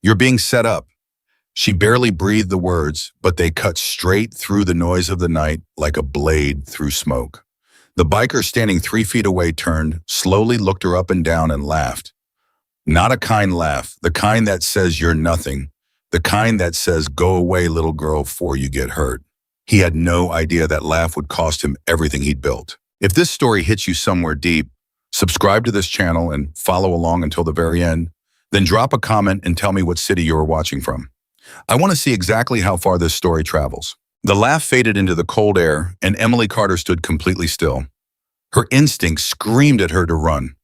You're being set up." She barely breathed the words, but they cut straight through the noise of the night like a blade through smoke. The biker standing 3 feet away turned, slowly looked her up and down and laughed. Not a kind laugh, the kind that says you're nothing, the kind that says go away little girl before you get hurt. He had no idea that laugh would cost him everything he'd built. If this story hits you somewhere deep, subscribe to this channel and follow along until the very end. Then drop a comment and tell me what city you are watching from. I want to see exactly how far this story travels. The laugh faded into the cold air, and Emily Carter stood completely still. Her instinct screamed at her to run.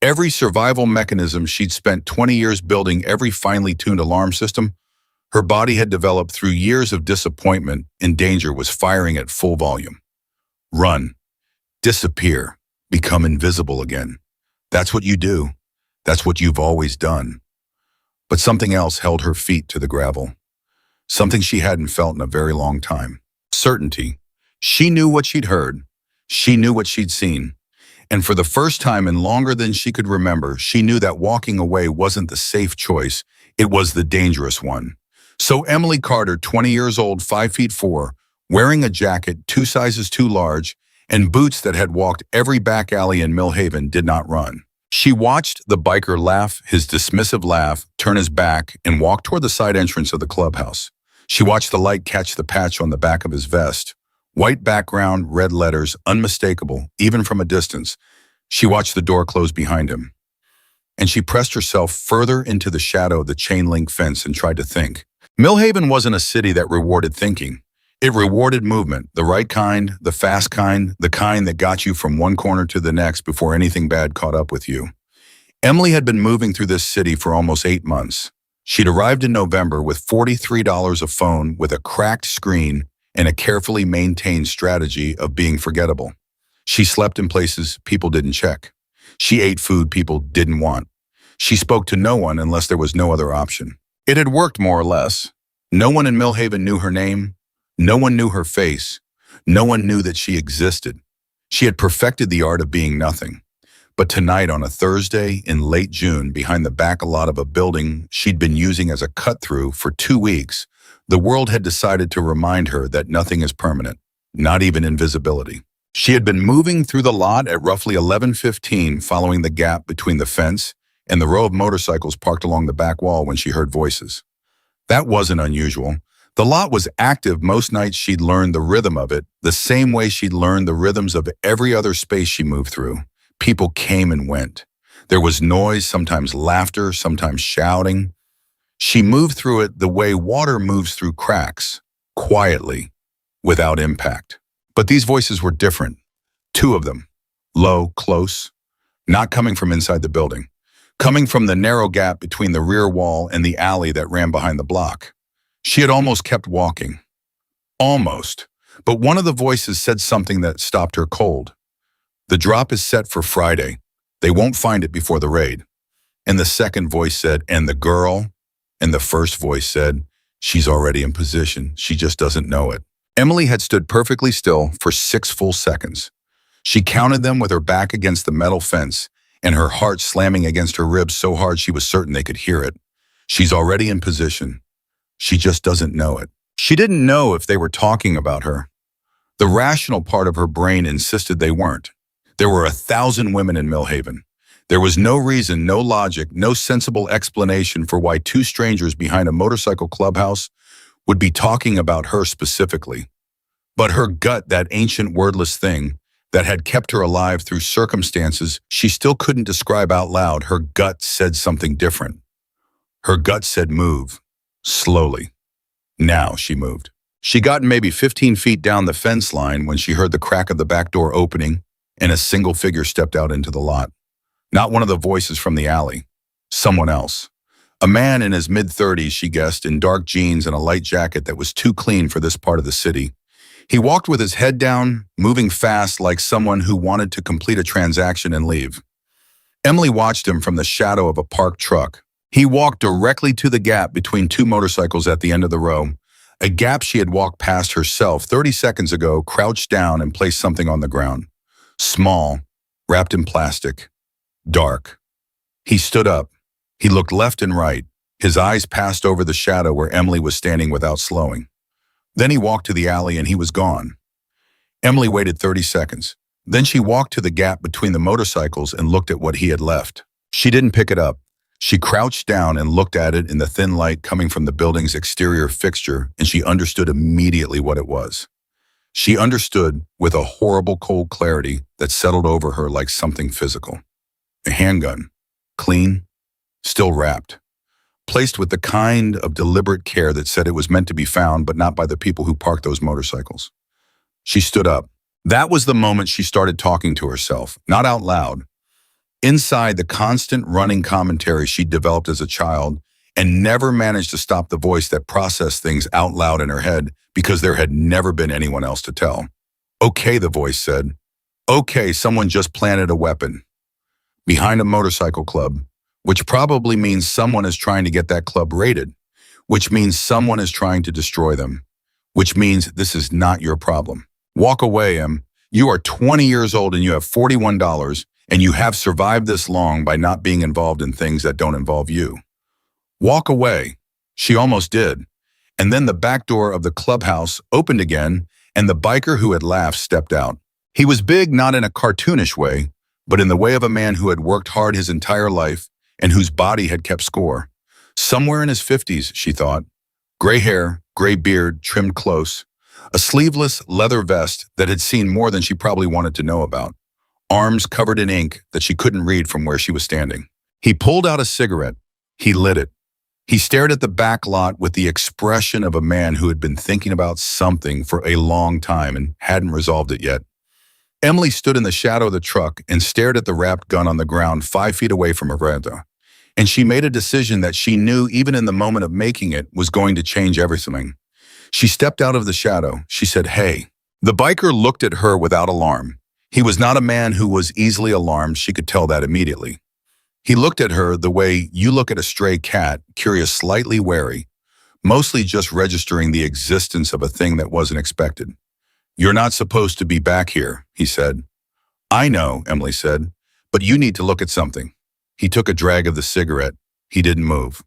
Every survival mechanism she'd spent 20 years building, every finely tuned alarm system, her body had developed through years of disappointment and danger, was firing at full volume. Run. Disappear. Become invisible again. That's what you do. That's what you've always done. But something else held her feet to the gravel. Something she hadn't felt in a very long time. Certainty. She knew what she'd heard. She knew what she'd seen. And for the first time in longer than she could remember, she knew that walking away wasn't the safe choice. It was the dangerous one. So Emily Carter, 20 years old, 5'4", wearing a jacket 2 sizes too large, and boots that had walked every back alley in Millhaven, did not run. She watched the biker laugh, his dismissive laugh, turn his back, and walk toward the side entrance of the clubhouse. She watched the light catch the patch on the back of his vest. White background, red letters, unmistakable, even from a distance. She watched the door close behind him. And she pressed herself further into the shadow of the chain-link fence and tried to think. Millhaven wasn't a city that rewarded thinking. It rewarded movement, the right kind, the fast kind, the kind that got you from one corner to the next before anything bad caught up with you. Emily had been moving through this city for almost 8 months. She'd arrived in November with $43 a phone with a cracked screen and a carefully maintained strategy of being forgettable. She slept in places people didn't check. She ate food people didn't want. She spoke to no one unless there was no other option. It had worked more or less. No one in Millhaven knew her name. No one knew her face. No one knew that she existed. She had perfected the art of being nothing. But tonight on a Thursday in late June, behind the back lot of a building she'd been using as a cut-through for 2 weeks, the world had decided to remind her that nothing is permanent, not even invisibility. She had been moving through the lot at roughly 11:15, following the gap between the fence and the row of motorcycles parked along the back wall when she heard voices. That wasn't unusual. The lot was active most nights. She'd learned the rhythm of it, the same way she'd learned the rhythms of every other space she moved through. People came and went. There was noise, sometimes laughter, sometimes shouting. She moved through it the way water moves through cracks, quietly, without impact. But these voices were different. 2 of them, low, close, not coming from inside the building, coming from the narrow gap between the rear wall and the alley that ran behind the block. She had almost kept walking. Almost. But one of the voices said something that stopped her cold. "The drop is set for Friday. They won't find it before the raid." And the second voice said, "And the girl?" And the first voice said, "She's already in position. She just doesn't know it." Emily had stood perfectly still for 6 full seconds. She counted them with her back against the metal fence and her heart slamming against her ribs so hard she was certain they could hear it. She's already in position. She just doesn't know it. She didn't know if they were talking about her. The rational part of her brain insisted they weren't. There were 1,000 women in Millhaven. There was no reason, no logic, no sensible explanation for why 2 strangers behind a motorcycle clubhouse would be talking about her specifically. But her gut, that ancient wordless thing that had kept her alive through circumstances she still couldn't describe out loud, her gut said something different. Her gut said move. Slowly. Now she moved. She got maybe 15 feet down the fence line when she heard the crack of the back door opening and a single figure stepped out into the lot. Not one of the voices from the alley. Someone else. A man in his mid-30s, she guessed, in dark jeans and a light jacket that was too clean for this part of the city. He walked with his head down, moving fast like someone who wanted to complete a transaction and leave. Emily watched him from the shadow of a parked truck. He walked directly to the gap between 2 motorcycles at the end of the row, a gap she had walked past herself 30 seconds ago, crouched down and placed something on the ground. Small, wrapped in plastic, dark. He stood up. He looked left and right. His eyes passed over the shadow where Emily was standing without slowing. Then he walked to the alley and he was gone. Emily waited 30 seconds. Then she walked to the gap between the motorcycles and looked at what he had left. She didn't pick it up. She crouched down and looked at it in the thin light coming from the building's exterior fixture, and she understood immediately what it was. She understood with a horrible cold clarity that settled over her like something physical. A handgun, clean, still wrapped, placed with the kind of deliberate care that said it was meant to be found, but not by the people who parked those motorcycles. She stood up. That was the moment she started talking to herself, not out loud. Inside the constant running commentary she'd developed as a child and never managed to stop the voice that processed things out loud in her head because there had never been anyone else to tell. Okay, the voice said. Okay, someone just planted a weapon behind a motorcycle club, which probably means someone is trying to get that club raided, which means someone is trying to destroy them, which means this is not your problem. Walk away, Em. You are 20 years old and you have $41, and you have survived this long by not being involved in things that don't involve you. Walk away. She almost did. And then the back door of the clubhouse opened again, and the biker who had laughed stepped out. He was big not in a cartoonish way, but in the way of a man who had worked hard his entire life and whose body had kept score. Somewhere in his 50s, she thought. Gray hair, gray beard, trimmed close. A sleeveless leather vest that had seen more than she probably wanted to know about. Arms covered in ink that she couldn't read from where she was standing. He pulled out a cigarette. He lit it. He stared at the back lot with the expression of a man who had been thinking about something for a long time and hadn't resolved it yet. Emily stood in the shadow of the truck and stared at the wrapped gun on the ground 5 feet away from her veranda. And she made a decision that she knew even in the moment of making it was going to change everything. She stepped out of the shadow. She said, "Hey." The biker looked at her without alarm. He was not a man who was easily alarmed. She could tell that immediately. He looked at her the way you look at a stray cat, curious, slightly wary, mostly just registering the existence of a thing that wasn't expected. "You're not supposed to be back here," he said. "I know," Emily said, "but you need to look at something." He took a drag of the cigarette. He didn't move.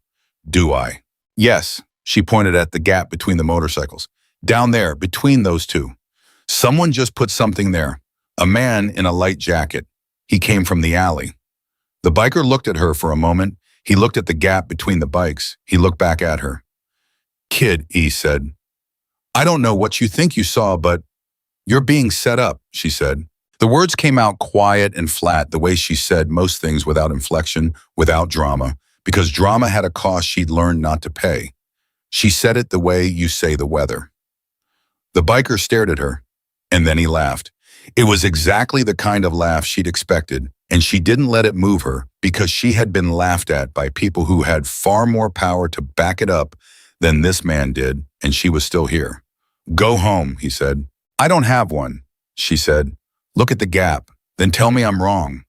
"Do I?" "Yes." She pointed at the gap between the motorcycles. "Down there, between those two. Someone just put something there. A man in a light jacket. He came from the alley." The biker looked at her for a moment. He looked at the gap between the bikes. He looked back at her. "Kid," he said, "I don't know what you think you saw, but you're being set up," she said. The words came out quiet and flat, the way she said most things, without inflection, without drama, because drama had a cost she'd learned not to pay. She said it the way you say the weather. The biker stared at her, and then he laughed. It was exactly the kind of laugh she'd expected, and she didn't let it move her because she had been laughed at by people who had far more power to back it up than this man did, and she was still here. "Go home," he said. "I don't have one," she said. "Look at the gap, then tell me I'm wrong."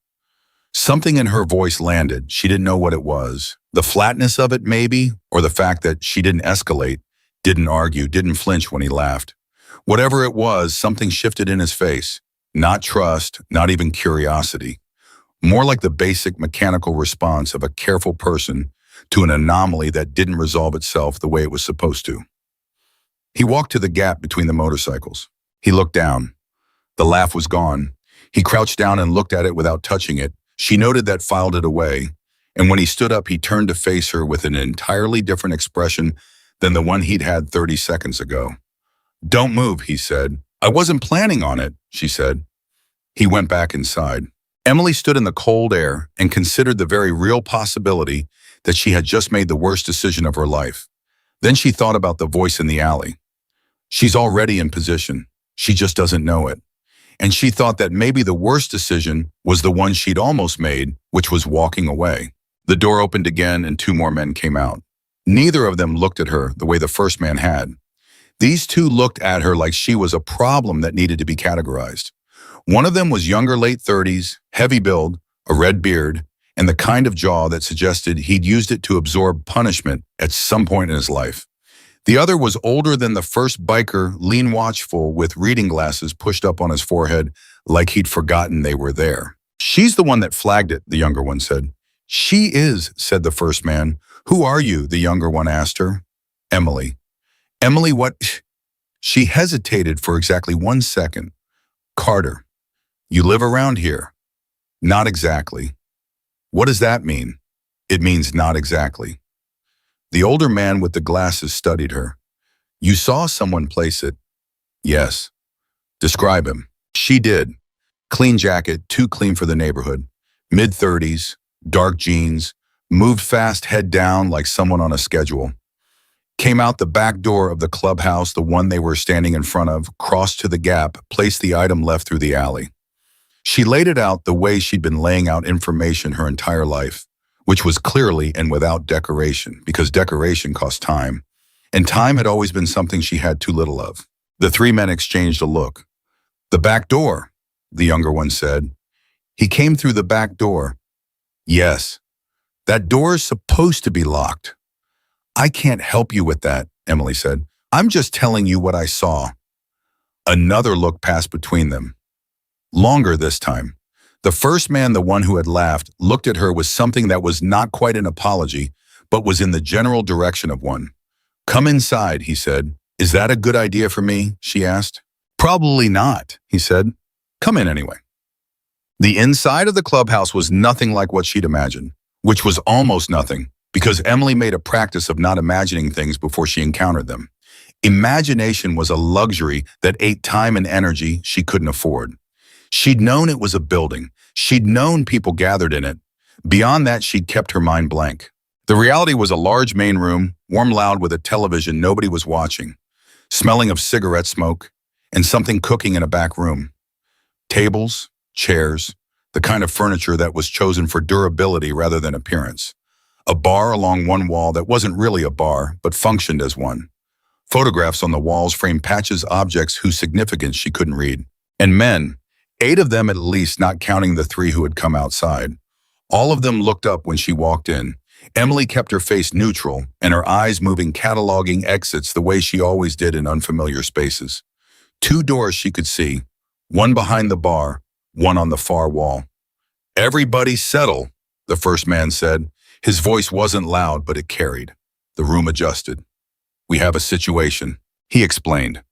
Something in her voice landed. She didn't know what it was. The flatness of it, maybe, or the fact that she didn't escalate, didn't argue, didn't flinch when he laughed. Whatever it was, something shifted in his face. Not trust, not even curiosity. More like the basic mechanical response of a careful person to an anomaly that didn't resolve itself the way it was supposed to. He walked to the gap between the motorcycles. He looked down. The laugh was gone. He crouched down and looked at it without touching it. She noted that, filed it away, and when he stood up, he turned to face her with an entirely different expression than the one he'd had 30 seconds ago. "Don't move," he said. "I wasn't planning on it," she said. He went back inside. Emily stood in the cold air and considered the very real possibility that she had just made the worst decision of her life. Then she thought about the voice in the alley. She's already in position. She just doesn't know it. And she thought that maybe the worst decision was the one she'd almost made, which was walking away. The door opened again and 2 more men came out. Neither of them looked at her the way the first man had. These 2 looked at her like she was a problem that needed to be categorized. One of them was younger, late 30s, heavy build, a red beard, and the kind of jaw that suggested he'd used it to absorb punishment at some point in his life. The other was older than the first biker, lean, watchful, with reading glasses pushed up on his forehead like he'd forgotten they were there. "She's the one that flagged it," the younger one said. "She is," said the first man, Who are you? The younger one asked her. Emily. Emily, what? She hesitated for exactly 1 second. Carter. You live around here? Not exactly. What does that mean? It means not exactly. The older man with the glasses studied her. You saw someone place it? Yes. Describe him. She did. Clean jacket, too clean for the neighborhood. Mid-30s, dark jeans, moved fast head down like someone on a schedule. Came out the back door of the clubhouse, the one they were standing in front of, crossed to the gap, placed the item left through the alley. She laid it out the way she'd been laying out information her entire life, which was clearly and without decoration, because decoration cost time, and time had always been something she had too little of. The three men exchanged a look. The back door, the younger one said. He came through the back door. Yes. That door is supposed to be locked. I can't help you with that, Emily said. I'm just telling you what I saw. Another look passed between them. Longer this time. The first man, the one who had laughed, looked at her with something that was not quite an apology, but was in the general direction of one. Come inside, he said. Is that a good idea for me? She asked. Probably not, he said. Come in anyway. The inside of the clubhouse was nothing like what she'd imagined, which was almost nothing, because Emily made a practice of not imagining things before she encountered them. Imagination was a luxury that ate time and energy she couldn't afford. She'd known it was a building. She'd known people gathered in it. Beyond that, she'd kept her mind blank. The reality was a large main room, warm loud with a television nobody was watching, smelling of cigarette smoke, and something cooking in a back room. Tables, chairs, the kind of furniture that was chosen for durability rather than appearance. A bar along one wall that wasn't really a bar, but functioned as one. Photographs on the walls framed patches objects whose significance she couldn't read. And men, 8 of them at least, not counting the 3 who had come outside. All of them looked up when she walked in. Emily kept her face neutral and her eyes moving, cataloging exits the way she always did in unfamiliar spaces. 2 doors she could see, one behind the bar, one on the far wall. Everybody settle, the first man said. His voice wasn't loud, but it carried. The room adjusted. We have a situation, he explained.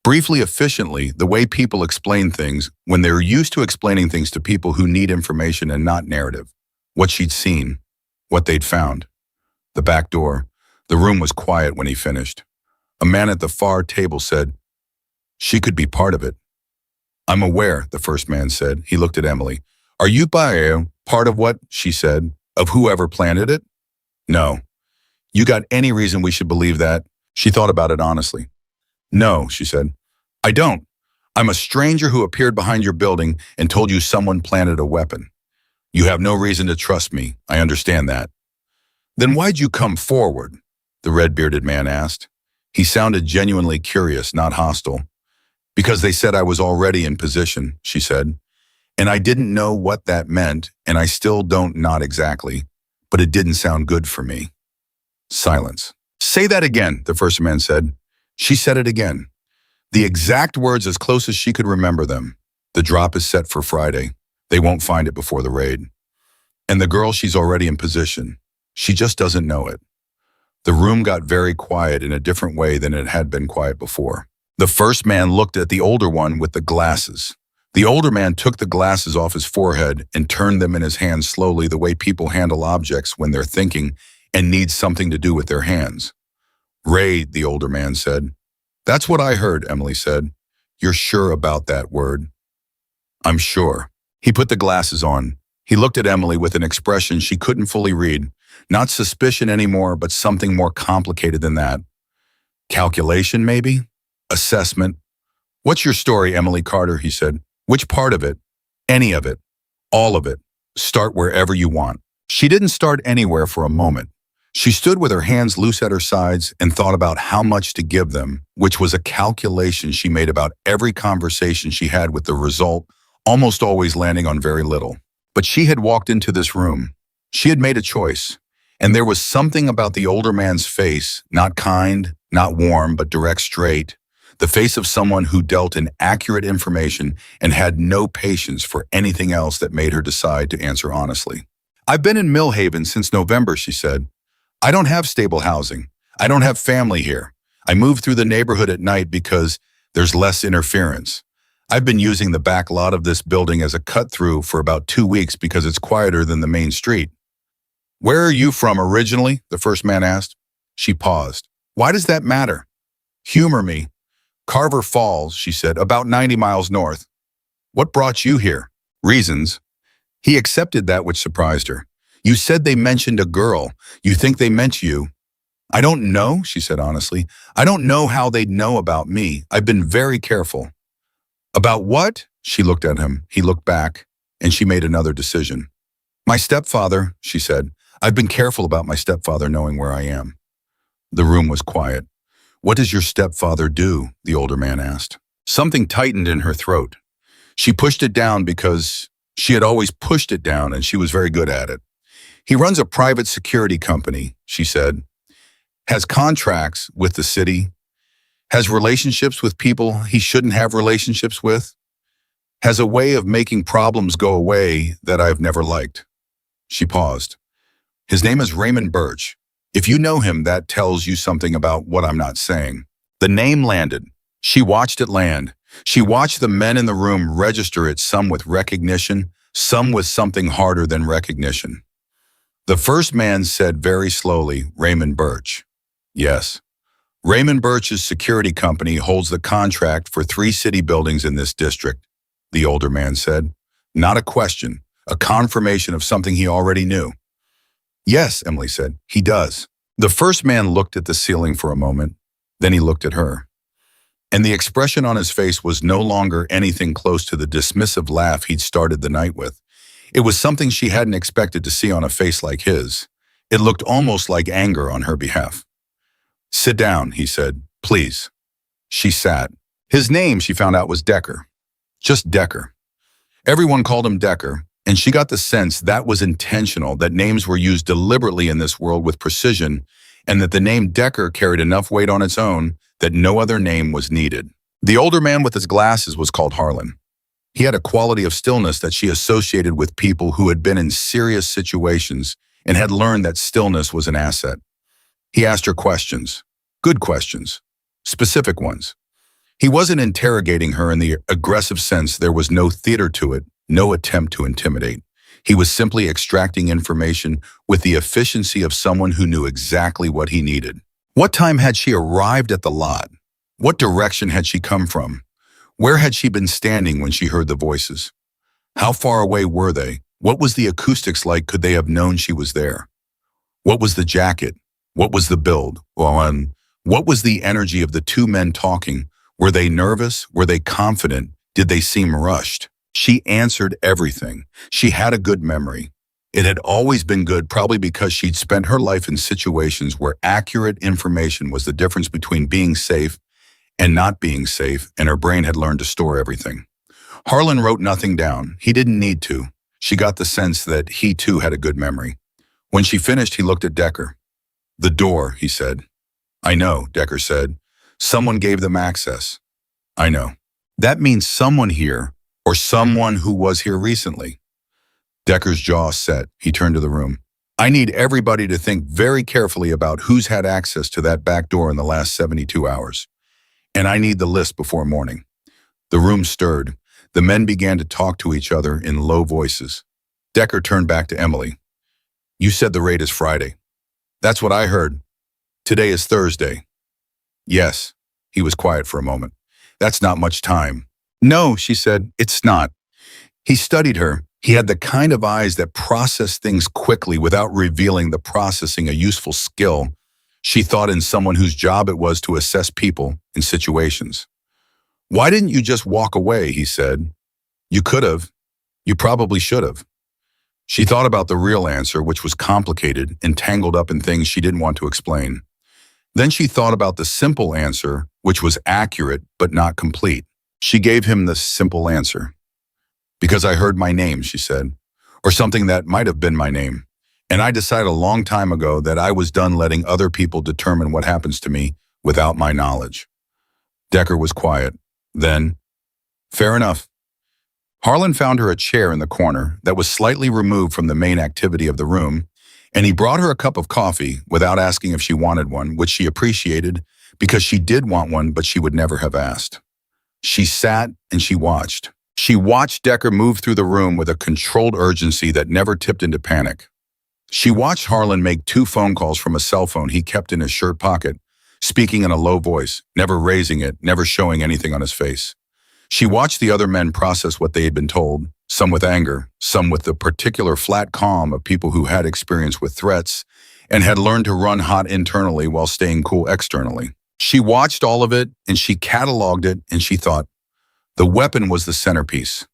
Briefly, efficiently, the way people explain things when they're used to explaining things to people who need information and not narrative. What she'd seen, what they'd found. The back door. The room was quiet when he finished. A man at the far table said, she could be part of it. I'm aware, the first man said. He looked at Emily. Are you part of what? She said. Of whoever planted it? No. You got any reason we should believe that? She thought about it honestly. No, she said. I don't. I'm a stranger who appeared behind your building and told you someone planted a weapon. You have no reason to trust me. I understand that. Then why'd you come forward? The red-bearded man asked. He sounded genuinely curious, not hostile. Because they said I was already in position, she said. And I didn't know what that meant, and I still don't, not exactly, but it didn't sound good for me. Silence. Say that again, the first man said. She said it again. The exact words as close as she could remember them. The drop is set for Friday. They won't find it before the raid. And the girl, she's already in position. She just doesn't know it. The room got very quiet in a different way than it had been quiet before. The first man looked at the older one with the glasses. The older man took the glasses off his forehead and turned them in his hands slowly, the way people handle objects when they're thinking and need something to do with their hands. Raid, the older man said. That's what I heard, Emily said. You're sure about that word? I'm sure. He put the glasses on. He looked at Emily with an expression she couldn't fully read. Not suspicion anymore, but something more complicated than that. Calculation, maybe? Assessment. What's your story, Emily Carter, he said. Which part of it? Any of it. All of it. Start wherever you want. She didn't start anywhere for a moment. She stood with her hands loose at her sides and thought about how much to give them, which was a calculation she made about every conversation she had, with the result almost always landing on very little. But she had walked into this room. She had made a choice. And there was something about the older man's face, not kind, not warm, but direct, straight. The face of someone who dealt in accurate information and had no patience for anything else, that made her decide to answer honestly. I've been in Millhaven since November, she said. I don't have stable housing. I don't have family here. I move through the neighborhood at night because there's less interference. I've been using the back lot of this building as a cut-through for about 2 weeks because it's quieter than the main street. Where are you from originally? The first man asked. She paused. Why does that matter? Humor me. Carver Falls, she said, about 90 miles north. What brought you here? Reasons. He accepted that which surprised her. You said they mentioned a girl. You think they meant you? I don't know, she said honestly. I don't know how they'd know about me. I've been very careful. About what? She looked at him. He looked back, and she made another decision. My stepfather, she said. I've been careful about my stepfather knowing where I am. The room was quiet. What does your stepfather do? The older man asked. Something tightened in her throat. She pushed it down because she had always pushed it down and she was very good at it. He runs a private security company, she said. Has contracts with the city. Has relationships with people he shouldn't have relationships with. Has a way of making problems go away that I've never liked. She paused. His name is Raymond Birch. If you know him, that tells you something about what I'm not saying. The name landed. She watched it land. She watched the men in the room register it, some with recognition, some with something harder than recognition. The first man said very slowly, Raymond Birch. Yes. Raymond Birch's security company holds the contract for 3 city buildings in this district, the older man said. Not a question, a confirmation of something he already knew. Yes, Emily said, he does. The first man looked at the ceiling for a moment, then he looked at her. And the expression on his face was no longer anything close to the dismissive laugh he'd started the night with. It was something she hadn't expected to see on a face like his. It looked almost like anger on her behalf. Sit down, he said, please. She sat. His name, she found out, was Decker. Just Decker. Everyone called him Decker, and she got the sense that was intentional, that names were used deliberately in this world with precision, and that the name Decker carried enough weight on its own that no other name was needed. The older man with his glasses was called Harlan. He had a quality of stillness that she associated with people who had been in serious situations and had learned that stillness was an asset. He asked her questions, good questions, specific ones. He wasn't interrogating her in the aggressive sense. There was no theater to it, no attempt to intimidate. He was simply extracting information with the efficiency of someone who knew exactly what he needed. What time had she arrived at the lot? What direction had she come from? Where had she been standing when she heard the voices? How far away were they? What was the acoustics like? Could they have known she was there? What was the jacket? What was the build? What was the energy of the 2 men talking? Were they nervous? Were they confident? Did they seem rushed? She answered everything. She had a good memory. It had always been good, probably because she'd spent her life in situations where accurate information was the difference between being safe and not being safe, and her brain had learned to store everything. Harlan wrote nothing down. He didn't need to. She got the sense that he too had a good memory. When she finished, he looked at Decker. The door, he said. I know, Decker said. Someone gave them access. I know. That means someone here, or someone who was here recently. Decker's jaw set. He turned to the room. I need everybody to think very carefully about who's had access to that back door in the last 72 hours. And I need the list before morning. The room stirred. The men began to talk to each other in low voices. Decker turned back to Emily. You said the raid is Friday. That's what I heard. Today is Thursday. Yes. He was quiet for a moment. That's not much time. No, she said, it's not. He studied her. He had the kind of eyes that process things quickly without revealing the processing, a useful skill she thought in someone whose job it was to assess people in situations. Why didn't you just walk away, he said. You could have. You probably should have. She thought about the real answer, which was complicated and tangled up in things she didn't want to explain. Then she thought about the simple answer, which was accurate but not complete. She gave him the simple answer. Because I heard my name, she said, or something that might have been my name. And I decided a long time ago that I was done letting other people determine what happens to me without my knowledge. Decker was quiet. Then, fair enough. Harlan found her a chair in the corner that was slightly removed from the main activity of the room, And he brought her a cup of coffee without asking if she wanted one, which she appreciated because she did want one, but she would never have asked. She sat and she watched. She watched Decker move through the room with a controlled urgency that never tipped into panic. She watched Harlan make 2 phone calls from a cell phone he kept in his shirt pocket, speaking in a low voice, never raising it, never showing anything on his face. She watched the other men process what they had been told, some with anger, some with the particular flat calm of people who had experience with threats and had learned to run hot internally while staying cool externally. She watched all of it and she cataloged it and she thought, the weapon was the centerpiece.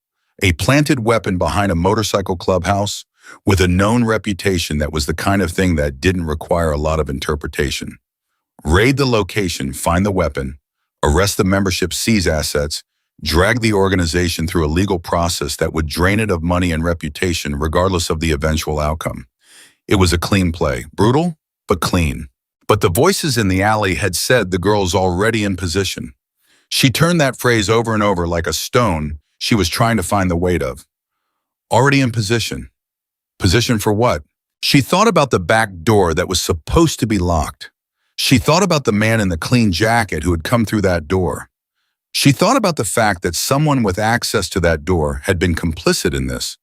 A planted weapon behind a motorcycle clubhouse with a known reputation that was the kind of thing that didn't require a lot of interpretation. Raid the location, find the weapon, arrest the membership, seize assets, drag the organization through a legal process that would drain it of money and reputation regardless of the eventual outcome. It was a clean play, brutal, but clean. But the voices in the alley had said the girl's already in position. She turned that phrase over and over like a stone she was trying to find the weight of. Already in position. Position for what? She thought about the back door that was supposed to be locked. She thought about the man in the clean jacket who had come through that door. She thought about the fact that someone with access to that door had been complicit in this,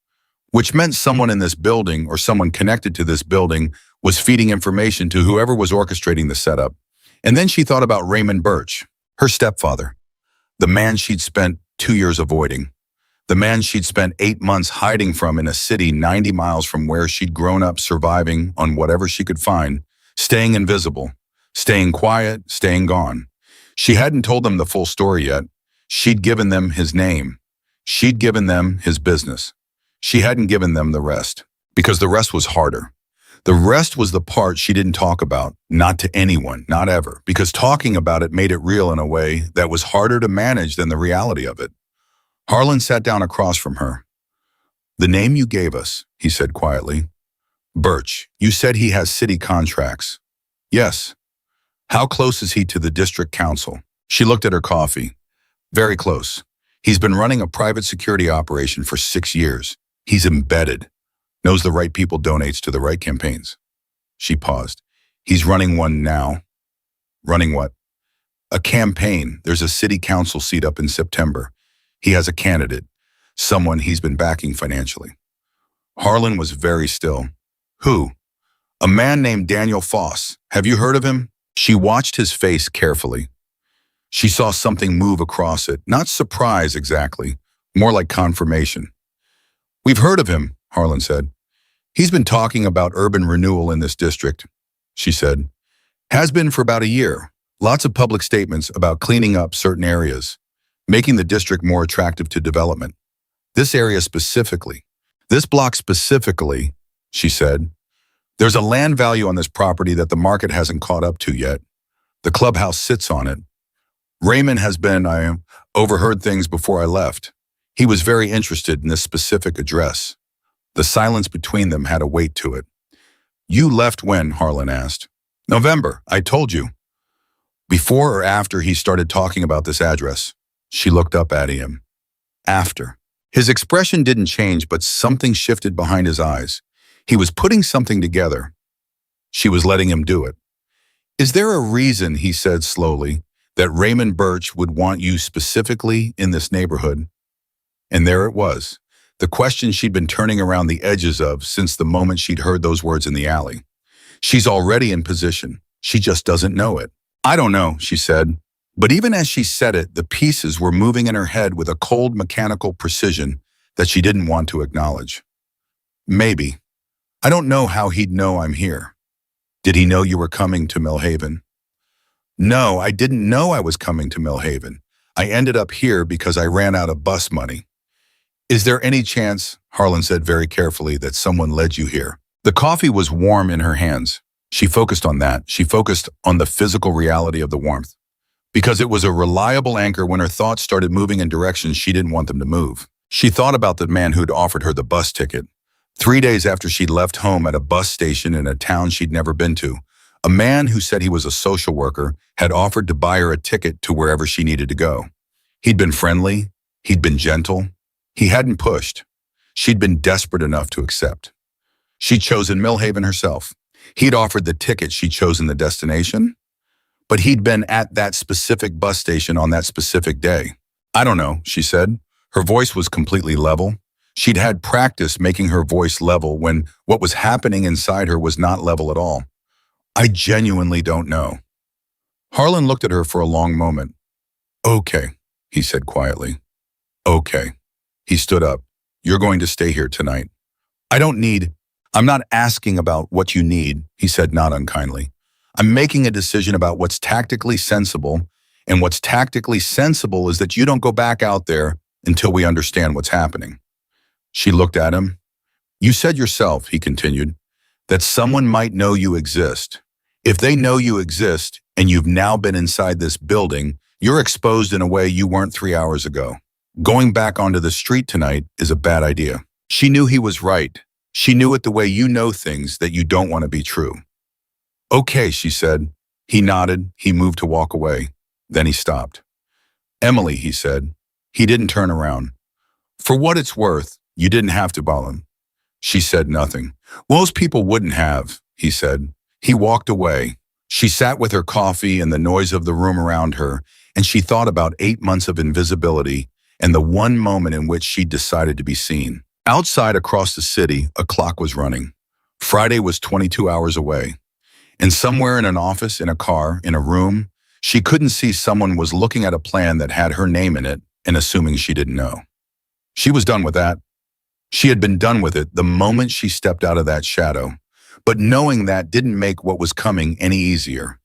which meant someone in this building or someone connected to this building was feeding information to whoever was orchestrating the setup. And then she thought about Raymond Birch, her stepfather, the man she'd spent 2 years avoiding, the man she'd spent 8 months hiding from in a city 90 miles from where she'd grown up, surviving on whatever she could find, staying invisible, staying quiet, staying gone. She hadn't told them the full story yet. She'd given them his name. She'd given them his business. She hadn't given them the rest, because the rest was harder. The rest was the part she didn't talk about, not to anyone, not ever, because talking about it made it real in a way that was harder to manage than the reality of it. Harlan sat down across from her. The name you gave us, he said quietly. Birch, you said he has city contracts. Yes. How close is he to the district council? She looked at her coffee. Very close. He's been running a private security operation for 6 years. He's embedded. Knows the right people, donates to the right campaigns. She paused. He's running one now. Running what? A campaign. There's a city council seat up in September. He has a candidate, someone he's been backing financially. Harlan was very still. Who? A man named Daniel Foss. Have you heard of him? She watched his face carefully. She saw something move across it, not surprise exactly, more like confirmation. We've heard of him, Harlan said. He's been talking about urban renewal in this district, she said. Has been for about a year. Lots of public statements about cleaning up certain areas, making the district more attractive to development. This area specifically, this block specifically, she said. There's a land value on this property that the market hasn't caught up to yet. The clubhouse sits on it. Raymond has been, I overheard things before I left. He was very interested in this specific address. The silence between them had a weight to it. You left when? Harlan asked. November, I told you. Before or after he started talking about this address? She looked up at him. After. His expression didn't change, but something shifted behind his eyes. He was putting something together. She was letting him do it. Is there a reason, he said slowly, that Raymond Birch would want you specifically in this neighborhood? And there it was, the question she'd been turning around the edges of since the moment she'd heard those words in the alley. She's already in position. She just doesn't know it. I don't know, she said. But even as she said it, the pieces were moving in her head with a cold mechanical precision that she didn't want to acknowledge. Maybe. I don't know how he'd know I'm here. Did he know you were coming to Millhaven? No, I didn't know I was coming to Millhaven. I ended up here because I ran out of bus money. Is there any chance, Harlan said very carefully, that someone led you here? The coffee was warm in her hands. She focused on that. She focused on the physical reality of the warmth. Because it was a reliable anchor when her thoughts started moving in directions she didn't want them to move. She thought about the man who'd offered her the bus ticket. 3 days after she'd left home at a bus station in a town she'd never been to, a man who said he was a social worker had offered to buy her a ticket to wherever she needed to go. He'd been friendly. He'd been gentle. He hadn't pushed. She'd been desperate enough to accept. She'd chosen Millhaven herself. He'd offered the ticket, she'd chosen the destination, but he'd been at that specific bus station on that specific day. I don't know, she said. Her voice was completely level. She'd had practice making her voice level when what was happening inside her was not level at all. I genuinely don't know. Harlan looked at her for a long moment. Okay, he said quietly. Okay. He stood up. You're going to stay here tonight. I'm not asking about what you need, he said not unkindly. I'm making a decision about what's tactically sensible, and what's tactically sensible is that you don't go back out there until we understand what's happening. She looked at him. You said yourself, he continued, that someone might know you exist. If they know you exist and you've now been inside this building, you're exposed in a way you weren't 3 hours ago. Going back onto the street tonight is a bad idea. She knew he was right. She knew it the way you know things that you don't want to be true. Okay, she said. He nodded. He moved to walk away. Then he stopped. Emily, he said. He didn't turn around. For what it's worth, you didn't have to, Balin. She said nothing. Most people wouldn't have, he said. He walked away. She sat with her coffee and the noise of the room around her, and she thought about 8 months of invisibility and the one moment in which she decided to be seen. Outside across the city, a clock was running. Friday was 22 hours away. And somewhere in an office, in a car, in a room, she couldn't see someone was looking at a plan that had her name in it and assuming she didn't know. She was done with that. She had been done with it the moment she stepped out of that shadow. But knowing that didn't make what was coming any easier.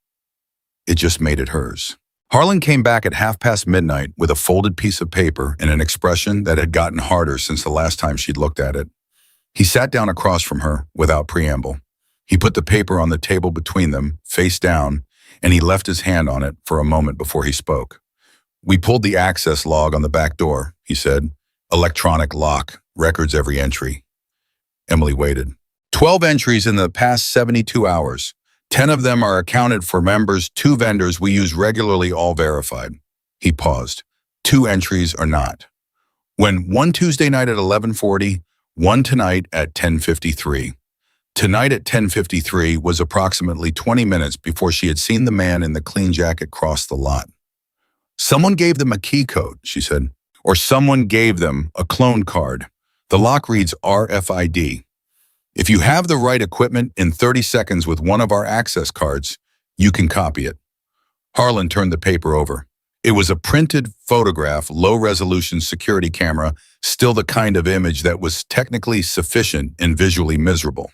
It just made it hers. Harlan came back at midnight with a folded piece of paper and an expression that had gotten harder since the last time she'd looked at it. He sat down across from her without preamble. He put the paper on the table between them, face down, and he left his hand on it for a moment before he spoke. We pulled the access log on the back door, he said. Electronic lock, records every entry. Emily waited. 12 entries in the past 72 hours. 10 of them are accounted for members, 2 vendors we use regularly, all verified. He paused. 2 entries are not. One Tuesday night at 11:40, one tonight at 10:53. Tonight at 10:53 was approximately 20 minutes before she had seen the man in the clean jacket cross the lot. Someone gave them a key code, she said, or someone gave them a clone card. The lock reads RFID. If you have the right equipment in 30 seconds with one of our access cards, you can copy it. Harlan turned the paper over. It was a printed photograph, low-resolution security camera, still the kind of image that was technically sufficient and visually miserable.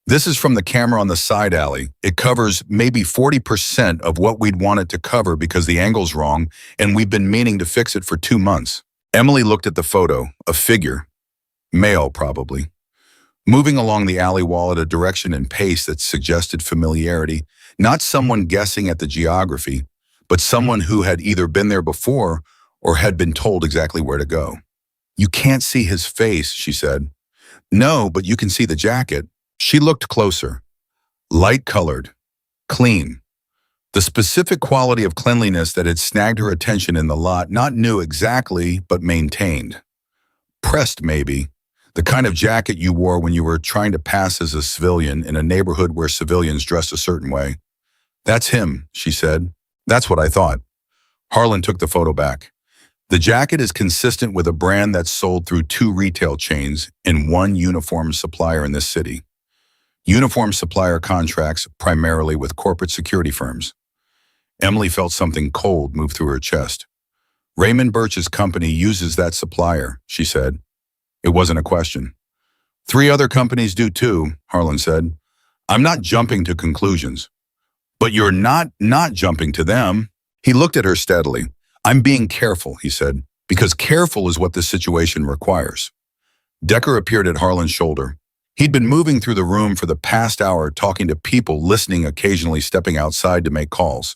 This is from the camera on the side alley. It covers maybe 40% of what we'd want it to cover because the angle's wrong, and we've been meaning to fix it for 2 months. Emily looked at the photo, a figure, male probably, moving along the alley wall at a direction and pace that suggested familiarity, not someone guessing at the geography, but someone who had either been there before or had been told exactly where to go. You can't see his face, she said. No, but you can see the jacket. She looked closer. Light-colored, clean. The specific quality of cleanliness that had snagged her attention in the lot, not new exactly, but maintained. Pressed, maybe. The kind of jacket you wore when you were trying to pass as a civilian in a neighborhood where civilians dressed a certain way. That's him, she said. That's what I thought. Harlan took the photo back. The jacket is consistent with a brand that's sold through 2 retail chains and 1 uniform supplier in this city. Uniform supplier contracts primarily with corporate security firms. Emily felt something cold move through her chest. Raymond Birch's company uses that supplier, she said. It wasn't a question. 3 other companies do too, Harlan said. I'm not jumping to conclusions. But you're not jumping to them. He looked at her steadily. I'm being careful, he said, because careful is what this situation requires. Decker appeared at Harlan's shoulder. He'd been moving through the room for the past hour, talking to people, listening, occasionally stepping outside to make calls.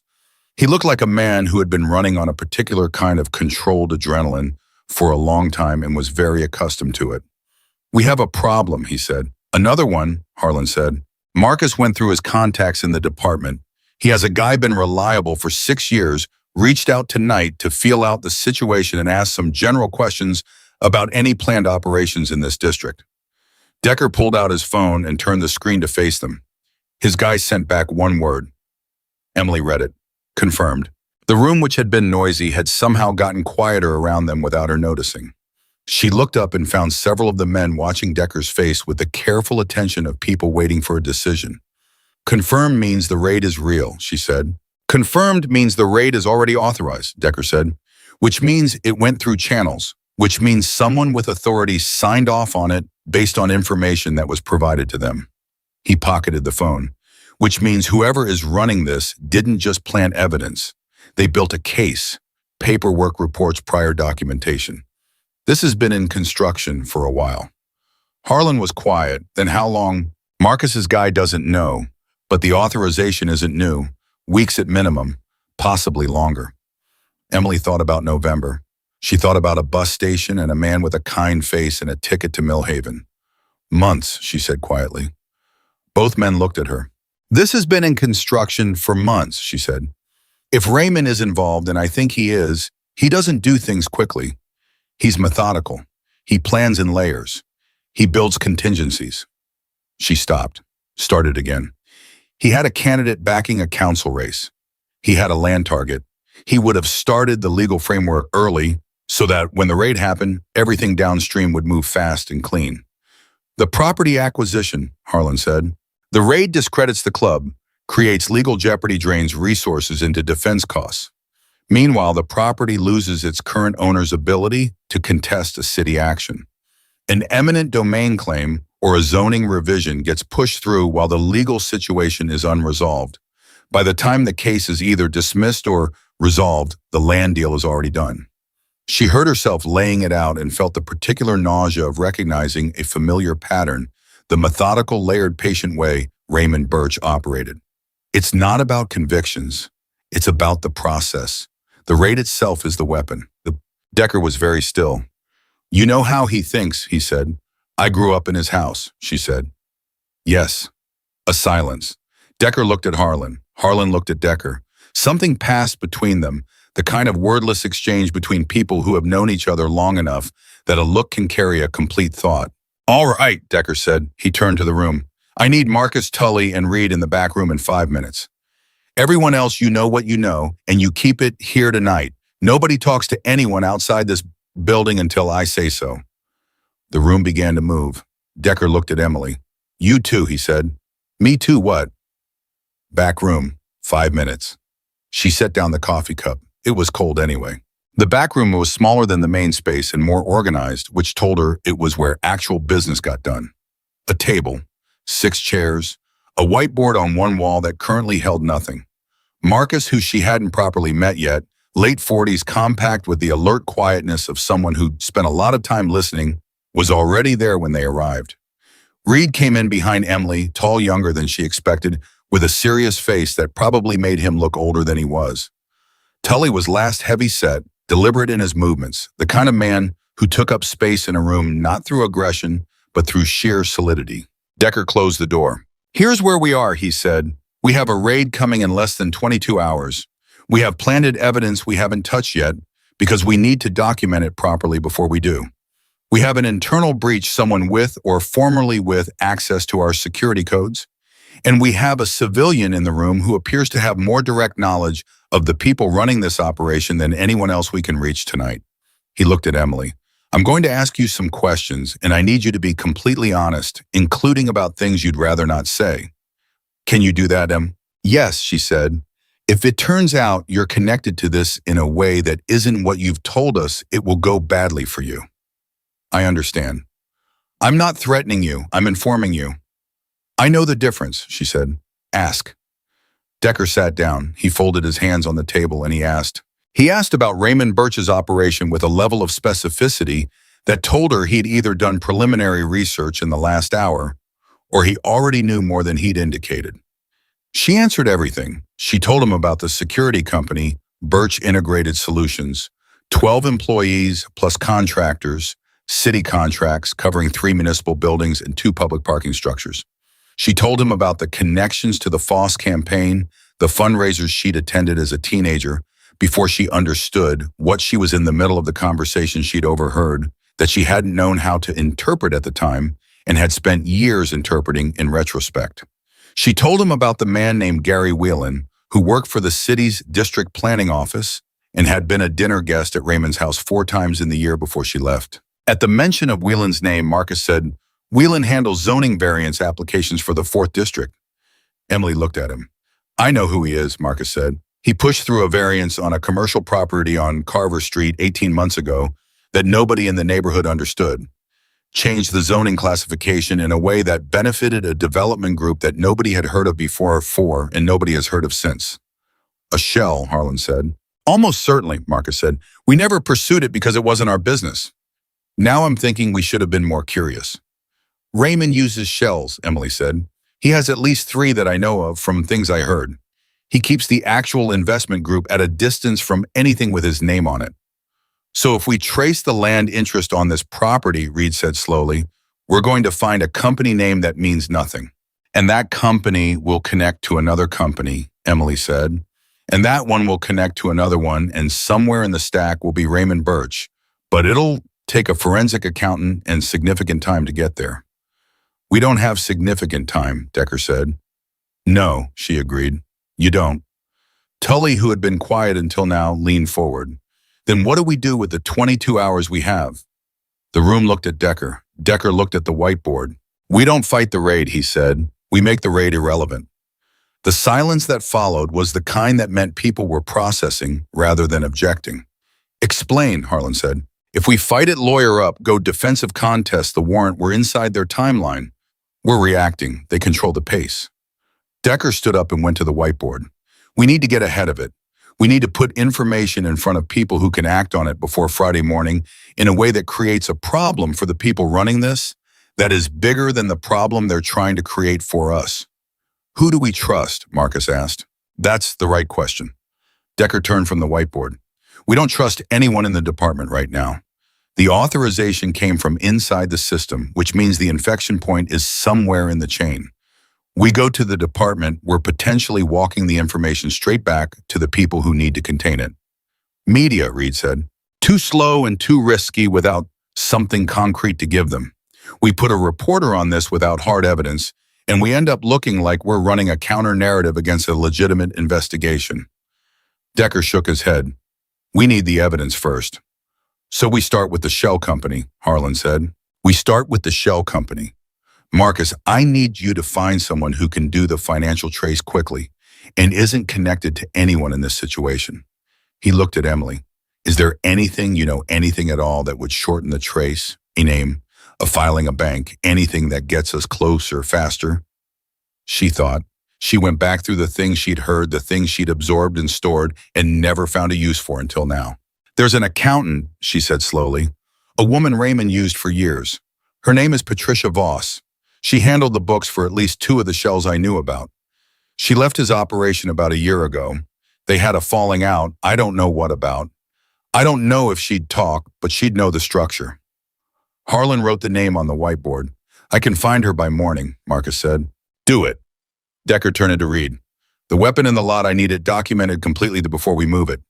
He looked like a man who had been running on a particular kind of controlled adrenaline for a long time and was very accustomed to it. We have a problem, he said. Another one, Harlan said. Marcus went through his contacts in the department. He has a guy been reliable for 6 years, reached out tonight to feel out the situation and ask some general questions about any planned operations in this district. Decker pulled out his phone and turned the screen to face them. His guy sent back one word. Emily read it. Confirmed. The room, which had been noisy, had somehow gotten quieter around them without her noticing. She looked up and found several of the men watching Decker's face with the careful attention of people waiting for a decision. Confirmed means the raid is real, she said. Confirmed means the raid is already authorized, Decker said, which means it went through channels, which means someone with authority signed off on it based on information that was provided to them. He pocketed the phone, which means whoever is running this didn't just plant evidence. They built a case, paperwork reports prior documentation. This has been in construction for a while. Harlan was quiet. Then how long? Marcus's guy doesn't know, but the authorization isn't new. Weeks at minimum, possibly longer. Emily thought about November. She thought about a bus station and a man with a kind face and a ticket to Millhaven. Months, she said quietly. Both men looked at her. This has been in construction for months, she said. If Raymond is involved, and I think he is, he doesn't do things quickly. He's methodical. He plans in layers. He builds contingencies. She stopped, started again. He had a candidate backing a council race. He had a land target. He would have started the legal framework early so that when the raid happened, everything downstream would move fast and clean. The property acquisition, Harlan said. The raid discredits the club, creates legal jeopardy, drains resources into defense costs. Meanwhile, the property loses its current owner's ability to contest a city action. An eminent domain claim or a zoning revision gets pushed through while the legal situation is unresolved. By the time the case is either dismissed or resolved, the land deal is already done. She heard herself laying it out and felt the particular nausea of recognizing a familiar pattern, the methodical, layered, patient way Raymond Birch operated. It's not about convictions. It's about the process. The raid itself is the weapon. Decker was very still. You know how he thinks, he said. I grew up in his house, she said. Yes. A silence. Decker looked at Harlan. Harlan looked at Decker. Something passed between them, the kind of wordless exchange between people who have known each other long enough that a look can carry a complete thought. All right, Decker said. He turned to the room. I need Marcus, Tully, and Reed in the back room in 5 minutes. Everyone else, you know what you know, and you keep it here tonight. Nobody talks to anyone outside this building until I say so. The room began to move. Decker looked at Emily. You too, he said. Me too, what? Back room, 5 minutes. She set down the coffee cup. It was cold anyway. The back room was smaller than the main space and more organized, which told her it was where actual business got done. A table, 6 chairs, a whiteboard on one wall that currently held nothing. Marcus, who she hadn't properly met yet, late 40s, compact with the alert quietness of someone who'd spent a lot of time listening, was already there when they arrived. Reed came in behind Emily, tall, younger than she expected, with a serious face that probably made him look older than he was. Tully was last heavy-set, deliberate in his movements, the kind of man who took up space in a room not through aggression, but through sheer solidity. Decker closed the door. Here's where we are, he said. We have a raid coming in less than 22 hours. We have planted evidence we haven't touched yet because we need to document it properly before we do. We have an internal breach, someone with or formerly with access to our security codes. And we have a civilian in the room who appears to have more direct knowledge of the people running this operation than anyone else we can reach tonight. He looked at Emily. I'm going to ask you some questions, and I need you to be completely honest, including about things you'd rather not say. Can you do that, Em? Yes, she said. If it turns out you're connected to this in a way that isn't what you've told us, it will go badly for you. I understand. I'm not threatening you. I'm informing you. I know the difference, she said. Ask. Decker sat down. He folded his hands on the table and he asked. He asked about Raymond Birch's operation with a level of specificity that told her he'd either done preliminary research in the last hour or he already knew more than he'd indicated. She answered everything. She told him about the security company, Birch Integrated Solutions, 12 employees plus contractors, city contracts covering 3 municipal buildings and 2 public parking structures. She told him about the connections to the Foss campaign, the fundraisers she'd attended as a teenager, before she understood what she was in the middle of the conversation she'd overheard, that she hadn't known how to interpret at the time, and had spent years interpreting in retrospect. She told him about the man named Gary Whelan, who worked for the city's district planning office and had been a dinner guest at Raymond's house 4 times in the year before she left. At the mention of Whelan's name, Marcus said, "Whelan handles zoning variance applications for the 4th District." Emily looked at him. "I know who he is," Marcus said. "He pushed through a variance on a commercial property on Carver Street 18 months ago that nobody in the neighborhood understood. Changed the zoning classification in a way that benefited a development group that nobody had heard of before and nobody has heard of since." "A shell," Harlan said. "Almost certainly," Marcus said. "We never pursued it because it wasn't our business. Now I'm thinking we should have been more curious." "Raymond uses shells," Emily said. "He has at least 3 that I know of from things I heard. He keeps the actual investment group at a distance from anything with his name on it." "So if we trace the land interest on this property," Reed said slowly, "we're going to find a company name that means nothing. And that company will connect to another company," Emily said. "And that one will connect to another one, and somewhere in the stack will be Raymond Birch. But it'll take a forensic accountant and significant time to get there." "We don't have significant time," Decker said. "No," she agreed. "You don't." Tully, who had been quiet until now, leaned forward. "Then what do we do with the 22 hours we have?" The room looked at Decker. Decker looked at the whiteboard. "We don't fight the raid," he said. "We make the raid irrelevant." The silence that followed was the kind that meant people were processing rather than objecting. "Explain," Harlan said. "If we fight it lawyer up, go defensive contest the warrant, we're inside their timeline. We're reacting. They control the pace." Decker stood up and went to the whiteboard. "We need to get ahead of it. We need to put information in front of people who can act on it before Friday morning in a way that creates a problem for the people running this that is bigger than the problem they're trying to create for us." "Who do we trust?" Marcus asked. "That's the right question." Decker turned from the whiteboard. "We don't trust anyone in the department right now. The authorization came from inside the system, which means the infection point is somewhere in the chain. We go to the department, we're potentially walking the information straight back to the people who need to contain it." "Media," Reed said. "Too slow and too risky without something concrete to give them. We put a reporter on this without hard evidence, and we end up looking like we're running a counter-narrative against a legitimate investigation." Decker shook his head. "We need the evidence first." "So we start with the shell company," Harlan said. "We start with the shell company. Marcus, I need you to find someone who can do the financial trace quickly and isn't connected to anyone in this situation." He looked at Emily. "Is there anything, anything at all that would shorten the trace? A name, a filing a bank, anything that gets us closer, faster?" She thought. She went back through the things she'd heard, the things she'd absorbed and stored and never found a use for until now. "There's an accountant," she said slowly, "a woman Raymond used for years. Her name is Patricia Voss. She handled the books for at least 2 of the shells I knew about. She left his operation about a year ago. They had a falling out, I don't know what about. I don't know if she'd talk, but she'd know the structure." Harlan wrote the name on the whiteboard. "I can find her by morning," Marcus said. "Do it." Decker turned to Reed. "The weapon in the lot, I need it documented completely before we move it.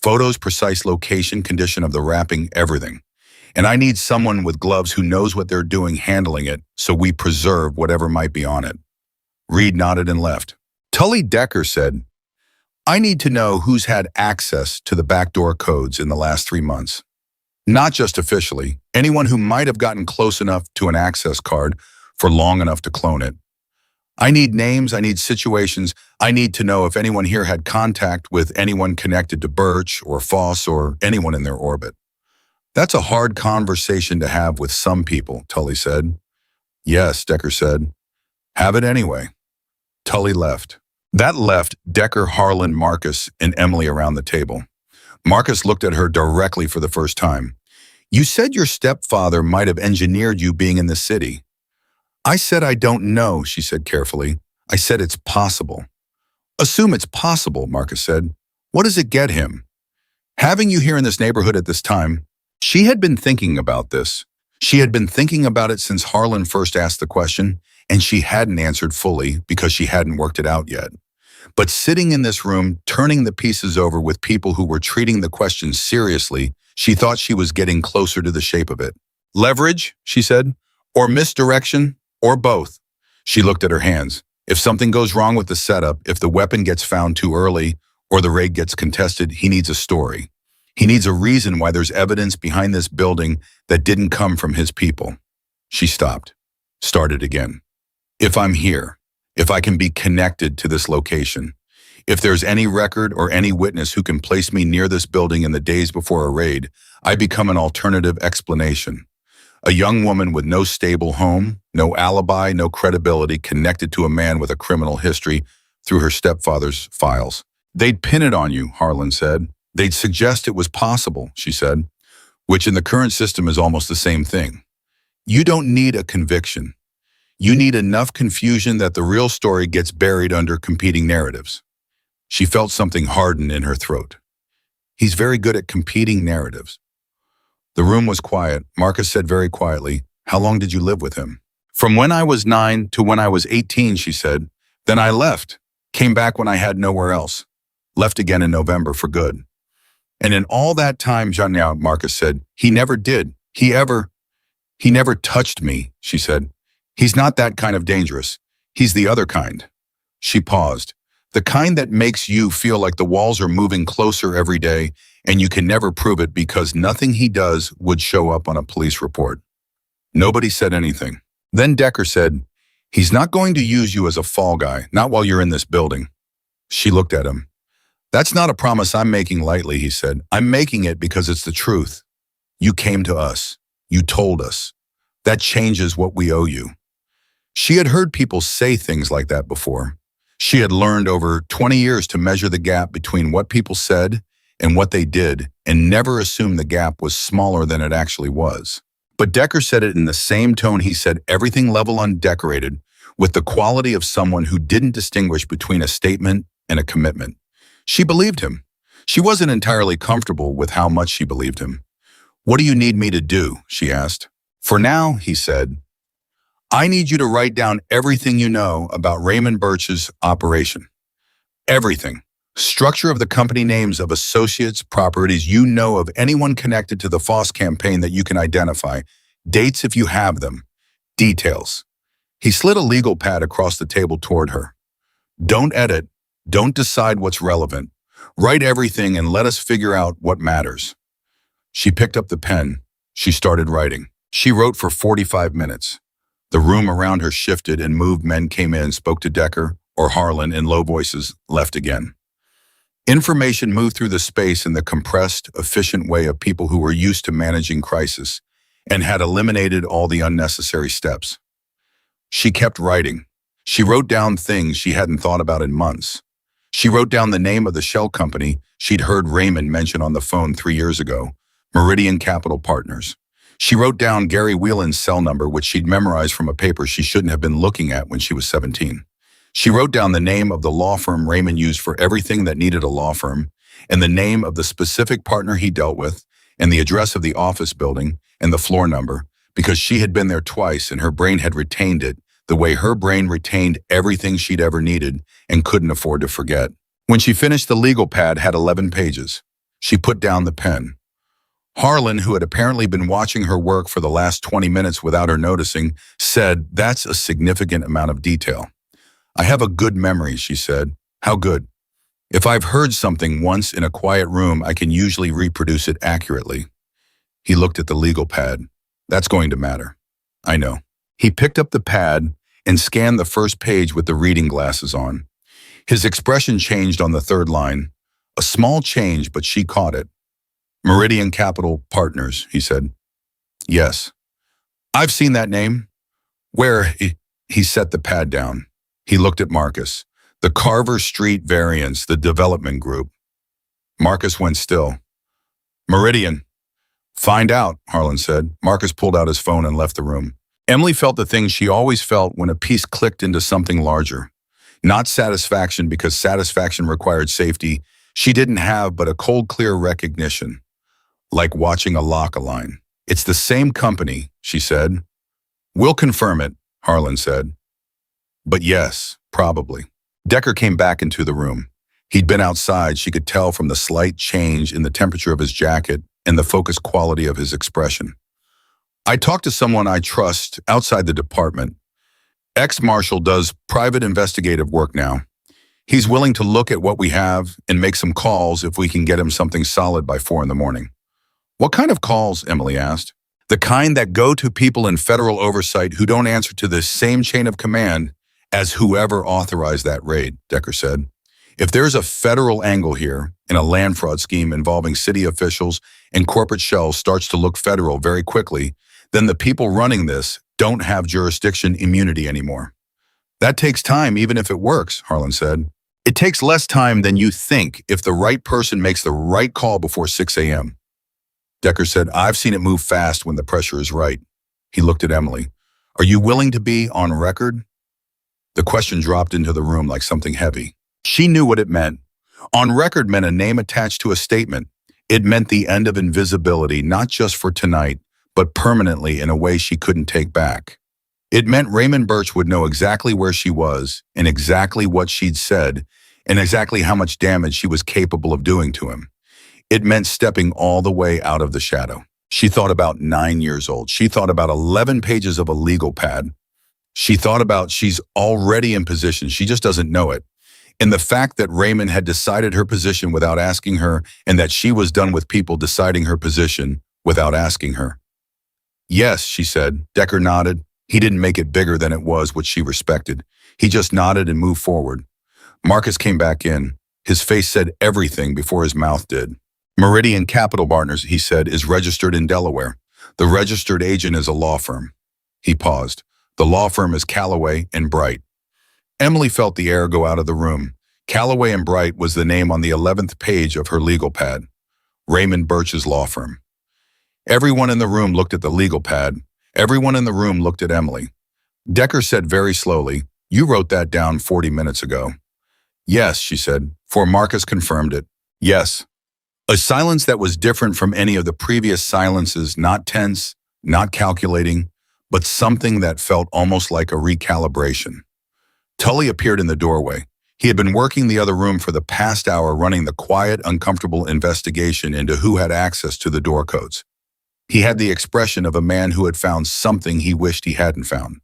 Photos, precise location, condition of the wrapping, everything. And I need someone with gloves who knows what they're doing handling it so we preserve whatever might be on it." Reed nodded and left. Tully Decker said, "I need to know who's had access to the backdoor codes in the last 3 months. Not just officially, anyone who might have gotten close enough to an access card for long enough to clone it. I need names, I need situations, I need to know if anyone here had contact with anyone connected to Birch or Foss or anyone in their orbit." "That's a hard conversation to have with some people," Tully said. "Yes," Decker said. "Have it anyway." Tully left. That left Decker, Harlan, Marcus, and Emily around the table. Marcus looked at her directly for the first time. "You said your stepfather might have engineered you being in the city." "I said I don't know," she said carefully. "I said it's possible." "Assume it's possible," Marcus said. "What does it get him? Having you here in this neighborhood at this time?" She had been thinking about this. She had been thinking about it since Harlan first asked the question, and she hadn't answered fully because she hadn't worked it out yet. But sitting in this room, turning the pieces over with people who were treating the question seriously, she thought she was getting closer to the shape of it. "Leverage," she said. Or misdirection, or both. She looked at her hands. If something goes wrong with the setup, if the weapon gets found too early, or the raid gets contested, he needs a story. He needs a reason why there's evidence behind this building that didn't come from his people. She stopped, started again. If I'm here, if I can be connected to this location, if there's any record or any witness who can place me near this building in the days before a raid, I become an alternative explanation. A young woman with no stable home, no alibi, no credibility, connected to a man with a criminal history through her stepfather's files. They'd pin it on you, Harlan said. They'd suggest it was possible, she said, which in the current system is almost the same thing. You don't need a conviction. You need enough confusion that the real story gets buried under competing narratives. She felt something harden in her throat. He's very good at competing narratives. The room was quiet. Marcus said very quietly, "How long did you live with him?" "From when I was 9 to when I was 18, she said. "Then I left. Came back when I had nowhere else. Left again in November for good." "And in all that time," Janya, Marcus said, "he never did. He never touched me," she said. "He's not that kind of dangerous. He's the other kind." She paused. "The kind that makes you feel like the walls are moving closer every day and you can never prove it because nothing he does would show up on a police report." Nobody said anything. Then Decker said, "He's not going to use you as a fall guy, not while you're in this building." She looked at him. "That's not a promise I'm making lightly," he said. "I'm making it because it's the truth. You came to us. You told us. That changes what we owe you." She had heard people say things like that before. She had learned over 20 years to measure the gap between what people said and what they did, and never assume the gap was smaller than it actually was. But Decker said it in the same tone he said everything level undecorated, with the quality of someone who didn't distinguish between a statement and a commitment. She believed him. She wasn't entirely comfortable with how much she believed him. "What do you need me to do?" she asked. "For now," he said, "I need you to write down everything you know about Raymond Birch's operation. Everything. Structure of the company, names of associates, properties you know of anyone connected to the Foss campaign that you can identify, dates if you have them, details." He slid a legal pad across the table toward her. "Don't edit. Don't decide what's relevant. Write everything and let us figure out what matters." She picked up the pen. She started writing. She wrote for 45 minutes. The room around her shifted and moved. Men came in, spoke to Decker or Harlan in low voices, left again. Information moved through the space in the compressed, efficient way of people who were used to managing crisis and had eliminated all the unnecessary steps. She kept writing. She wrote down things she hadn't thought about in months. She wrote down the name of the shell company she'd heard Raymond mention on the phone 3 years ago, Meridian Capital Partners. She wrote down Gary Whelan's cell number, which she'd memorized from a paper she shouldn't have been looking at when she was 17. She wrote down the name of the law firm Raymond used for everything that needed a law firm, and the name of the specific partner he dealt with, and the address of the office building, and the floor number, because she had been there twice and her brain had retained it the way her brain retained everything she'd ever needed and couldn't afford to forget. When she finished, the legal pad had 11 pages. She put down the pen. Harlan, who had apparently been watching her work for the last 20 minutes without her noticing, said, "That's a significant amount of detail." "I have a good memory," she said. "How good?" "If I've heard something once in a quiet room, I can usually reproduce it accurately." He looked at the legal pad. "That's going to matter." "I know." He picked up the pad and scanned the first page with the reading glasses on. His expression changed on the third line. A small change, but she caught it. "Meridian Capital Partners," he said. "Yes." "I've seen that name." "Where?" He set the pad down. He looked at Marcus. "The Carver Street variants, the development group." Marcus went still. "Meridian." "Find out," Harlan said. Marcus pulled out his phone and left the room. Emily felt the thing she always felt when a piece clicked into something larger. Not satisfaction, because satisfaction required safety she didn't have, but a cold, clear recognition, like watching a lock align. "It's the same company," she said. "We'll confirm it," Harlan said. "But yes, probably." Decker came back into the room. He'd been outside. She could tell from the slight change in the temperature of his jacket and the focused quality of his expression. I talked to someone I trust outside the department. Ex-Marshal does private investigative work now. He's willing to look at what we have and make some calls if we can get him something solid by 4 in the morning. What kind of calls? Emily asked. The kind that go to people in federal oversight who don't answer to the same chain of command as whoever authorized that raid, Decker said. If there's a federal angle here in a land fraud scheme involving city officials and corporate shells starts to look federal very quickly, then the people running this don't have jurisdiction immunity anymore. That takes time even if it works, Harlan said. It takes less time than you think if the right person makes the right call before 6 a.m. Decker said, I've seen it move fast when the pressure is right. He looked at Emily. Are you willing to be on record? The question dropped into the room like something heavy. She knew what it meant. On record meant a name attached to a statement. It meant the end of invisibility, not just for tonight, but permanently in a way she couldn't take back. It meant Raymond Birch would know exactly where she was and exactly what she'd said and exactly how much damage she was capable of doing to him. It meant stepping all the way out of the shadow. She thought about 9 years old. She thought about 11 pages of a legal pad. She thought about she's already in position. She just doesn't know it. And the fact that Raymond had decided her position without asking her and that she was done with people deciding her position without asking her. Yes, she said. Decker nodded. He didn't make it bigger than it was, which she respected. He just nodded and moved forward. Marcus came back in. His face said everything before his mouth did. Meridian Capital Partners, he said, is registered in Delaware. The registered agent is a law firm. He paused. The law firm is Callaway and Bright. Emily felt the air go out of the room. Callaway and Bright was the name on the 11th page of her legal pad. Raymond Birch's law firm. Everyone in the room looked at the legal pad. Everyone in the room looked at Emily. Decker said very slowly, you wrote that down 40 minutes ago. Yes, she said, for Marcus confirmed it. Yes. A silence that was different from any of the previous silences, not tense, not calculating, but something that felt almost like a recalibration. Tully appeared in the doorway. He had been working the other room for the past hour running the quiet, uncomfortable investigation into who had access to the door codes. He had the expression of a man who had found something he wished he hadn't found.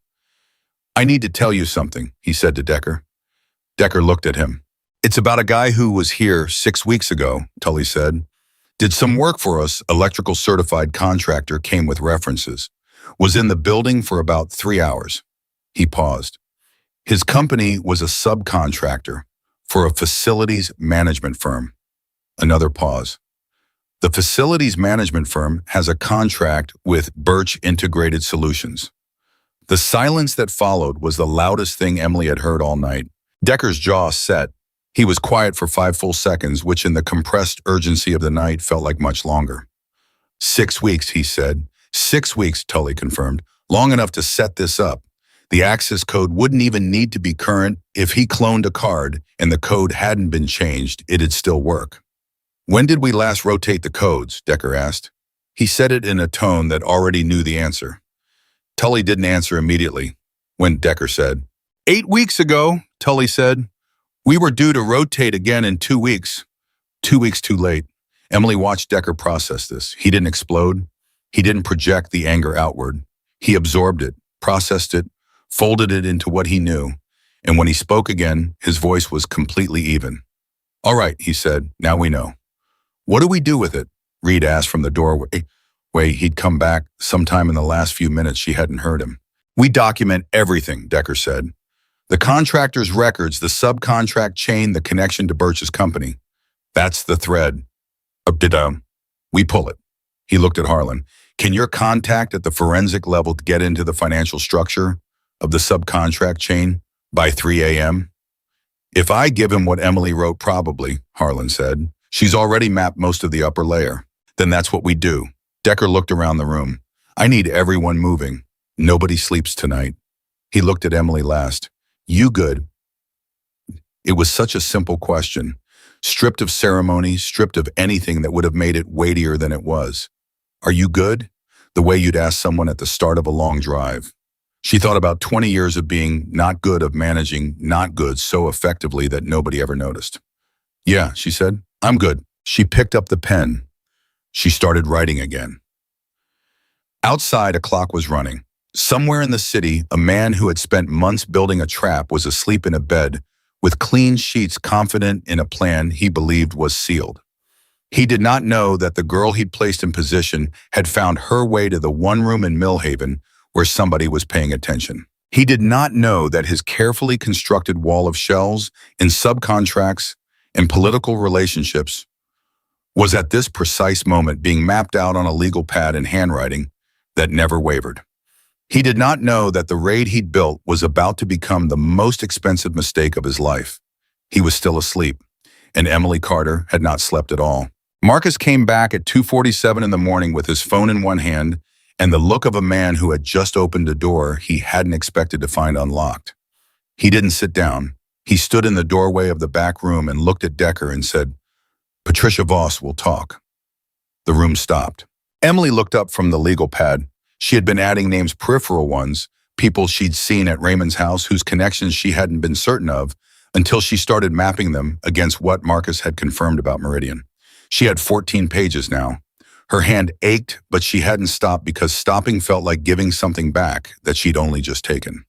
I need to tell you something, he said to Decker. Decker looked at him. It's about a guy who was here 6 weeks ago, Tully said. Did some work for us, electrical certified contractor, came with references. Was in the building for about 3 hours. He paused. His company was a subcontractor for a facilities management firm. Another pause. The facilities management firm has a contract with Birch Integrated Solutions. The silence that followed was the loudest thing Emily had heard all night. Decker's jaw set. He was quiet for 5 full seconds, which in the compressed urgency of the night felt like much longer. 6 weeks, he said. 6 weeks, Tully confirmed. Long enough to set this up. The access code wouldn't even need to be current. If he cloned a card and the code hadn't been changed, it'd still work. When did we last rotate the codes? Decker asked. He said it in a tone that already knew the answer. Tully didn't answer immediately. When Decker said, 8 weeks ago, Tully said. We were due to rotate again in 2 weeks. 2 weeks too late. Emily watched Decker process this. He didn't explode. He didn't project the anger outward. He absorbed it, processed it, folded it into what he knew. And when he spoke again, his voice was completely even. All right, he said, now we know. What do we do with it? Reed asked from the doorway. He'd come back sometime in the last few minutes. She hadn't heard him. We document everything, Decker said. The contractor's records, the subcontract chain, the connection to Birch's company. That's the thread. We pull it. He looked at Harlan. Can your contact at the forensic level get into the financial structure of the subcontract chain by 3 a.m.? If I give him what Emily wrote, probably, Harlan said. She's already mapped most of the upper layer. Then that's what we do. Decker looked around the room. I need everyone moving. Nobody sleeps tonight. He looked at Emily last. You good? It was such a simple question, stripped of ceremony, stripped of anything that would have made it weightier than it was. Are you good? The way you'd ask someone at the start of a long drive. She thought about 20 years of being not good, of managing not good so effectively that nobody ever noticed. Yeah, she said, I'm good. She picked up the pen. She started writing again. Outside, a clock was running. Somewhere in the city, a man who had spent months building a trap was asleep in a bed with clean sheets, confident in a plan he believed was sealed. He did not know that the girl he'd placed in position had found her way to the one room in Millhaven where somebody was paying attention. He did not know that his carefully constructed wall of shells and subcontracts and political relationships was at this precise moment being mapped out on a legal pad in handwriting that never wavered. He did not know that the raid he'd built was about to become the most expensive mistake of his life. He was still asleep, and Emily Carter had not slept at all. Marcus came back at 2:47 in the morning with his phone in one hand and the look of a man who had just opened a door he hadn't expected to find unlocked. He didn't sit down. He stood in the doorway of the back room and looked at Decker and said, "Patricia Voss will talk." The room stopped. Emily looked up from the legal pad. She had been adding names, peripheral ones, people she'd seen at Raymond's house whose connections she hadn't been certain of, until she started mapping them against what Marcus had confirmed about Meridian. She had 14 pages now. Her hand ached, but she hadn't stopped because stopping felt like giving something back that she'd only just taken.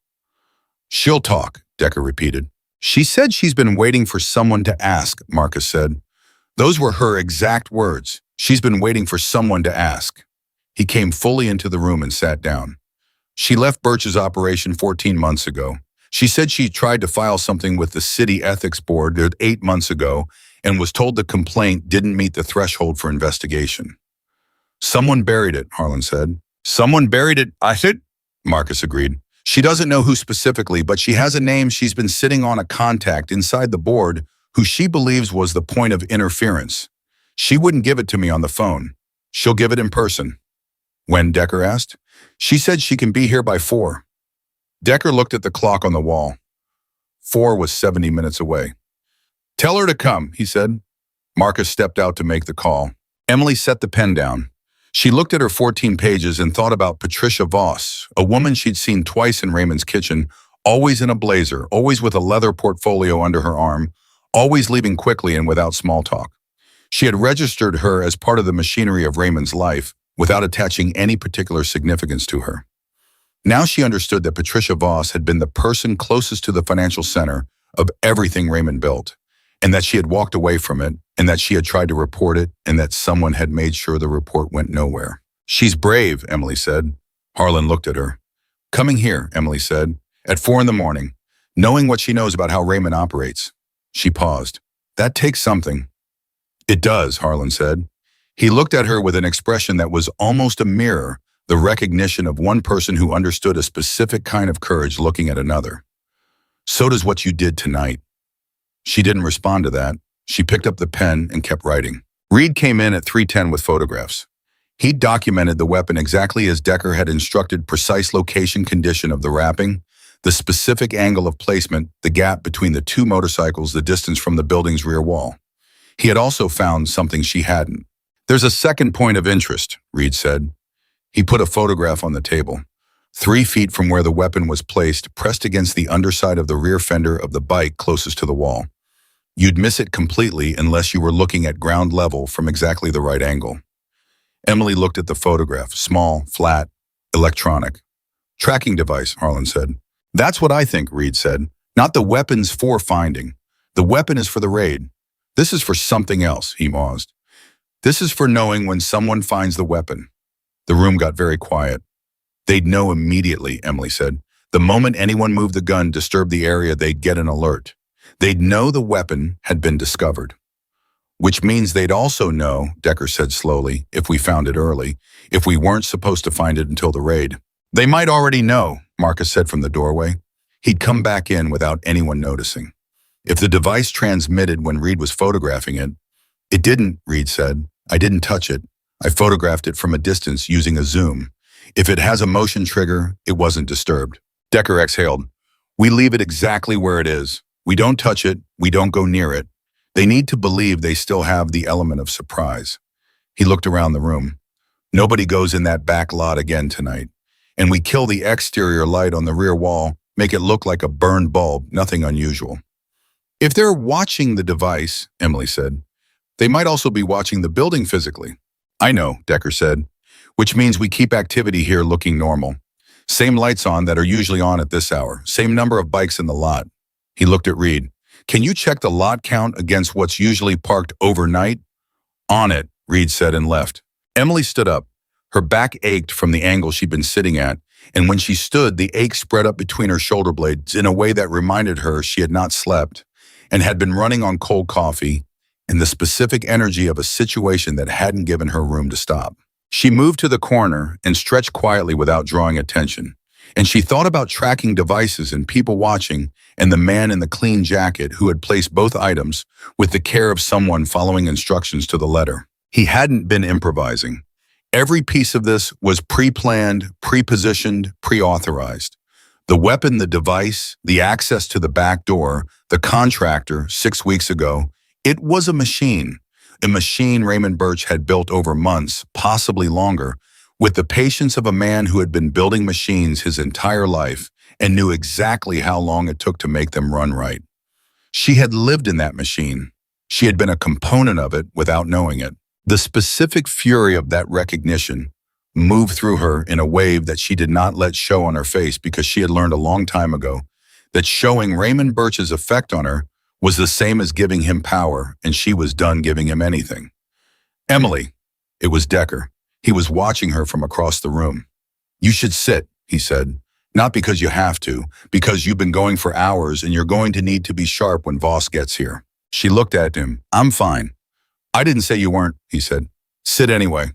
"She'll talk," Decker repeated. "She said she's been waiting for someone to ask," Marcus said. Those were her exact words. "She's been waiting for someone to ask." He came fully into the room and sat down. "She left Birch's operation 14 months ago. She said she tried to file something with the city ethics board 8 months ago and was told the complaint didn't meet the threshold for investigation." "Someone buried it," Harlan said. "Someone buried it, I said," Marcus agreed. "She doesn't know who specifically, but she has a name. She's been sitting on a contact inside the board who she believes was the point of interference. She wouldn't give it to me on the phone. She'll give it in person." "When?" Decker asked. "She said she can be here by 4. Decker looked at the clock on the wall. 4 was 70 minutes away. "Tell her to come," he said. Marcus stepped out to make the call. Emily set the pen down. She looked at her 14 pages and thought about Patricia Voss, a woman she'd seen twice in Raymond's kitchen, always in a blazer, always with a leather portfolio under her arm, always leaving quickly and without small talk. She had registered her as part of the machinery of Raymond's life without attaching any particular significance to her. Now she understood that Patricia Voss had been the person closest to the financial center of everything Raymond built, and that she had walked away from it, and that she had tried to report it, and that someone had made sure the report went nowhere. "She's brave," Emily said. Harlan looked at her. "Coming here," Emily said, "at 4 in the morning, knowing what she knows about how Raymond operates." She paused. "That takes something." "It does," Harlan said. He looked at her with an expression that was almost a mirror, the recognition of one person who understood a specific kind of courage looking at another. "So does what you did tonight." She didn't respond to that. She picked up the pen and kept writing. Reed came in at 3:10 with photographs. He'd documented the weapon exactly as Decker had instructed, precise location, condition of the wrapping, the specific angle of placement, the gap between the 2 motorcycles, the distance from the building's rear wall. He had also found something she hadn't. "There's a second point of interest," Reed said. He put a photograph on the table. 3 feet from where the weapon was placed, pressed against the underside of the rear fender of the bike closest to the wall. You'd miss it completely unless you were looking at ground level from exactly the right angle. Emily looked at the photograph, small, flat, electronic. "Tracking device," Harlan said. "That's what I think," Reed said. "Not the weapons for finding. The weapon is for the raid. This is for something else," he paused. "This is for knowing when someone finds the weapon." The room got very quiet. "They'd know immediately," Emily said. "The moment anyone moved the gun, disturbed the area, they'd get an alert. They'd know the weapon had been discovered." "Which means they'd also know," Decker said slowly, "if we found it early, if we weren't supposed to find it until the raid." "They might already know," Marcus said from the doorway. He'd come back in without anyone noticing. "If the device transmitted when Reed was photographing it." "It didn't," Reed said. "I didn't touch it. I photographed it from a distance using a zoom. If it has a motion trigger, it wasn't disturbed." Decker exhaled. "We leave it exactly where it is. We don't touch it. We don't go near it. They need to believe they still have the element of surprise." He looked around the room. "Nobody goes in that back lot again tonight. And we kill the exterior light on the rear wall, make it look like a burned bulb, nothing unusual." "If they're watching the device," Emily said, "they might also be watching the building physically." "I know," Decker said. which means we keep activity here looking normal. Same lights on that are usually on at this hour. Same number of bikes in the lot. He looked at Reed. Can you check the lot count against what's usually parked overnight? On it, Reed said and left. Emily stood up. Her back ached from the angle she'd been sitting at, and when she stood, the ache spread up between her shoulder blades in a way that reminded her she had not slept and had been running on cold coffee and the specific energy of a situation that hadn't given her room to stop. She moved to the corner and stretched quietly without drawing attention, and she thought about tracking devices and people watching and the man in the clean jacket who had placed both items with the care of someone following instructions to the letter. He hadn't been improvising. Every piece of this was pre-planned, pre-positioned, pre-authorized. The weapon, the device, the access to the back door, the contractor 6 weeks ago, it was a machine Raymond Birch had built over months, possibly longer, with the patience of a man who had been building machines his entire life and knew exactly how long it took to make them run right. She had lived in that machine. She had been a component of it without knowing it. The specific fury of that recognition moved through her in a wave that she did not let show on her face because she had learned a long time ago that showing Raymond Birch's effect on her was the same as giving him power, and she was done giving him anything. Emily, it was Decker. He was watching her from across the room. You should sit, he said. Not because you have to, because you've been going for hours and you're going to need to be sharp when Voss gets here. She looked at him. I'm fine. I didn't say you weren't, he said. Sit anyway.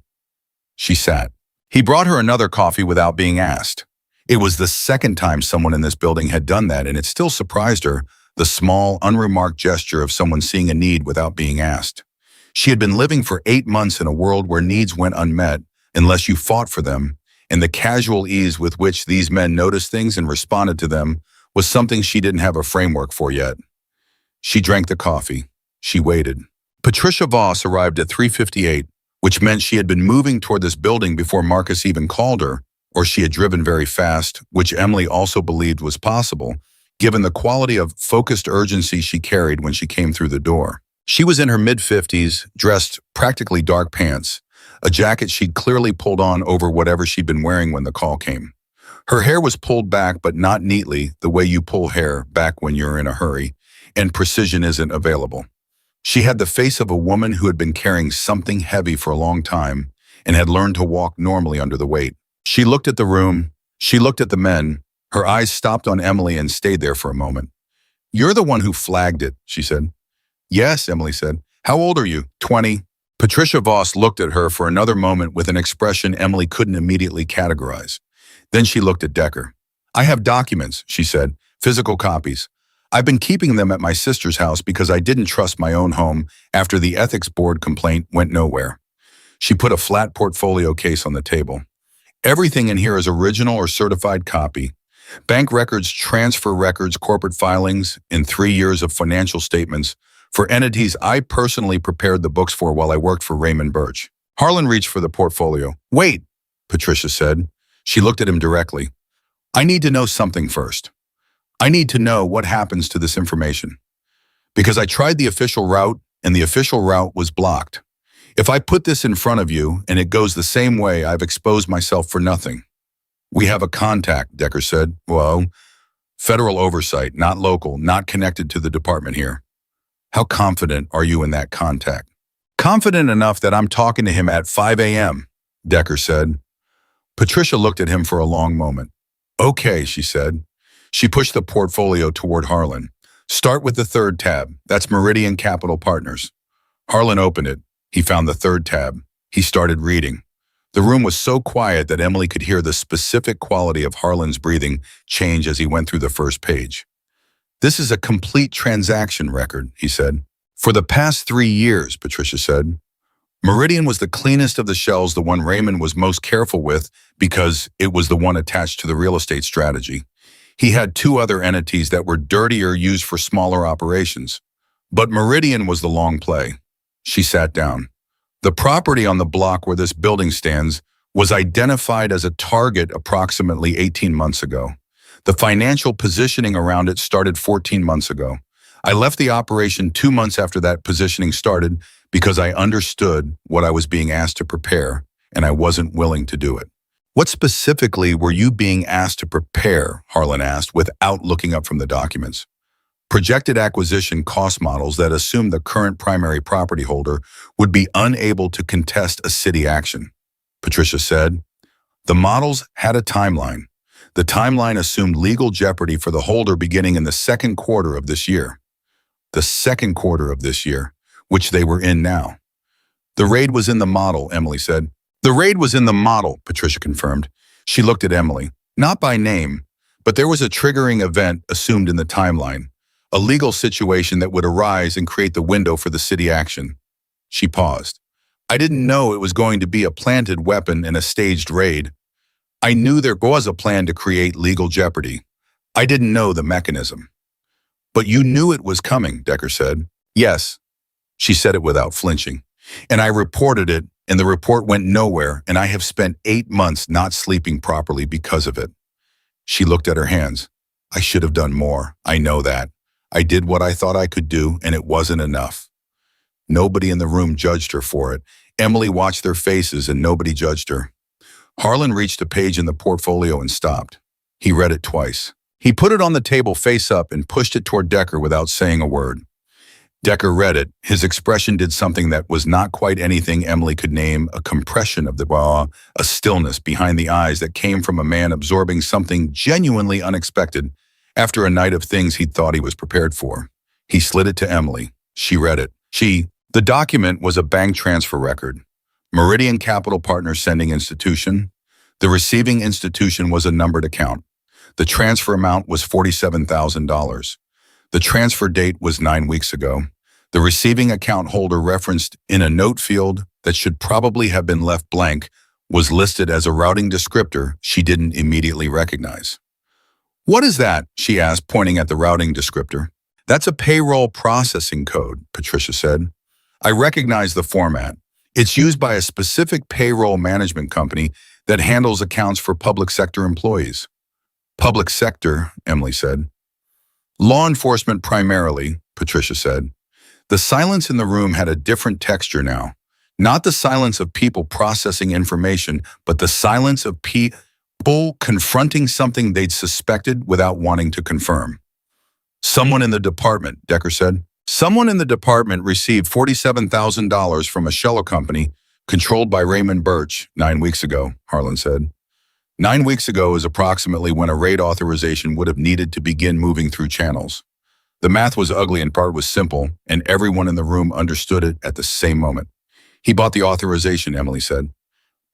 She sat. He brought her another coffee without being asked. It was the second time someone in this building had done that, and it still surprised her, the small, unremarked gesture of someone seeing a need without being asked. She had been living for 8 months in a world where needs went unmet unless you fought for them, and the casual ease with which these men noticed things and responded to them was something she didn't have a framework for yet. She drank the coffee. She waited. Patricia Voss arrived at 3:58, which meant she had been moving toward this building before Marcus even called her, or she had driven very fast, which Emily also believed was possible, given the quality of focused urgency she carried when she came through the door. She was in her mid-50s, dressed practically dark pants, a jacket she'd clearly pulled on over whatever she'd been wearing when the call came. Her hair was pulled back, but not neatly, the way you pull hair back when you're in a hurry, and precision isn't available. She had the face of a woman who had been carrying something heavy for a long time and had learned to walk normally under the weight. She looked at the room. She looked at the men. Her eyes stopped on Emily and stayed there for a moment. You're the one who flagged it, she said. Yes, Emily said. How old are you? 20. Patricia Voss looked at her for another moment with an expression Emily couldn't immediately categorize. Then she looked at Decker. I have documents, she said, physical copies. I've been keeping them at my sister's house because I didn't trust my own home after the ethics board complaint went nowhere. She put a flat portfolio case on the table. Everything in here is original or certified copy. Bank records, transfer records, corporate filings, and 3 years of financial statements for entities I personally prepared the books for while I worked for Raymond Birch. Harlan reached for the portfolio. Wait, Patricia said. She looked at him directly. I need to know something first. I need to know what happens to this information. Because I tried the official route, and the official route was blocked. If I put this in front of you, and it goes the same way, I've exposed myself for nothing. We have a contact, Decker said. Well, federal oversight, not local, not connected to the department here. How confident are you in that contact? Confident enough that I'm talking to him at 5 a.m., Decker said. Patricia looked at him for a long moment. Okay, she said. She pushed the portfolio toward Harlan. Start with the third tab. That's Meridian Capital Partners. Harlan opened it. He found the third tab. He started reading. The room was so quiet that Emily could hear the specific quality of Harlan's breathing change as he went through the first page. This is a complete transaction record, he said. For the past 3 years, Patricia said. Meridian was the cleanest of the shells, the one Raymond was most careful with because it was the one attached to the real estate strategy. He had 2 other entities that were dirtier, used for smaller operations. But Meridian was the long play. She sat down. The property on the block where this building stands was identified as a target approximately 18 months ago. The financial positioning around it started 14 months ago. I left the operation 2 months after that positioning started because I understood what I was being asked to prepare, and I wasn't willing to do it. What specifically were you being asked to prepare? Harlan asked without looking up from the documents. Projected acquisition cost models that assumed the current primary property holder would be unable to contest a city action. Patricia said, the models had a timeline. The timeline assumed legal jeopardy for the holder beginning in the second quarter of this year. The second quarter of this year, which they were in now. The raid was in the model, Emily said. The raid was in the model, Patricia confirmed. She looked at Emily, not by name, but there was a triggering event assumed in the timeline, a legal situation that would arise and create the window for the city action. She paused. I didn't know it was going to be a planted weapon in a staged raid. I knew there was a plan to create legal jeopardy. I didn't know the mechanism. But you knew it was coming, Decker said. Yes. She said it without flinching. And I reported it, and the report went nowhere, and I have spent 8 months not sleeping properly because of it. She looked at her hands. I should have done more. I know that. I did what I thought I could do, and it wasn't enough. Nobody in the room judged her for it. Emily watched their faces, and nobody judged her. Harlan reached a page in the portfolio and stopped. He read it twice. He put it on the table face up and pushed it toward Decker without saying a word. Decker read it. His expression did something that was not quite anything Emily could name, a compression of the jaw, a stillness behind the eyes that came from a man absorbing something genuinely unexpected after a night of things he'd thought he was prepared for. He slid it to Emily. She read it. The document was a bank transfer record. Meridian Capital Partners sending institution. The receiving institution was a numbered account. The transfer amount was $47,000. The transfer date was 9 weeks ago. The receiving account holder referenced in a note field that should probably have been left blank was listed as a routing descriptor she didn't immediately recognize. What is that? She asked, pointing at the routing descriptor. That's a payroll processing code, Patricia said. I recognize the format. It's used by a specific payroll management company that handles accounts for public sector employees. Public sector, Emily said. Law enforcement primarily, Patricia said. The silence in the room had a different texture now. Not the silence of people processing information, but the silence of people confronting something they'd suspected without wanting to confirm. Someone in the department, Decker said. Someone in the department received $47,000 from a shell company controlled by Raymond Birch 9 weeks ago, Harlan said. 9 weeks ago is approximately when a raid authorization would have needed to begin moving through channels. The math was ugly and part was simple, and everyone in the room understood it at the same moment. He bought the authorization, Emily said.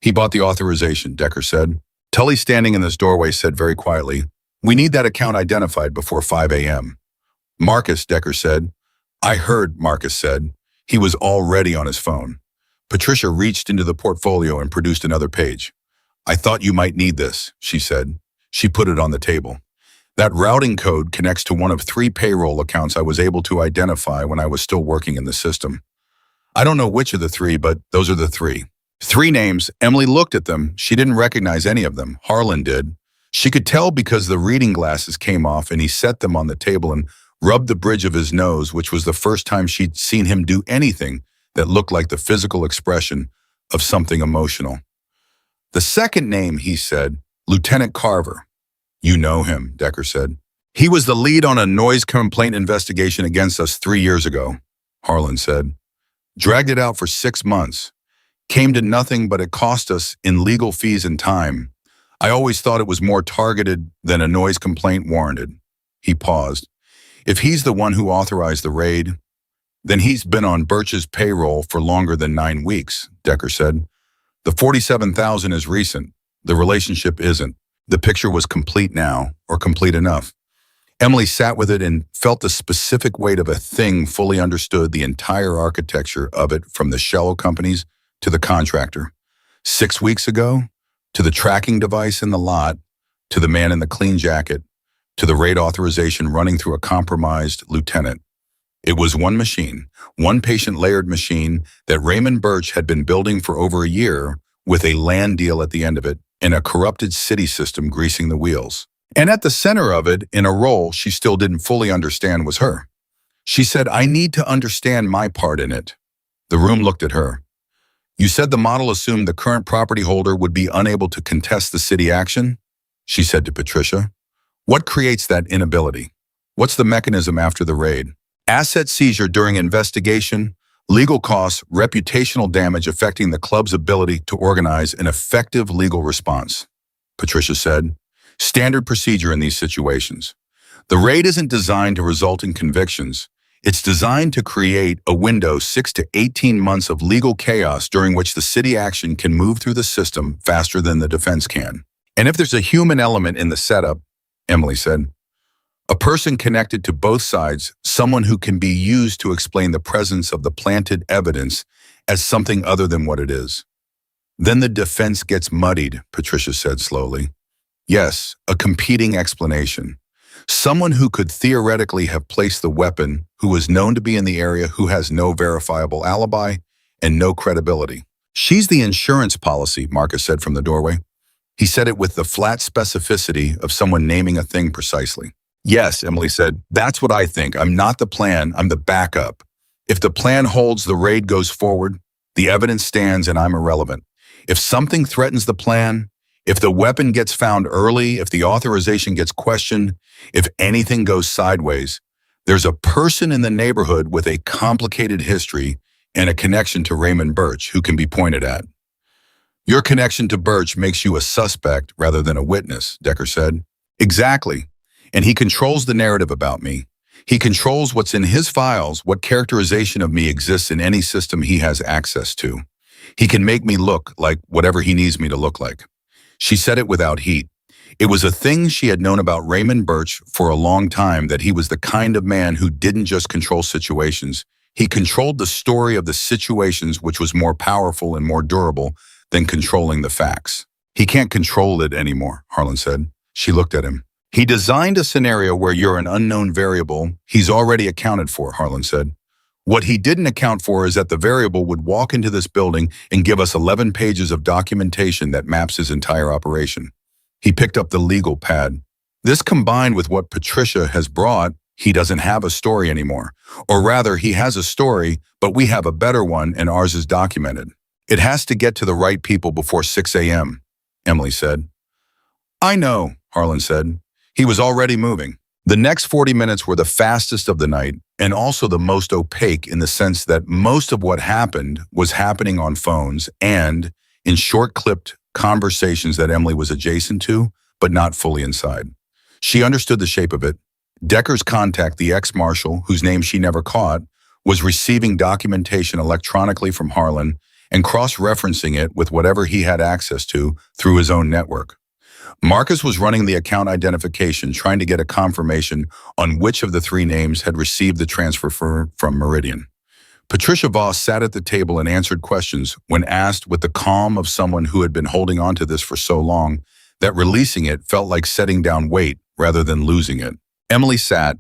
He bought the authorization, Decker said. Tully, standing in this doorway, said very quietly, we need that account identified before 5 a.m. Marcus, Decker said. I heard, Marcus said. He was already on his phone. Patricia reached into the portfolio and produced another page. I thought you might need this, she said. She put it on the table. That routing code connects to one of 3 payroll accounts I was able to identify when I was still working in the system. I don't know which of the 3, but those are the 3. 3 names. Emily looked at them. She didn't recognize any of them. Harlan did. She could tell because the reading glasses came off and he set them on the table and rubbed the bridge of his nose, which was the first time she'd seen him do anything that looked like the physical expression of something emotional. The second name, he said, Lieutenant Carver. You know him, Decker said. He was the lead on a noise complaint investigation against us 3 years ago, Harlan said. Dragged it out for 6 months. Came to nothing, but it cost us in legal fees and time. I always thought it was more targeted than a noise complaint warranted. He paused. If he's the one who authorized the raid, then he's been on Birch's payroll for longer than 9 weeks, Decker said. The $47,000 is recent. The relationship isn't. The picture was complete now, or complete enough. Emily sat with it and felt the specific weight of a thing, fully understood the entire architecture of it, from the shell companies to the contractor. 6 weeks ago, to the tracking device in the lot, to the man in the clean jacket, to the raid authorization running through a compromised lieutenant. It was one machine, one patient-layered machine that Raymond Birch had been building for over a year, with a land deal at the end of it and a corrupted city system greasing the wheels. And at the center of it, in a role she still didn't fully understand, was her. She said, I need to understand my part in it. The room looked at her. You said the model assumed the current property holder would be unable to contest the city action? She said to Patricia. What creates that inability? What's the mechanism after the raid? Asset seizure during investigation, legal costs, reputational damage affecting the club's ability to organize an effective legal response, Patricia said. Standard procedure in these situations. The raid isn't designed to result in convictions. It's designed to create a window 6 to 18 months of legal chaos during which the city action can move through the system faster than the defense can. And if there's a human element in the setup, Emily said, a person connected to both sides, someone who can be used to explain the presence of the planted evidence as something other than what it is. Then the defense gets muddied, Patricia said slowly. Yes, a competing explanation. Someone who could theoretically have placed the weapon, who was known to be in the area, who has no verifiable alibi and no credibility. She's the insurance policy, Marcus said from the doorway. He said it with the flat specificity of someone naming a thing precisely. Yes, Emily said, that's what I think. I'm not the plan, I'm the backup. If the plan holds, the raid goes forward, the evidence stands, and I'm irrelevant. If something threatens the plan, if the weapon gets found early, if the authorization gets questioned, if anything goes sideways, there's a person in the neighborhood with a complicated history and a connection to Raymond Birch who can be pointed at. Your connection to Birch makes you a suspect rather than a witness, Decker said. Exactly. And he controls the narrative about me. He controls what's in his files, what characterization of me exists in any system he has access to. He can make me look like whatever he needs me to look like. She said it without heat. It was a thing she had known about Raymond Birch for a long time, that he was the kind of man who didn't just control situations. He controlled the story of the situations, which was more powerful and more durable than controlling the facts. He can't control it anymore, Harlan said. She looked at him. He designed a scenario where you're an unknown variable he's already accounted for, Harlan said. What he didn't account for is that the variable would walk into this building and give us 11 pages of documentation that maps his entire operation. He picked up the legal pad. This combined with what Patricia has brought, he doesn't have a story anymore. Or rather, he has a story, but we have a better one and ours is documented. It has to get to the right people before 6 a.m., Emily said. I know, Harlan said. He was already moving. The next 40 minutes were the fastest of the night and also the most opaque in the sense that most of what happened was happening on phones and in short-clipped conversations that Emily was adjacent to, but not fully inside. She understood the shape of it. Decker's contact, the ex-marshal, whose name she never caught, was receiving documentation electronically from Harlan and cross-referencing it with whatever he had access to through his own network. Marcus was running the account identification, trying to get a confirmation on which of the three names had received the transfer from Meridian. Patricia Voss sat at the table and answered questions when asked with the calm of someone who had been holding on to this for so long that releasing it felt like setting down weight rather than losing it. Emily sat.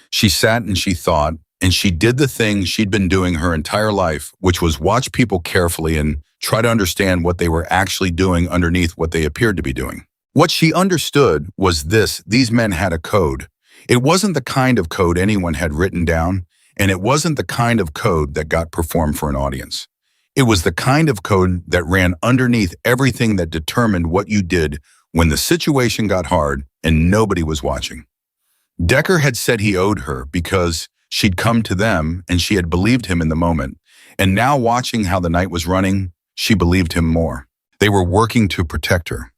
She sat and she thought, and she did the thing she'd been doing her entire life, which was watch people carefully and try to understand what they were actually doing underneath what they appeared to be doing. What she understood was this: these men had a code. It wasn't the kind of code anyone had written down, and it wasn't the kind of code that got performed for an audience. It was the kind of code that ran underneath everything that determined what you did when the situation got hard and nobody was watching. Decker had said he owed her because she'd come to them and she had believed him in the moment, and now watching how the night was running, she believed him more. They were working to protect her.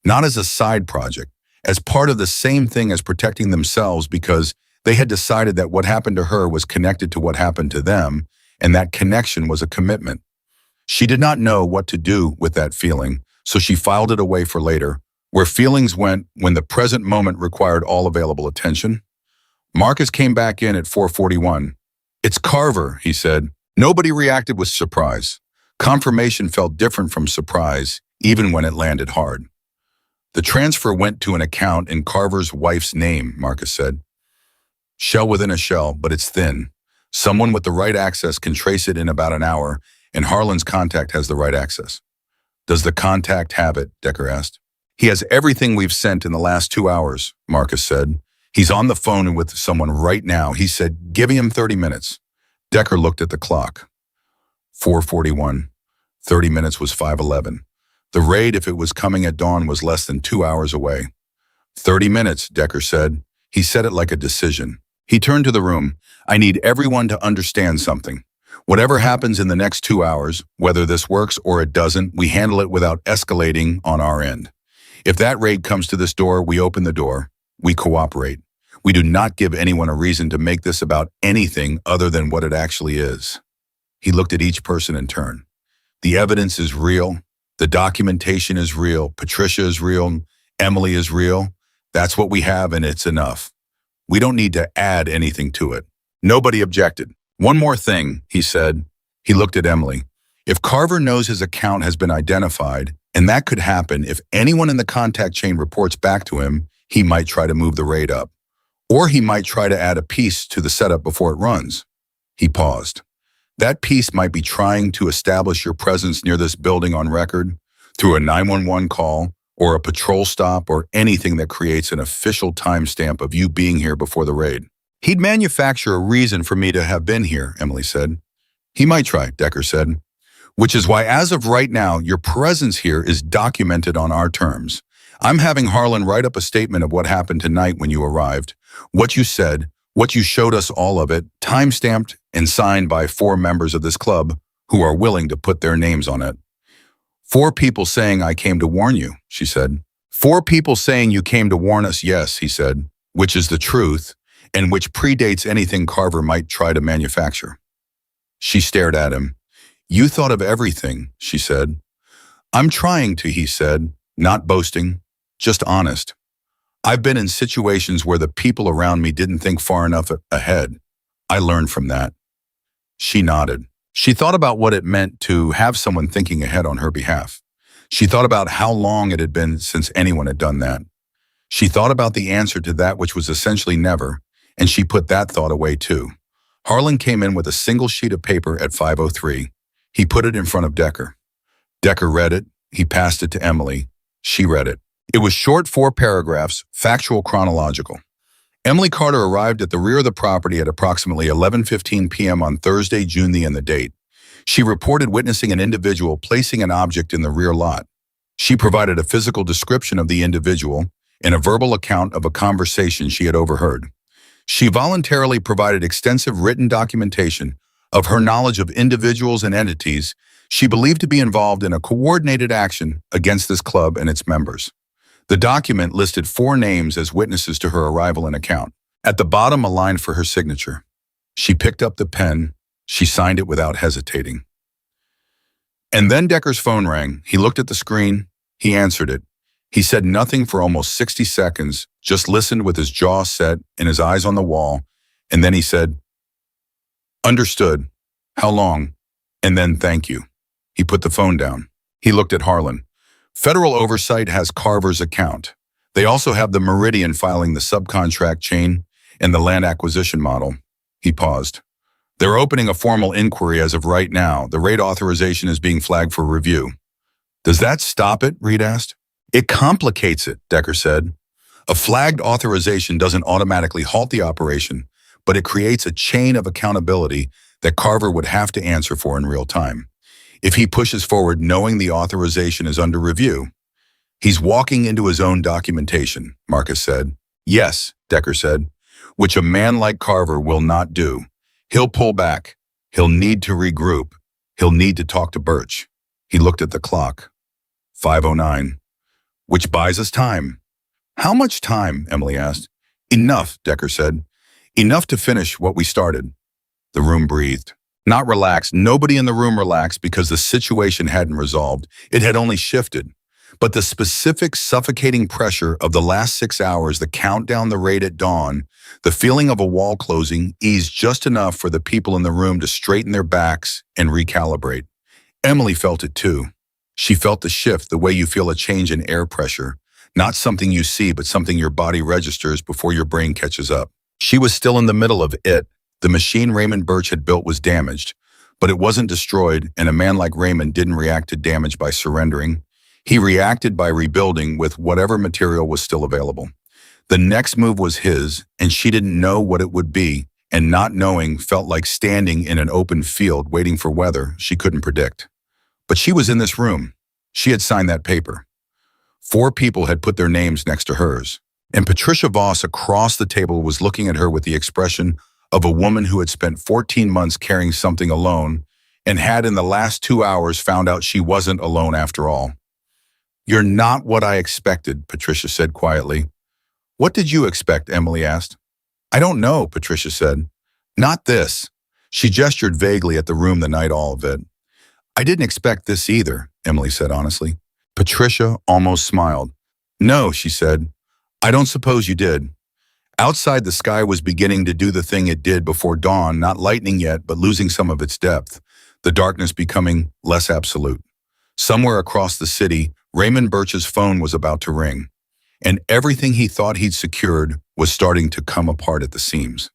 Not as a side project, as part of the same thing as protecting themselves, because they had decided that what happened to her was connected to what happened to them, and that connection was a commitment. She did not know what to do with that feeling, so she filed it away for later, where feelings went when the present moment required all available attention. Marcus came back in at 4:41. It's Carver, he said. Nobody reacted with surprise. Confirmation felt different from surprise, even when it landed hard. The transfer went to an account in Carver's wife's name, Marcus said. Shell within a shell, but it's thin. Someone with the right access can trace it in about an hour, and Harlan's contact has the right access. Does the contact have it? Decker asked. He has everything we've sent in the last 2 hours, Marcus said. He's on the phone with someone right now. He said, give him 30 minutes. Decker looked at the clock. 4:41. 30 minutes was 5:11. The raid, if it was coming at dawn, was less than 2 hours away. 30 minutes, Decker said. He said it like a decision. He turned to the room. I need everyone to understand something. Whatever happens in the next 2 hours, whether this works or it doesn't, we handle it without escalating on our end. If that raid comes to this door, we open the door. We cooperate. We do not give anyone a reason to make this about anything other than what it actually is. He looked at each person in turn. The evidence is real. The documentation is real. Patricia is real. Emily is real. That's what we have, and it's enough. We don't need to add anything to it. Nobody objected. One more thing, he said. He looked at Emily. If Carver knows his account has been identified, and that could happen if anyone in the contact chain reports back to him, he might try to move the raid up. Or he might try to add a piece to the setup before it runs. He paused. That piece might be trying to establish your presence near this building on record through a 911 call or a patrol stop or anything that creates an official timestamp of you being here before the raid. He'd manufacture a reason for me to have been here, Emily said. He might try, Decker said. Which is why, as of right now, your presence here is documented on our terms. I'm having Harlan write up a statement of what happened tonight when you arrived, what you said, what you showed us, all of it, time-stamped and signed by 4 members of this club who are willing to put their names on it. 4 people saying I came to warn you, she said. 4 people saying you came to warn us, yes, he said, which is the truth, and which predates anything Carver might try to manufacture. She stared at him. You thought of everything, she said. I'm trying to, he said, not boasting, just honest. I've been in situations where the people around me didn't think far enough ahead. I learned from that. She nodded. She thought about what it meant to have someone thinking ahead on her behalf. She thought about how long it had been since anyone had done that. She thought about the answer to that, which was essentially never, and she put that thought away too. Harlan came in with a single sheet of paper at 5:03. He put it in front of Decker. Decker read it. He passed it to Emily. She read it. It was short, 4 paragraphs, factual, chronological. Emily Carter arrived at the rear of the property at approximately 11:15 p.m. on Thursday, June the and the date. She reported witnessing an individual placing an object in the rear lot. She provided a physical description of the individual and a verbal account of a conversation she had overheard. She voluntarily provided extensive written documentation of her knowledge of individuals and entities she believed to be involved in a coordinated action against this club and its members. The document listed 4 names as witnesses to her arrival and account. At the bottom, a line for her signature. She picked up the pen. She signed it without hesitating. And then Decker's phone rang. He looked at the screen. He answered it. He said nothing for almost 60 seconds, just listened with his jaw set and his eyes on the wall, and then he said, "Understood. How long?" And then, "Thank you." He put the phone down. He looked at Harlan. Federal oversight has Carver's account. They also have the Meridian filing the subcontract chain and the land acquisition model. He paused. They're opening a formal inquiry as of right now. The raid authorization is being flagged for review. Does that stop it? Reed asked. It complicates it, Decker said. A flagged authorization doesn't automatically halt the operation, but it creates a chain of accountability that Carver would have to answer for in real time. If he pushes forward knowing the authorization is under review, he's walking into his own documentation, Marcus said. Yes, Decker said, which a man like Carver will not do. He'll pull back. He'll need to regroup. He'll need to talk to Birch. He looked at the clock. 5:09, which buys us time. How much time? Emily asked. Enough, Decker said. Enough to finish what we started. The room breathed. Not relaxed. Nobody in the room relaxed because the situation hadn't resolved. It had only shifted. But the specific suffocating pressure of the last 6 hours, the countdown, the raid at dawn, the feeling of a wall closing eased just enough for the people in the room to straighten their backs and recalibrate. Emily felt it too. She felt the shift, the way you feel a change in air pressure. Not something you see, but something your body registers before your brain catches up. She was still in the middle of it. The machine Raymond Birch had built was damaged, but it wasn't destroyed, and a man like Raymond didn't react to damage by surrendering. He reacted by rebuilding with whatever material was still available. The next move was his, and she didn't know what it would be, and not knowing felt like standing in an open field waiting for weather she couldn't predict. But she was in this room. She had signed that paper. 4 people had put their names next to hers. And Patricia Voss across the table was looking at her with the expression of a woman who had spent 14 months carrying something alone and had in the last 2 hours found out she wasn't alone after all. "You're not what I expected," Patricia said quietly. "What did you expect?" Emily asked. "I don't know," Patricia said. "Not this." She gestured vaguely at the room the night all of it. "I didn't expect this either," Emily said honestly. Patricia almost smiled. "No," she said. "I don't suppose you did." Outside, the sky was beginning to do the thing it did before dawn, not lightning yet, but losing some of its depth, the darkness becoming less absolute. Somewhere across the city, Raymond Birch's phone was about to ring, and everything he thought he'd secured was starting to come apart at the seams.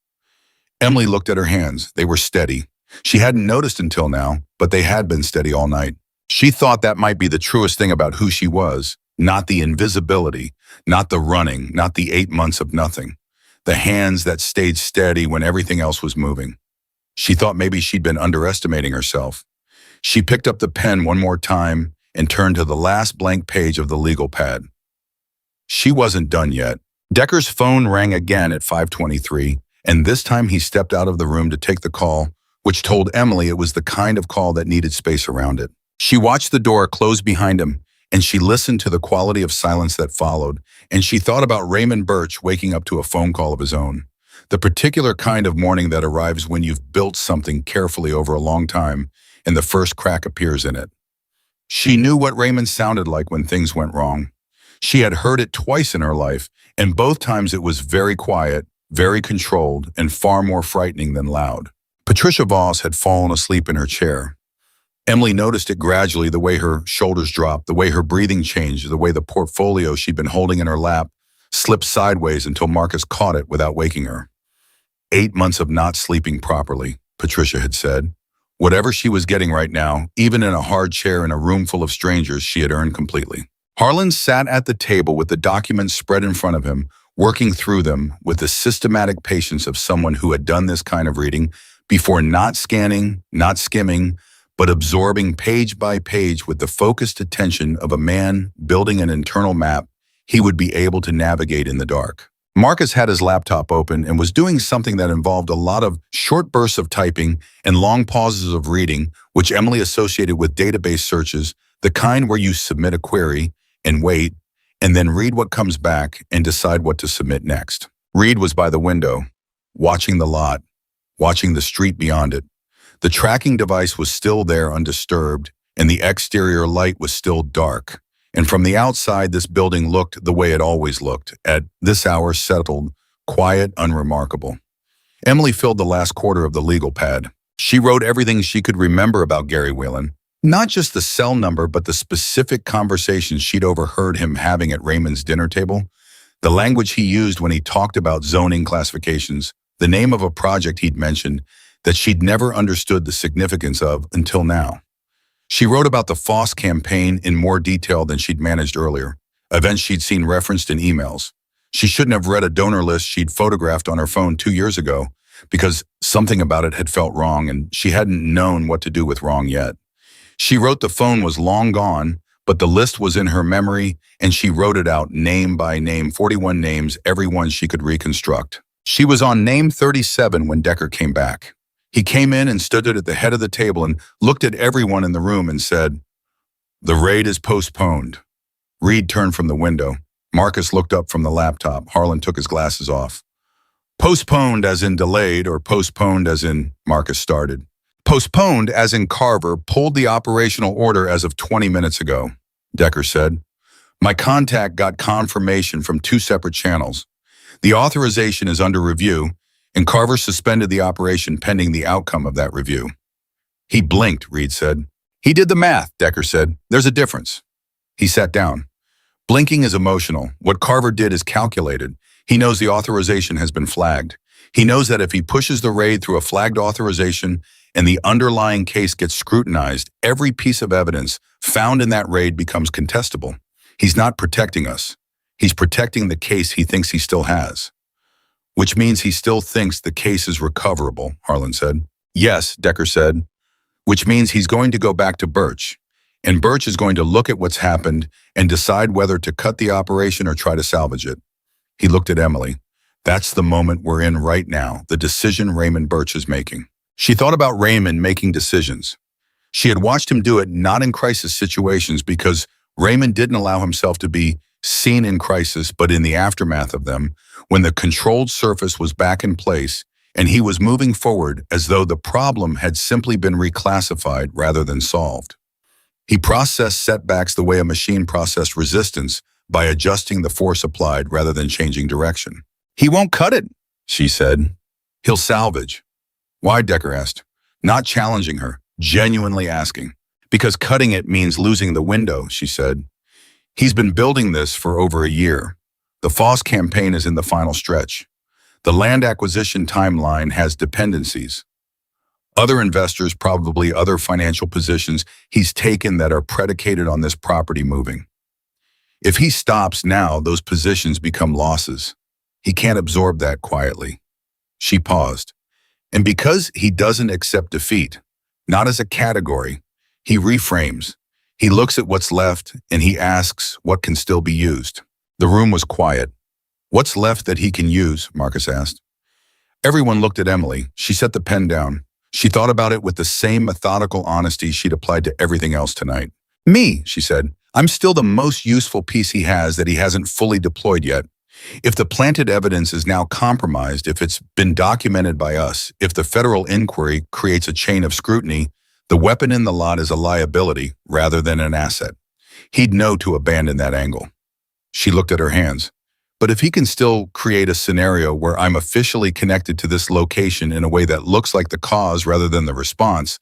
Emily looked at her hands. They were steady. She hadn't noticed until now, but they had been steady all night. She thought that might be the truest thing about who she was, not the invisibility, not the running, not the 8 months of nothing. The hands that stayed steady when everything else was moving. She thought maybe she'd been underestimating herself. She picked up the pen one more time and turned to the last blank page of the legal pad. She wasn't done yet. Decker's phone rang again at 5:23, and this time he stepped out of the room to take the call, which told Emily it was the kind of call that needed space around it. She watched the door close behind him, and she listened to the quality of silence that followed, and she thought about Raymond Birch waking up to a phone call of his own. The particular kind of morning that arrives when you've built something carefully over a long time and the first crack appears in it. She knew what Raymond sounded like when things went wrong. She had heard it twice in her life, and both times it was very quiet, very controlled, and far more frightening than loud. Patricia Voss had fallen asleep in her chair. Emily noticed it gradually, the way her shoulders dropped, the way her breathing changed, the way the portfolio she'd been holding in her lap slipped sideways until Marcus caught it without waking her. 8 months of not sleeping properly, Patricia had said. Whatever she was getting right now, even in a hard chair in a room full of strangers, she had earned completely. Harlan sat at the table with the documents spread in front of him, working through them with the systematic patience of someone who had done this kind of reading before, not scanning, not skimming, but absorbing page by page with the focused attention of a man building an internal map he would be able to navigate in the dark. Marcus had his laptop open and was doing something that involved a lot of short bursts of typing and long pauses of reading, which Emily associated with database searches, the kind where you submit a query and wait, and then read what comes back and decide what to submit next. Reed was by the window, watching the lot, watching the street beyond it. The tracking device was still there undisturbed, and the exterior light was still dark. And from the outside, this building looked the way it always looked, at this hour settled, quiet, unremarkable. Emily filled the last quarter of the legal pad. She wrote everything she could remember about Gary Whelan, not just the cell number, but the specific conversations she'd overheard him having at Raymond's dinner table, the language he used when he talked about zoning classifications, the name of a project he'd mentioned that she'd never understood the significance of until now. She wrote about the Foss campaign in more detail than she'd managed earlier, events she'd seen referenced in emails. She shouldn't have read a donor list she'd photographed on her phone 2 years ago because something about it had felt wrong and she hadn't known what to do with wrong yet. She wrote the phone was long gone, but the list was in her memory and she wrote it out name by name, 41 names, every one she could reconstruct. She was on name 37 when Decker came back. He came in and stood at the head of the table and looked at everyone in the room and said, "The raid is postponed." Reed turned from the window. Marcus looked up from the laptop. Harlan took his glasses off. "Postponed as in delayed, or postponed as in," Marcus started. "Postponed as in Carver pulled the operational order as of 20 minutes ago," Decker said. "My contact got confirmation from 2 separate channels. The authorization is under review, and Carver suspended the operation pending the outcome of that review." "He blinked," Reed said. "He did the math," Decker said. "There's a difference." He sat down. "Blinking is emotional. What Carver did is calculated. He knows the authorization has been flagged. He knows that if he pushes the raid through a flagged authorization and the underlying case gets scrutinized, every piece of evidence found in that raid becomes contestable. He's not protecting us. He's protecting the case he thinks he still has." "Which means he still thinks the case is recoverable," Harlan said. "Yes," Decker said. "Which means he's going to go back to Birch. and Birch is going to look at what's happened and decide whether to cut the operation or try to salvage it. He looked at Emily. That's the moment we're in right now, the decision Raymond Birch is making. She thought about Raymond making decisions. She had watched him do it not in crisis situations because Raymond didn't allow himself to be seen in crisis, but in the aftermath of them, when the controlled surface was back in place and he was moving forward as though the problem had simply been reclassified rather than solved. He processed setbacks the way a machine processed resistance by adjusting the force applied rather than changing direction. He won't cut it, she said. He'll salvage. Why, Decker asked, not challenging her, genuinely asking. Because cutting it means losing the window, she said. He's been building this for over a year. The Foss campaign is in the final stretch. The land acquisition timeline has dependencies. Other investors, probably other financial positions he's taken that are predicated on this property moving. If he stops now, those positions become losses. He can't absorb that quietly. She paused. And because he doesn't accept defeat, not as a category, he reframes. He looks at what's left and he asks what can still be used. The room was quiet. What's left that he can use? Marcus asked. Everyone looked at Emily. She set the pen down. She thought about it with the same methodical honesty she'd applied to everything else tonight. Me, she said. I'm still the most useful piece he has that he hasn't fully deployed yet. If the planted evidence is now compromised, if it's been documented by us, if the federal inquiry creates a chain of scrutiny, the weapon in the lot is a liability rather than an asset. He'd know to abandon that angle. She looked at her hands. But if he can still create a scenario where I'm officially connected to this location in a way that looks like the cause rather than the response,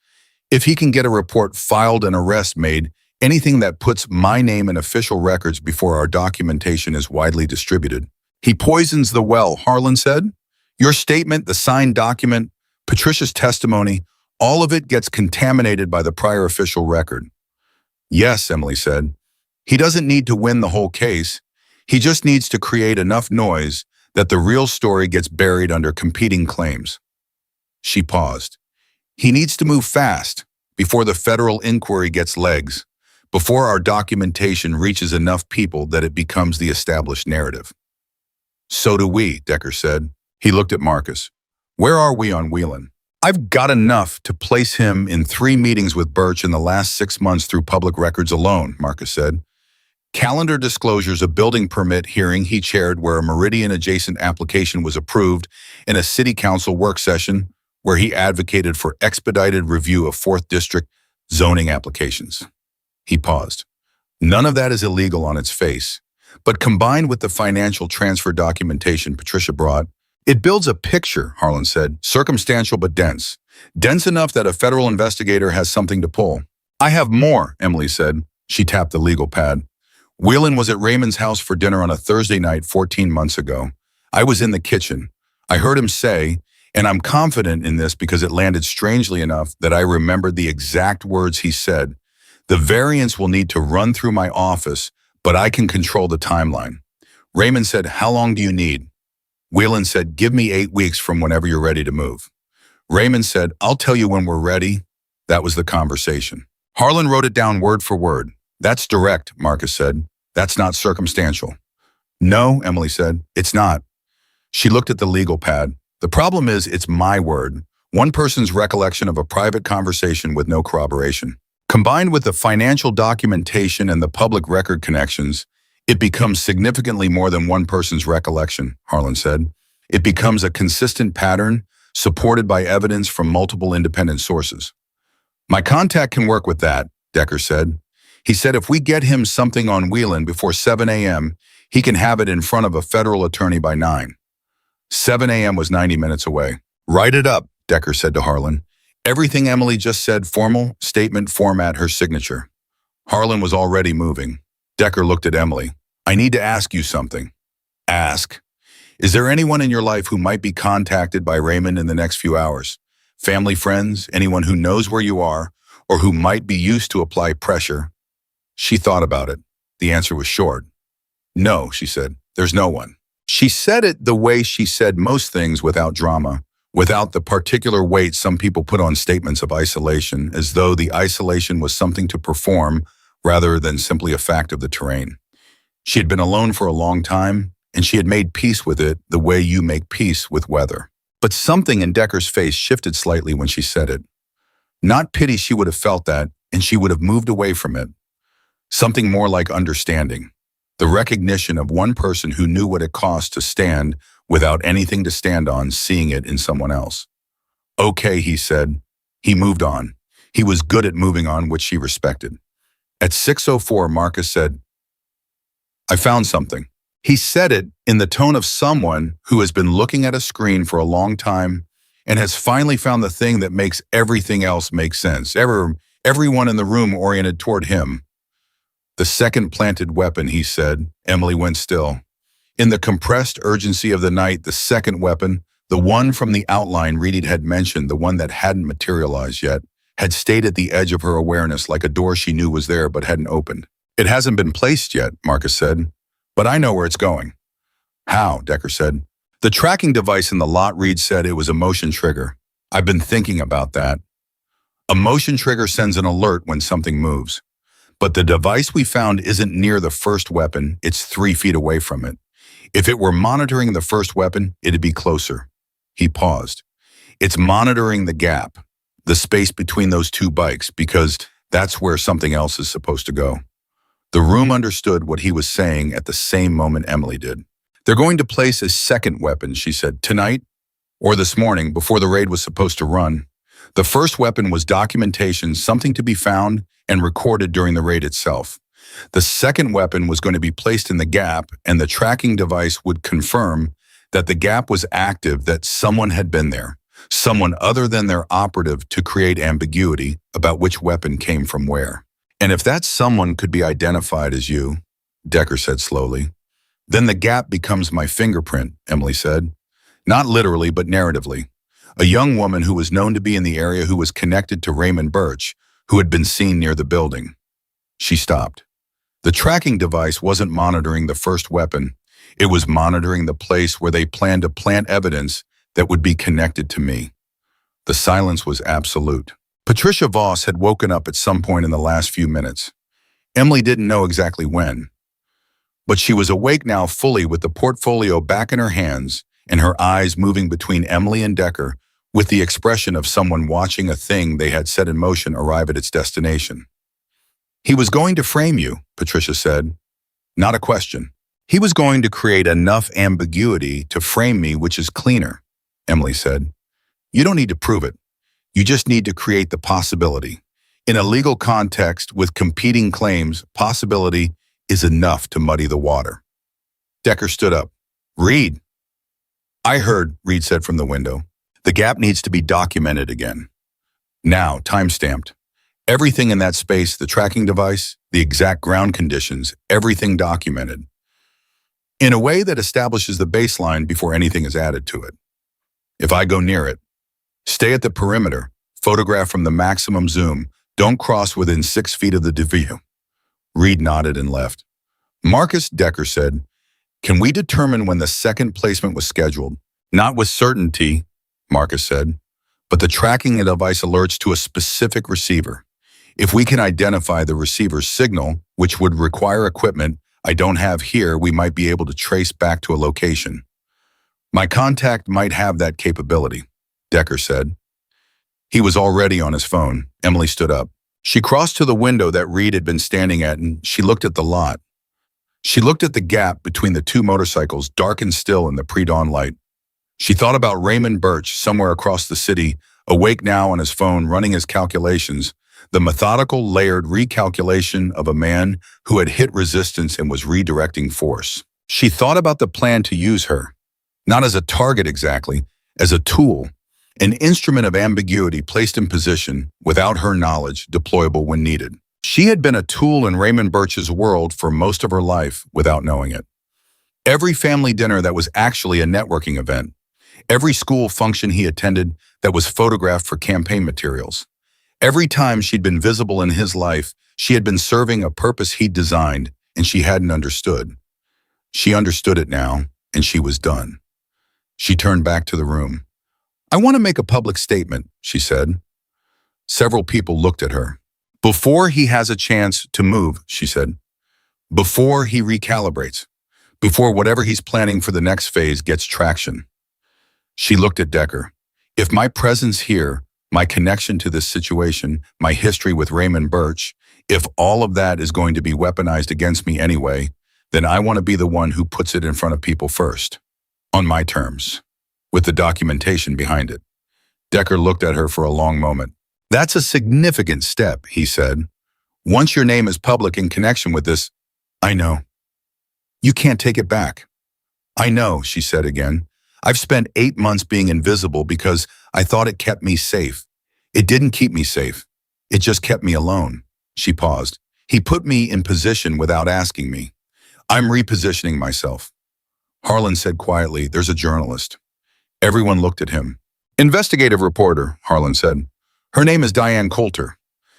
if he can get a report filed and arrest made, anything that puts my name in official records before our documentation is widely distributed. He poisons the well, Harlan said. Your statement, the signed document, Patricia's testimony, all of it gets contaminated by the prior official record. Yes, Emily said. He doesn't need to win the whole case. He just needs to create enough noise that the real story gets buried under competing claims. She paused. He needs to move fast before the federal inquiry gets legs, before our documentation reaches enough people that it becomes the established narrative. So do we, Decker said. He looked at Marcus. Where are we on Whelan? I've got enough to place him in 3 meetings with Birch in the last 6 months through public records alone, Marcus said. Calendar disclosures, a building permit hearing he chaired where a Meridian-adjacent application was approved, in a city council work session where he advocated for expedited review of 4th District zoning applications. He paused. None of that is illegal on its face, but combined with the financial transfer documentation Patricia brought, it builds a picture, Harlan said, circumstantial but dense. Dense enough that a federal investigator has something to pull. I have more, Emily said. She tapped the legal pad. Whelan was at Raymond's house for dinner on a Thursday night 14 months ago. I was in the kitchen. I heard him say, and I'm confident in this because it landed strangely enough that I remembered the exact words he said. The variance will need to run through my office, but I can control the timeline. Raymond said, how long do you need? Whelan said, give me 8 weeks from whenever you're ready to move. Raymond said, I'll tell you when we're ready. That was the conversation. Harlan wrote it down word for word. That's direct, Marcus said. That's not circumstantial. No, Emily said, it's not. She looked at the legal pad. The problem is it's my word, one person's recollection of a private conversation with no corroboration. Combined with the financial documentation and the public record connections, it becomes significantly more than one person's recollection, Harlan said. It becomes a consistent pattern supported by evidence from multiple independent sources. My contact can work with that, Decker said. He said if we get him something on Whelan before 7 a.m., he can have it in front of a federal attorney by 9. 7 a.m. was 90 minutes away. Write it up, Decker said to Harlan. Everything Emily just said, formal, statement, format, her signature. Harlan was already moving. Decker looked at Emily. I need to ask you something. Ask. Is there anyone in your life who might be contacted by Raymond in the next few hours? Family, friends, anyone who knows where you are, or who might be used to apply pressure? She thought about it. The answer was short. No, she said. There's no one. She said it the way she said most things without drama, without the particular weight some people put on statements of isolation, as though the isolation was something to perform rather than simply a fact of the terrain. She had been alone for a long time, and she had made peace with it the way you make peace with weather. But something in Decker's face shifted slightly when she said it. Not pity, she would have felt that, and she would have moved away from it. Something more like understanding. The recognition of one person who knew what it cost to stand without anything to stand on, seeing it in someone else. Okay, he said. He moved on. He was good at moving on, which she respected. At 6:04, Marcus said, "I found something." He said it in the tone of someone who has been looking at a screen for a long time and has finally found the thing that makes everything else make sense. Everyone in the room oriented toward him. "The second planted weapon," he said. Emily went still. In the compressed urgency of the night, the second weapon, the one from the outline Reed had mentioned, the one that hadn't materialized yet, had stayed at the edge of her awareness like a door she knew was there but hadn't opened. "It hasn't been placed yet," Marcus said, "but I know where it's going." "How?" Decker said. "The tracking device in the lot," Reed said. "It was a motion trigger. I've been thinking about that. A motion trigger sends an alert when something moves. But the device we found isn't near the first weapon, it's 3 feet away from it. If it were monitoring the first weapon, it'd be closer." He paused. "It's monitoring the gap, the space between those two bikes, because that's where something else is supposed to go." The room understood what he was saying at the same moment Emily did. "They're going to place a second weapon," she said, "tonight or this morning before the raid was supposed to run. The first weapon was documentation, something to be found and recorded during the raid itself. The second weapon was going to be placed in the gap, and the tracking device would confirm that the gap was active, that someone had been there, someone other than their operative, to create ambiguity about which weapon came from where. And if that someone could be identified as you," Decker said slowly, "then the gap becomes my fingerprint," Emily said. "Not literally, but narratively. A young woman who was known to be in the area, who was connected to Raymond Birch, who had been seen near the building." She stopped. The tracking device wasn't monitoring the first weapon. It was monitoring the place where they planned to plant evidence that would be connected to me. The silence was absolute. Patricia Voss had woken up at some point in the last few minutes. Emily didn't know exactly when. But she was awake now, fully, with the portfolio back in her hands and her eyes moving between Emily and Decker, with the expression of someone watching a thing they had set in motion arrive at its destination. "He was going to frame you," Patricia said. "Not a question. He was going to create enough ambiguity to frame me, which is cleaner," Emily said. "You don't need to prove it. You just need to create the possibility. In a legal context with competing claims, possibility is enough to muddy the water." Decker stood up. "Reed." "I heard," Reed said from the window. "The gap needs to be documented again. Now, time-stamped. Everything in that space, the tracking device, the exact ground conditions, everything documented. In a way that establishes the baseline before anything is added to it. If I go near it, stay at the perimeter, photograph from the maximum zoom, don't cross within 6 feet of the view." Reed nodded and left. "Marcus," Decker said, "can we determine when the second placement was scheduled?" "Not with certainty," Marcus said, "but the tracking device alerts to a specific receiver. If we can identify the receiver's signal, which would require equipment I don't have here, we might be able to trace back to a location. My contact might have that capability," Decker said. He was already on his phone. Emily stood up. She crossed to the window that Reed had been standing at, and she looked at the lot. She looked at the gap between the two motorcycles, dark and still in the pre-dawn light. She thought about Raymond Birch somewhere across the city, awake now on his phone, running his calculations, the methodical, layered recalculation of a man who had hit resistance and was redirecting force. She thought about the plan to use her, not as a target exactly, as a tool, an instrument of ambiguity placed in position, without her knowledge, deployable when needed. She had been a tool in Raymond Birch's world for most of her life without knowing it. Every family dinner that was actually a networking event, every school function he attended that was photographed for campaign materials. Every time she'd been visible in his life, she had been serving a purpose he'd designed, and she hadn't understood. She understood it now, and she was done. She turned back to the room. I want to make a public statement, she said. Several people looked at her. Before he has a chance to move, she said. Before he recalibrates. Before whatever he's planning for the next phase gets traction. She looked at Decker. If my presence here, my connection to this situation, my history with Raymond Birch, if all of that is going to be weaponized against me anyway, then I want to be the one who puts it in front of people first. On my terms. With the documentation behind it. Decker looked at her for a long moment. That's a significant step, he said. Once your name is public in connection with this, I know. You can't take it back. I know, she said again. I've spent 8 months being invisible because I thought it kept me safe. It didn't keep me safe. It just kept me alone. She paused. He put me in position without asking me. I'm repositioning myself. Harlan said quietly, there's a journalist. Everyone looked at him. Investigative reporter, Harlan said. Her name is Diane Coulter.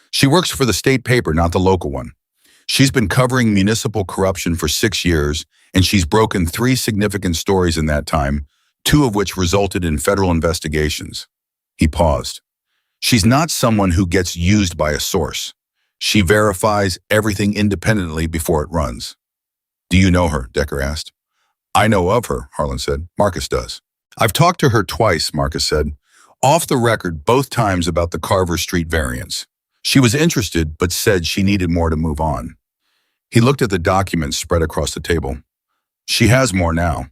She works for the state paper, not the local one. She's been covering municipal corruption for 6 years, and she's broken 3 significant stories in that time, 2 of which resulted in federal investigations. He paused. She's not someone who gets used by a source. She verifies everything independently before it runs. Do you know her? Decker asked. I know of her, Harlan said. Marcus does. I've talked to her twice, Marcus said. Off the record both times about the Carver Street variants. She was interested, but said she needed more to move on. He looked at the documents spread across the table. She has more now.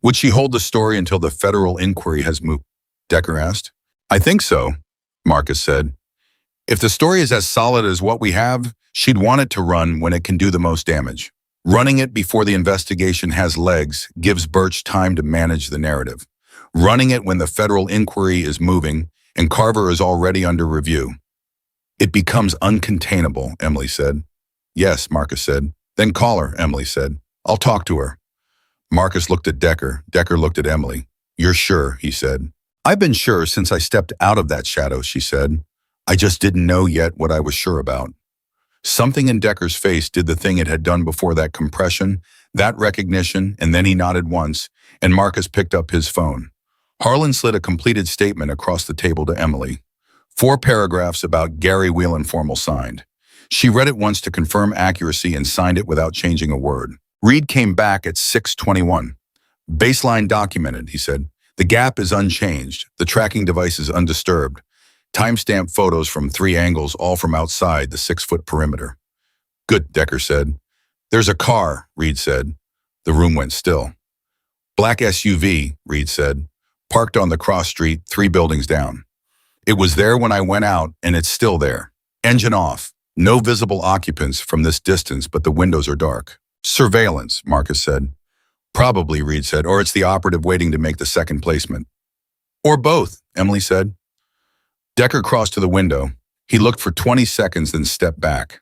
Would she hold the story until the federal inquiry has moved? Decker asked. I think so, Marcus said. If the story is as solid as what we have, she'd want it to run when it can do the most damage. Running it before the investigation has legs gives Birch time to manage the narrative. Running it when the federal inquiry is moving and Carver is already under review. It becomes uncontainable, Emily said. Yes, Marcus said. Then call her, Emily said. I'll talk to her. Marcus looked at Decker. Decker looked at Emily. You're sure, he said. I've been sure since I stepped out of that shadow, she said. I just didn't know yet what I was sure about. Something in Decker's face did the thing it had done before that compression, that recognition, and then he nodded once, and Marcus picked up his phone. Harlan slid a completed statement across the table to Emily. 4 paragraphs about Gary Whelan formal signed. She read it once to confirm accuracy and signed it without changing a word. Reed came back at 6:21. Baseline documented, he said. The gap is unchanged. The tracking device is undisturbed. Timestamp photos from 3 angles, all from outside the 6-foot perimeter. Good, Decker said. There's a car, Reed said. The room went still. Black SUV, Reed said. Parked on the cross street, 3 buildings down. It was there when I went out, and it's still there. Engine off. No visible occupants from this distance, but the windows are dark. Surveillance, Marcus said. Probably, Reed said, or it's the operative waiting to make the second placement. Or both, Emily said. Decker crossed to the window. He looked for 20 seconds, then stepped back.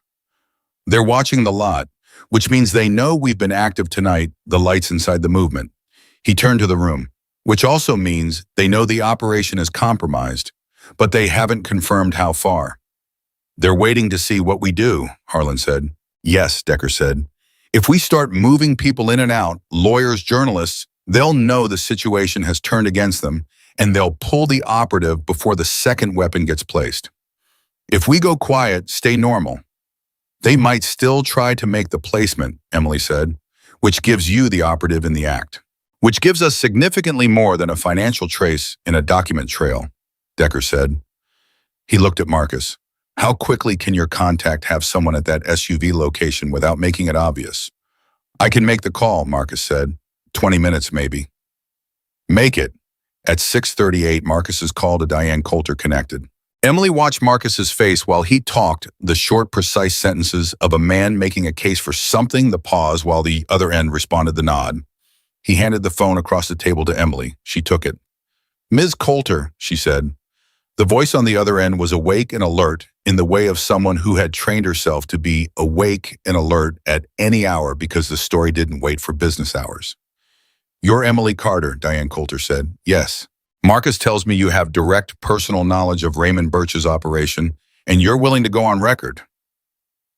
They're watching the lot, which means they know we've been active tonight, the lights inside the movement. He turned to the room, which also means they know the operation is compromised, but they haven't confirmed how far. They're waiting to see what we do, Harlan said. Yes, Decker said. If we start moving people in and out, lawyers, journalists, they'll know the situation has turned against them, and they'll pull the operative before the second weapon gets placed. If we go quiet, stay normal. They might still try to make the placement, Emily said, which gives you the operative in the act, which gives us significantly more than a financial trace in a document trail, Decker said. He looked at Marcus. How quickly can your contact have someone at that SUV location without making it obvious? I can make the call, Marcus said. 20 minutes, maybe. Make it. At 6:38, Marcus's call to Diane Coulter connected. Emily watched Marcus's face while he talked the short, precise sentences of a man making a case for something, the pause while the other end responded the nod. He handed the phone across the table to Emily. She took it. Ms. Coulter, she said. The voice on the other end was awake and alert in the way of someone who had trained herself to be awake and alert at any hour because the story didn't wait for business hours. You're Emily Carter, Diane Coulter said. Yes. Marcus tells me you have direct personal knowledge of Raymond Birch's operation, and you're willing to go on record.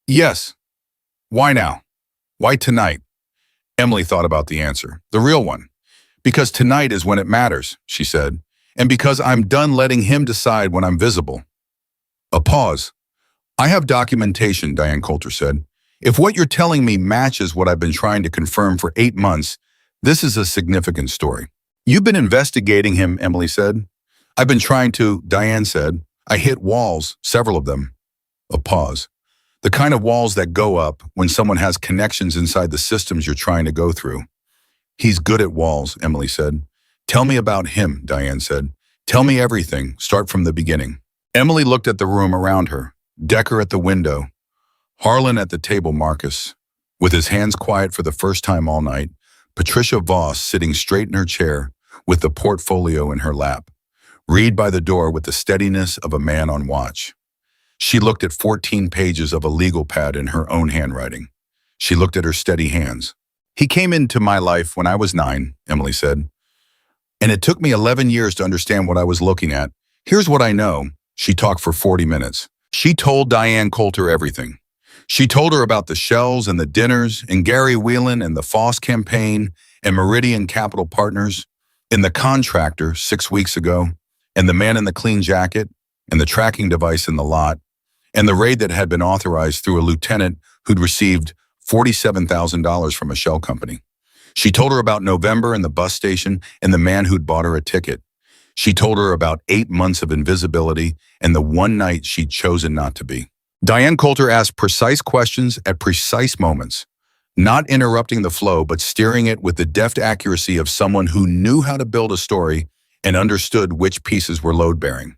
Yes. Why now? Why tonight? Emily thought about the answer, the real one. Because tonight is when it matters, she said, and because I'm done letting him decide when I'm visible. A pause. I have documentation, Diane Coulter said. If what you're telling me matches what I've been trying to confirm for 8 months, this is a significant story. You've been investigating him, Emily said. I've been trying to, Diane said. I hit walls, several of them. A pause. The kind of walls that go up when someone has connections inside the systems you're trying to go through. He's good at walls, Emily said. Tell me about him, Diane said. Tell me everything. Start from the beginning. Emily looked at the room around her. Decker at the window. Harlan at the table, Marcus. With his hands quiet for the first time all night, Patricia Voss sitting straight in her chair with the portfolio in her lap. Reed by the door with the steadiness of a man on watch. She looked at 14 pages of a legal pad in her own handwriting. She looked at her steady hands. He came into my life when I was 9, Emily said. And it took me 11 years to understand what I was looking at. Here's what I know. She talked for 40 minutes. She told Diane Coulter everything. She told her about the shells and the dinners and Gary Whelan and the Foss campaign and Meridian Capital Partners and the contractor 6 weeks ago and the man in the clean jacket and the tracking device in the lot and the raid that had been authorized through a lieutenant who'd received $47,000 from a shell company. She told her about November and the bus station and the man who'd bought her a ticket. She told her about 8 months of invisibility and the one night she'd chosen not to be. Diane Coulter asked precise questions at precise moments, not interrupting the flow, but steering it with the deft accuracy of someone who knew how to build a story and understood which pieces were load-bearing.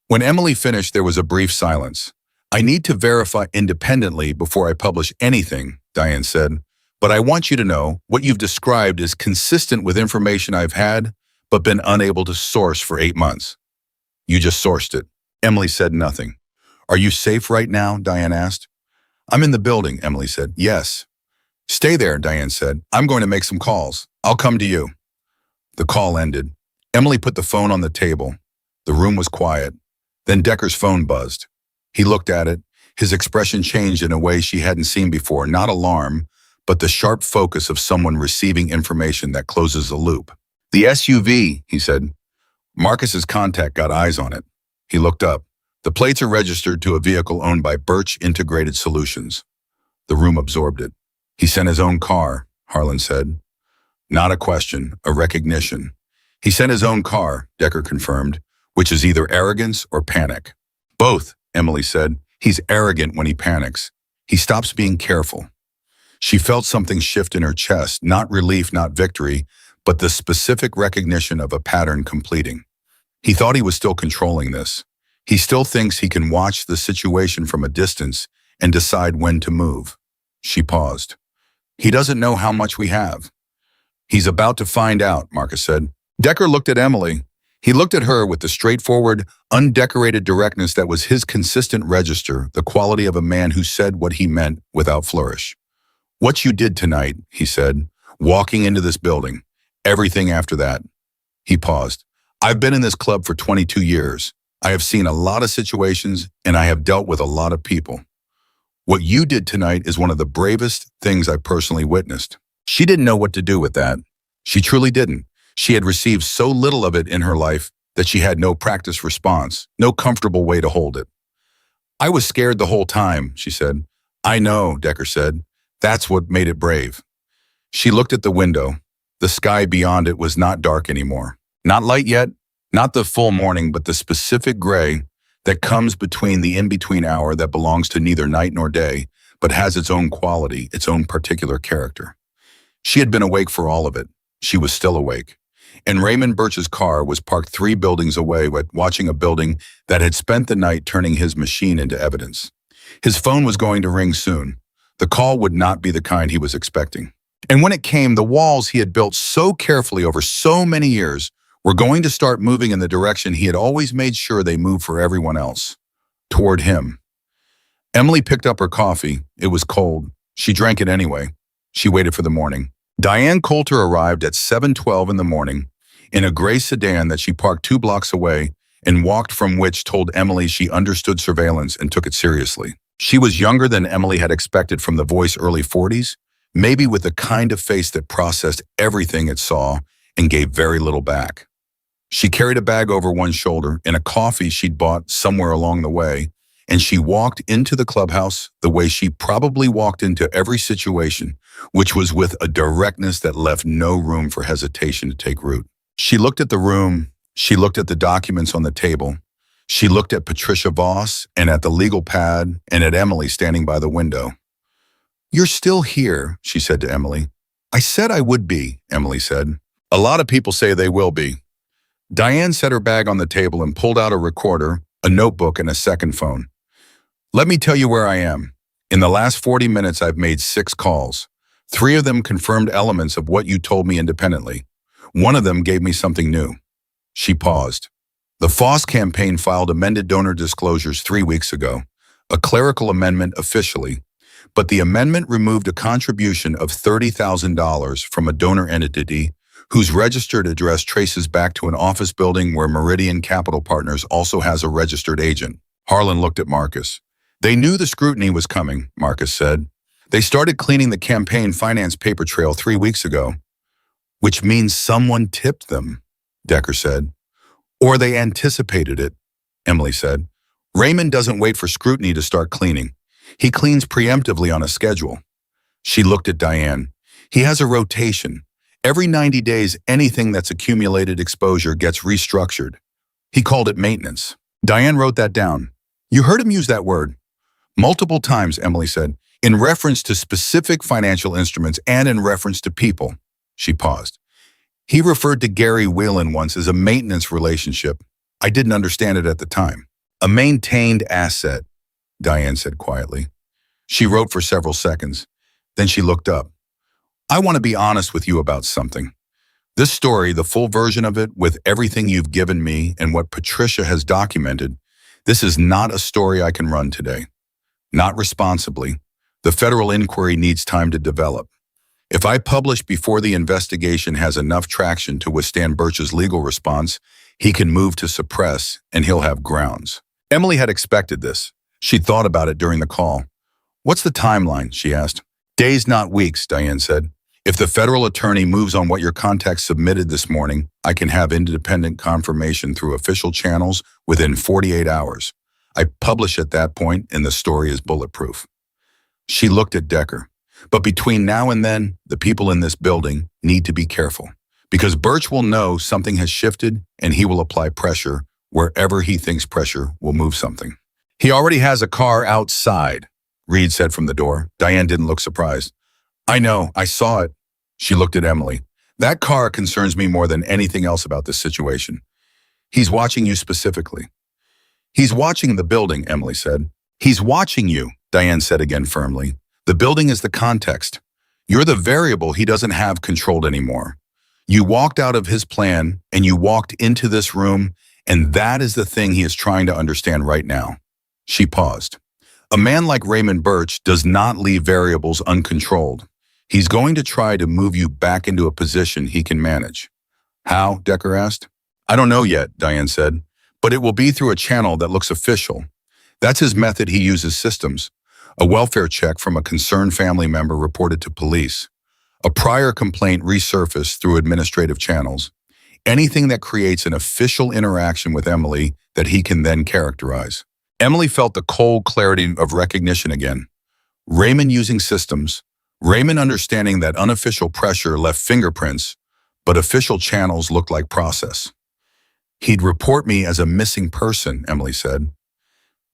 When Emily finished, there was a brief silence. I need to verify independently before I publish anything, Diane said, but I want you to know what you've described is consistent with information I've had, but been unable to source for 8 months. You just sourced it. Emily said nothing. Are you safe right now? Diane asked. I'm in the building, Emily said. Yes. Stay there, Diane said. I'm going to make some calls. I'll come to you. The call ended. Emily put the phone on the table. The room was quiet. Then Decker's phone buzzed. He looked at it. His expression changed in a way she hadn't seen before, not alarm, but the sharp focus of someone receiving information that closes a loop. The SUV, he said. Marcus's contact got eyes on it. He looked up. The plates are registered to a vehicle owned by Birch Integrated Solutions. The room absorbed it. He sent his own car, Harlan said. Not a question, a recognition. He sent his own car, Decker confirmed, which is either arrogance or panic. Both, Emily said. He's arrogant when he panics. He stops being careful. She felt something shift in her chest, not relief, not victory, but the specific recognition of a pattern completing. He thought he was still controlling this. He still thinks he can watch the situation from a distance and decide when to move. She paused. He doesn't know how much we have. He's about to find out, Marcus said. Decker looked at Emily. He looked at her with the straightforward, undecorated directness that was his consistent register, the quality of a man who said what he meant without flourish. What you did tonight, he said, walking into this building, everything after that. He paused. I've been in this club for 22 years. I have seen a lot of situations and I have dealt with a lot of people. What you did tonight is one of the bravest things I personally witnessed. She didn't know what to do with that. She truly didn't. She had received so little of it in her life that she had no practice response, no comfortable way to hold it. I was scared the whole time, she said. I know, Decker said. That's what made it brave. She looked at the window. The sky beyond it was not dark anymore. Not light yet, not the full morning, but the specific gray that comes between the in-between hour that belongs to neither night nor day, but has its own quality, its own particular character. She had been awake for all of it. She was still awake. And Raymond Birch's car was parked 3 buildings away, watching a building that had spent the night turning his machine into evidence. His phone was going to ring soon. The call would not be the kind he was expecting. And when it came, the walls he had built so carefully over so many years were going to start moving in the direction he had always made sure they moved for everyone else, toward him. Emily picked up her coffee. It was cold. She drank it anyway. She waited for the morning. Diane Coulter arrived at 7:12 in the morning in a gray sedan that she parked 2 blocks away and walked from, which told Emily she understood surveillance and took it seriously. She was younger than Emily had expected from the voice, early 40s, maybe with the kind of face that processed everything it saw and gave very little back. She carried a bag over one shoulder and a coffee she'd bought somewhere along the way, and she walked into the clubhouse the way she probably walked into every situation, which was with a directness that left no room for hesitation to take root. She looked at the room, she looked at the documents on the table, she looked at Patricia Voss and at the legal pad and at Emily standing by the window. "You're still here," she said to Emily. "I said I would be," Emily said. "A lot of people say they will be." Diane set her bag on the table and pulled out a recorder, a notebook, and a second phone. "Let me tell you where I am. In the last 40 minutes, I've made 6 calls. 3 of them confirmed elements of what you told me independently. One of them gave me something new." She paused. "The Foss campaign filed amended donor disclosures 3 weeks ago, a clerical amendment officially, but the amendment removed a contribution of $30,000 from a donor entity whose registered address traces back to an office building where Meridian Capital Partners also has a registered agent." Harlan looked at Marcus. "They knew the scrutiny was coming," Marcus said. "They started cleaning the campaign finance paper trail 3 weeks ago." "Which means someone tipped them," Decker said. "Or they anticipated it," Emily said. "Raymond doesn't wait for scrutiny to start cleaning. He cleans preemptively on a schedule." She looked at Diane. "He has a rotation. Every 90 days, anything that's accumulated exposure gets restructured. He called it maintenance." Diane wrote that down. "You heard him use that word." "Multiple times," Emily said, "in reference to specific financial instruments and in reference to people." She paused. "He referred to Gary Whelan once as a maintenance relationship. I didn't understand it at the time." "A maintained asset," Diane said quietly. She wrote for several seconds. Then she looked up. "I want to be honest with you about something. This story, the full version of it, with everything you've given me and what Patricia has documented, this is not a story I can run today. Not responsibly. The federal inquiry needs time to develop. If I publish before the investigation has enough traction to withstand Birch's legal response, he can move to suppress and he'll have grounds." Emily had expected this. She'd thought about it during the call. "What's the timeline?" she asked. "Days, not weeks," Diane said. "If the federal attorney moves on what your contact submitted this morning, I can have independent confirmation through official channels within 48 hours. I publish at that point and the story is bulletproof." She looked at Decker. "But between now and then, the people in this building need to be careful, because Birch will know something has shifted and he will apply pressure wherever he thinks pressure will move something." "He already has a car outside," Reed said from the door. Diane didn't look surprised. "I know, I saw it." She looked at Emily. "That car concerns me more than anything else about this situation. He's watching you specifically." "He's watching the building," Emily said. "He's watching you," Diane said again firmly. "The building is the context. You're the variable he doesn't have controlled anymore. You walked out of his plan and you walked into this room, and that is the thing he is trying to understand right now." She paused. "A man like Raymond Birch does not leave variables uncontrolled. He's going to try to move you back into a position he can manage." "How?" Decker asked. "I don't know yet," Diane said, "but it will be through a channel that looks official. That's his method. He uses systems. A welfare check from a concerned family member reported to police. A prior complaint resurfaced through administrative channels. Anything that creates an official interaction with Emily that he can then characterize." Emily felt the cold clarity of recognition again. Raymond using systems, Raymond understanding that unofficial pressure left fingerprints, but official channels looked like process. "He'd report me as a missing person," Emily said.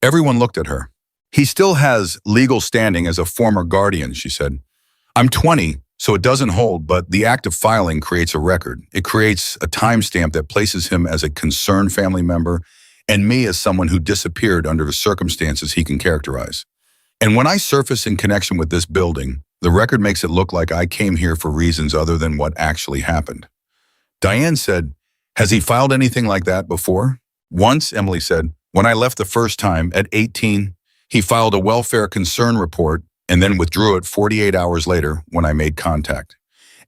Everyone looked at her. "He still has legal standing as a former guardian," she said. "I'm 20, so it doesn't hold, but the act of filing creates a record. It creates a timestamp that places him as a concerned family member and me as someone who disappeared under the circumstances he can characterize. And when I surface in connection with this building, the record makes it look like I came here for reasons other than what actually happened." Diane said, "Has he filed anything like that before?" "Once," Emily said. "When I left the first time, at 18, he filed a welfare concern report and then withdrew it 48 hours later when I made contact.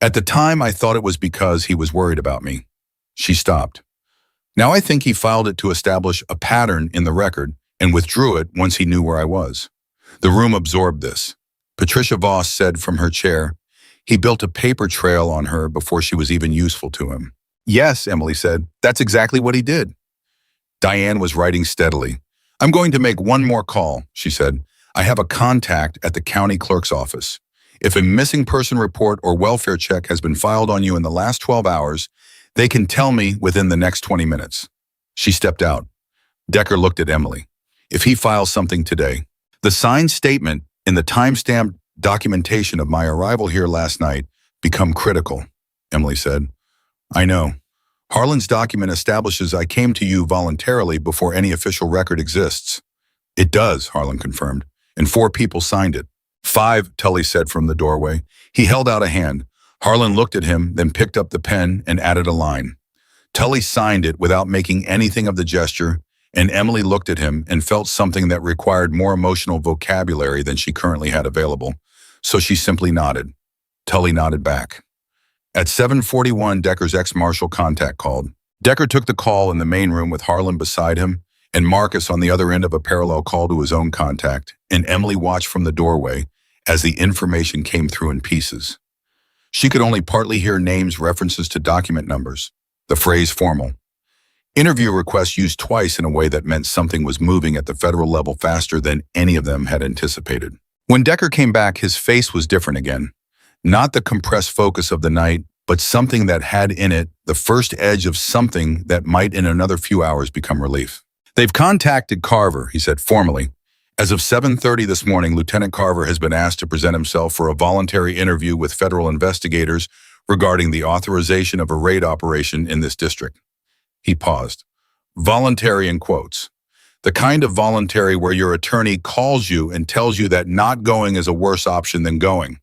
At the time, I thought it was because he was worried about me." She stopped. "Now I think he filed it to establish a pattern in the record and withdrew it once he knew where I was." The room absorbed this. Patricia Voss said from her chair, "He built a paper trail on her before she was even useful to him." Yes, Emily said. That's exactly what he did. Diane was writing steadily. I'm going to make one more call, she said. I have a contact at the county clerk's office. If a missing person report or welfare check has been filed on you in the last 12 hours, they can tell me within the next 20 minutes. She stepped out. Decker looked at Emily. If he files something today, the signed statement in the timestamped documentation of my arrival here last night become critical, Emily said. I know. Harlan's document establishes I came to you voluntarily before any official record exists. It does, Harlan confirmed, and 4 people signed it. 5, Tully said from the doorway. He held out a hand. Harlan looked at him, then picked up the pen and added a line. Tully signed it without making anything of the gesture, and Emily looked at him and felt something that required more emotional vocabulary than she currently had available. So she simply nodded. Tully nodded back. At 7:41, Decker's ex-marshal contact called. Decker took the call in the main room with Harlan beside him and Marcus on the other end of a parallel call to his own contact, and Emily watched from the doorway as the information came through in pieces. She could only partly hear names, references to document numbers, the phrase formal. Interview requests used twice in a way that meant something was moving at the federal level faster than any of them had anticipated. When Decker came back, his face was different again. Not the compressed focus of the night, but something that had in it the first edge of something that might in another few hours become relief. They've contacted Carver, he said formally. As of 7:30 this morning, Lieutenant Carver has been asked to present himself for a voluntary interview with federal investigators regarding the authorization of a raid operation in this district. He paused. Voluntary in quotes. The kind of voluntary where your attorney calls you and tells you that not going is a worse option than going.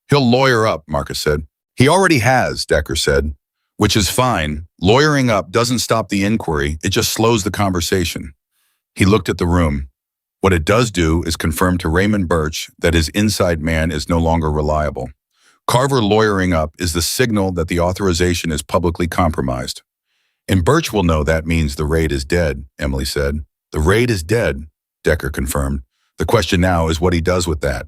He'll lawyer up, Marcus said. He already has, Decker said, which is fine. Lawyering up doesn't stop the inquiry, it just slows the conversation. He looked at the room. What it does do is confirm to Raymond Birch that his inside man is no longer reliable. Carver lawyering up is the signal that the authorization is publicly compromised. And Birch will know that means the raid is dead, Emily said. The raid is dead, Decker confirmed. The question now is what he does with that.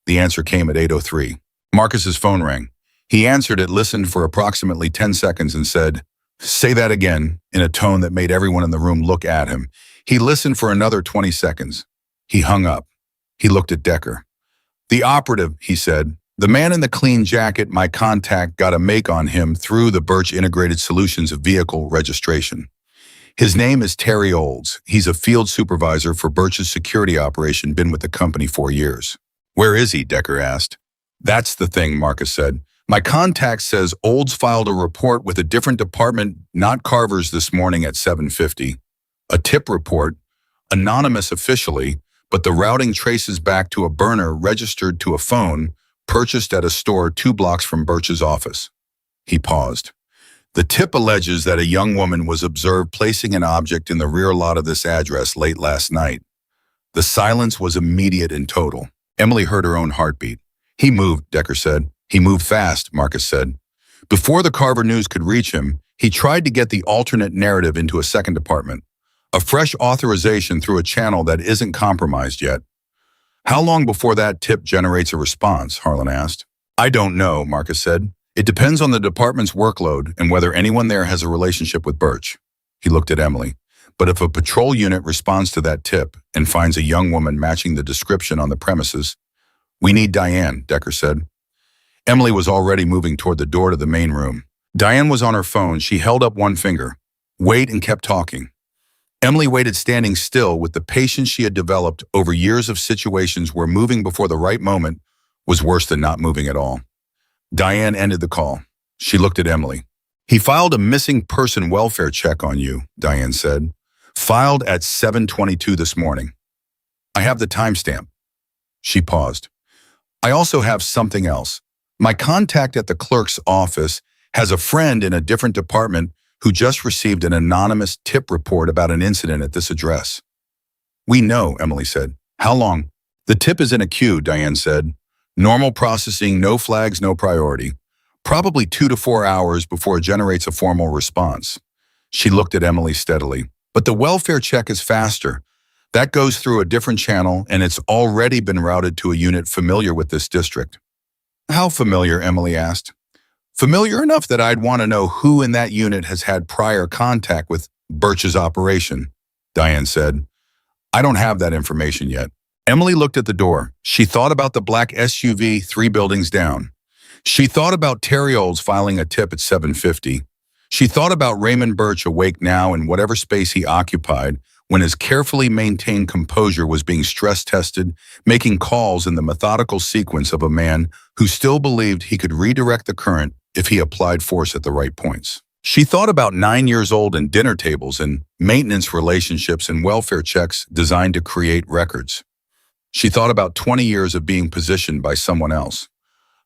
The answer came at 8:03. Marcus's phone rang. He answered it, listened for approximately 10 seconds and said, "Say that again," in a tone that made everyone in the room look at him. He listened for another 20 seconds. He hung up. He looked at Decker. "The operative," he said, "the man in the clean jacket, my contact got a make on him through the Birch Integrated Solutions vehicle registration. His name is Terry Olds. He's a field supervisor for Birch's security operation, been with the company 4 years. Where is he?" Decker asked. "That's the thing," Marcus said. "My contact says Olds filed a report with a different department, not Carver's, this morning at 7:50. A tip report, anonymous officially, but the routing traces back to a burner registered to a phone purchased at a store 2 blocks from Birch's office." He paused. "The tip alleges that a young woman was observed placing an object in the rear lot of this address late last night." The silence was immediate and total. Emily heard her own heartbeat. "He moved," Decker said. "He moved fast," Marcus said. Before the Carver news could reach him, he tried to get the alternate narrative into a second department. A fresh authorization through a channel that isn't compromised yet. "How long before that tip generates a response?" Harlan asked. "I don't know," Marcus said. "It depends on the department's workload and whether anyone there has a relationship with Birch." He looked at Emily. "But if a patrol unit responds to that tip and finds a young woman matching the description on the premises, we need Diane," Decker said. Emily was already moving toward the door to the main room. Diane was on her phone. She held up one finger. "Wait," and kept talking. Emily waited, standing still with the patience she had developed over years of situations where moving before the right moment was worse than not moving at all. Diane ended the call. She looked at Emily. "He filed a missing person welfare check on you," Diane said. "Filed at 7:22 this morning. I have the timestamp." She paused. "I also have something else. My contact at the clerk's office has a friend in a different department who just received an anonymous tip report about an incident at this address." "We know," Emily said. "How long?" "The tip is in a queue," Diane said. "Normal processing, no flags, no priority. Probably 2 to 4 hours before it generates a formal response." She looked at Emily steadily. "But the welfare check is faster. That goes through a different channel, and it's already been routed to a unit familiar with this district." "How familiar?" Emily asked. Familiar enough that I'd want to know who in that unit has had prior contact with Birch's operation, Diane said. I don't have that information yet. Emily looked at the door. She thought about the black SUV 3 buildings down. She thought about Terry Olds filing a tip at 7:50. She thought about Raymond Birch awake now in whatever space he occupied when his carefully maintained composure was being stress-tested, making calls in the methodical sequence of a man who still believed he could redirect the current if he applied force at the right points. She thought about 9 years old and dinner tables and maintenance relationships and welfare checks designed to create records. She thought about 20 years of being positioned by someone else.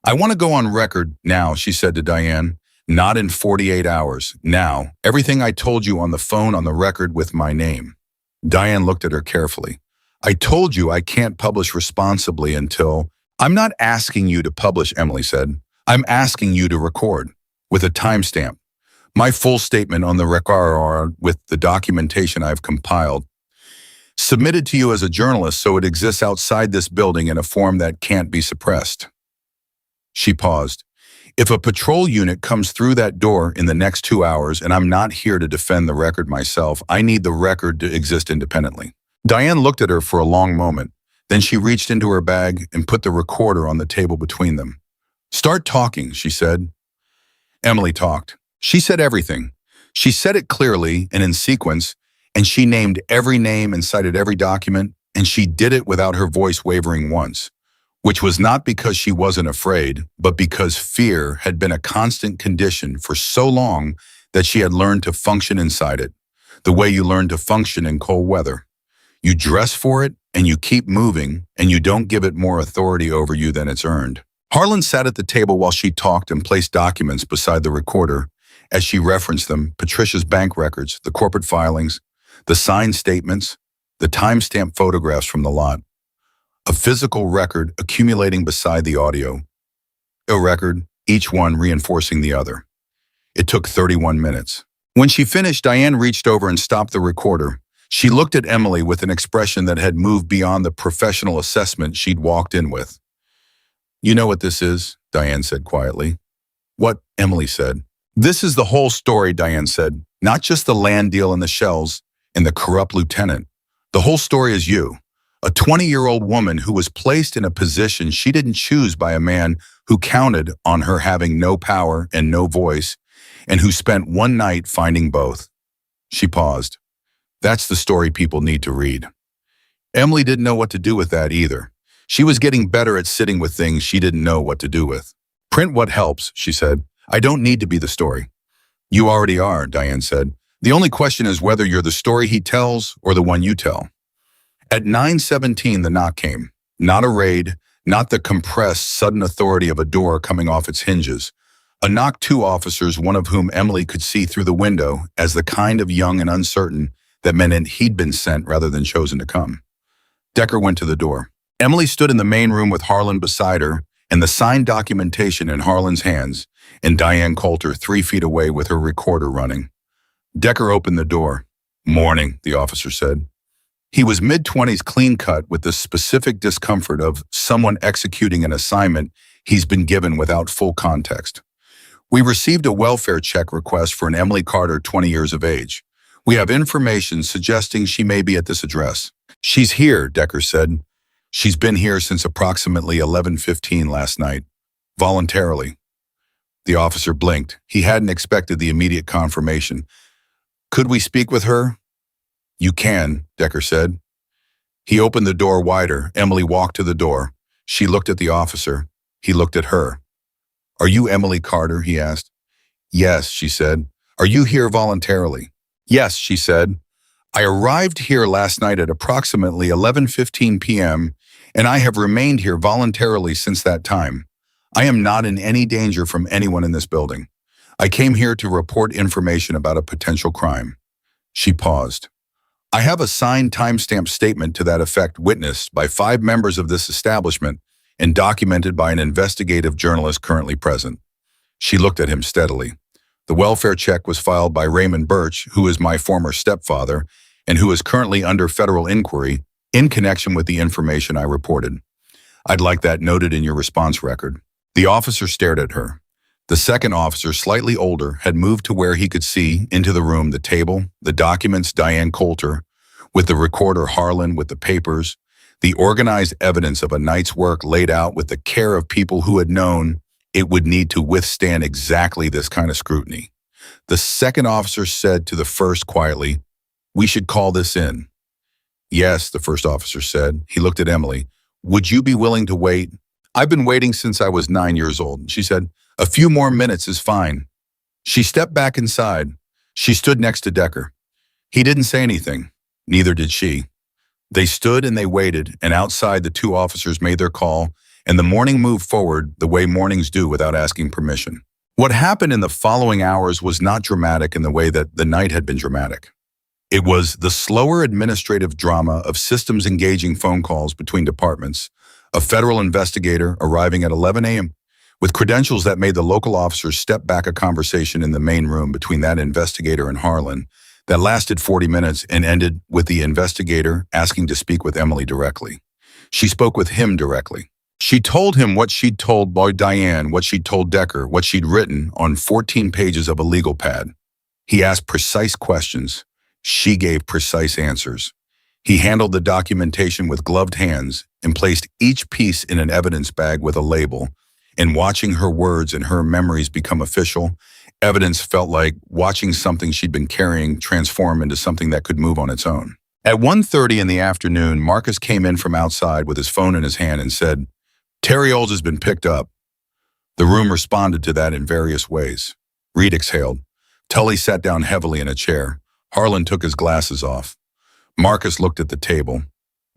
I want to go on record now, she said to Diane. Not in 48 hours. Now, everything I told you on the phone on the record with my name. Diane looked at her carefully. I told you I can't publish responsibly until... I'm not asking you to publish, Emily said. I'm asking you to record, with a timestamp. My full statement on the record with the documentation I've compiled, submitted to you as a journalist so it exists outside this building in a form that can't be suppressed. She paused. If a patrol unit comes through that door in the next 2 hours and I'm not here to defend the record myself, I need the record to exist independently. Diane looked at her for a long moment. Then she reached into her bag and put the recorder on the table between them. Start talking, she said. Emily talked. She said everything. She said it clearly and in sequence, and she named every name and cited every document, and she did it without her voice wavering once. Which was not because she wasn't afraid, but because fear had been a constant condition for so long that she had learned to function inside it, the way you learn to function in cold weather. You dress for it, and you keep moving, and you don't give it more authority over you than it's earned. Harlan sat at the table while she talked and placed documents beside the recorder. As she referenced them, Patricia's bank records, the corporate filings, the signed statements, the timestamp photographs from the lot. A physical record accumulating beside the audio. A record, each one reinforcing the other. It took 31 minutes. When she finished, Diane reached over and stopped the recorder. She looked at Emily with an expression that had moved beyond the professional assessment she'd walked in with. You know what this is, Diane said quietly. What? Emily said. This is the whole story, Diane said. Not just the land deal and the shells and the corrupt lieutenant. The whole story is you. A 20-year-old woman who was placed in a position she didn't choose by a man who counted on her having no power and no voice, and who spent one night finding both. She paused. That's the story people need to read. Emily didn't know what to do with that either. She was getting better at sitting with things she didn't know what to do with. Print what helps, she said. I don't need to be the story. You already are, Diane said. The only question is whether you're the story he tells or the one you tell. At 9:17, the knock came. Not a raid, not the compressed, sudden authority of a door coming off its hinges. A knock, 2 officers, one of whom Emily could see through the window as the kind of young and uncertain that meant he'd been sent rather than chosen to come. Decker went to the door. Emily stood in the main room with Harlan beside her and the signed documentation in Harlan's hands, and Diane Coulter 3 feet away with her recorder running. Decker opened the door. Morning, the officer said. He was mid-20s, clean-cut, with the specific discomfort of someone executing an assignment he's been given without full context. We received a welfare check request for an Emily Carter, 20 years of age. We have information suggesting she may be at this address. She's here, Decker said. She's been here since approximately 11:15 last night. Voluntarily. The officer blinked. He hadn't expected the immediate confirmation. Could we speak with her? You can, Decker said. He opened the door wider. Emily walked to the door. She looked at the officer. He looked at her. Are you Emily Carter? He asked. Yes, she said. Are you here voluntarily? Yes, she said. I arrived here last night at approximately 11:15 p.m., and I have remained here voluntarily since that time. I am not in any danger from anyone in this building. I came here to report information about a potential crime. She paused. I have a signed timestamp statement to that effect witnessed by 5 members of this establishment and documented by an investigative journalist currently present. She looked at him steadily. The welfare check was filed by Raymond Birch, who is my former stepfather, and who is currently under federal inquiry in connection with the information I reported. I'd like that noted in your response record. The officer stared at her. The second officer, slightly older, had moved to where he could see into the room the table, the documents, Diane Coulter, with the recorder Harlan with the papers, the organized evidence of a night's work laid out with the care of people who had known it would need to withstand exactly this kind of scrutiny. The second officer said to the first quietly, "We should call this in." "Yes," the first officer said. He looked at Emily. "Would you be willing to wait?" "I've been waiting since I was 9 years old," she said. "A few more minutes is fine." She stepped back inside. She stood next to Decker. He didn't say anything. Neither did she. They stood and they waited, and outside the two officers made their call, and the morning moved forward the way mornings do without asking permission. What happened in the following hours was not dramatic in the way that the night had been dramatic. It was the slower administrative drama of systems engaging phone calls between departments, a federal investigator arriving at 11 a.m. with credentials that made the local officers step back, a conversation in the main room between that investigator and Harlan that lasted 40 minutes and ended with the investigator asking to speak with Emily directly. She spoke with him directly. She told him what she'd told Lloyd Diane, what she'd told Decker, what she'd written on 14 pages of a legal pad. He asked precise questions. She gave precise answers. He handled the documentation with gloved hands and placed each piece in an evidence bag with a label. And watching her words and her memories become official, evidence felt like watching something she'd been carrying transform into something that could move on its own. At 1:30 in the afternoon, Marcus came in from outside with his phone in his hand and said, "Terry Olds has been picked up." The room responded to that in various ways. Reed exhaled. Tully sat down heavily in a chair. Harlan took his glasses off. Marcus looked at the table.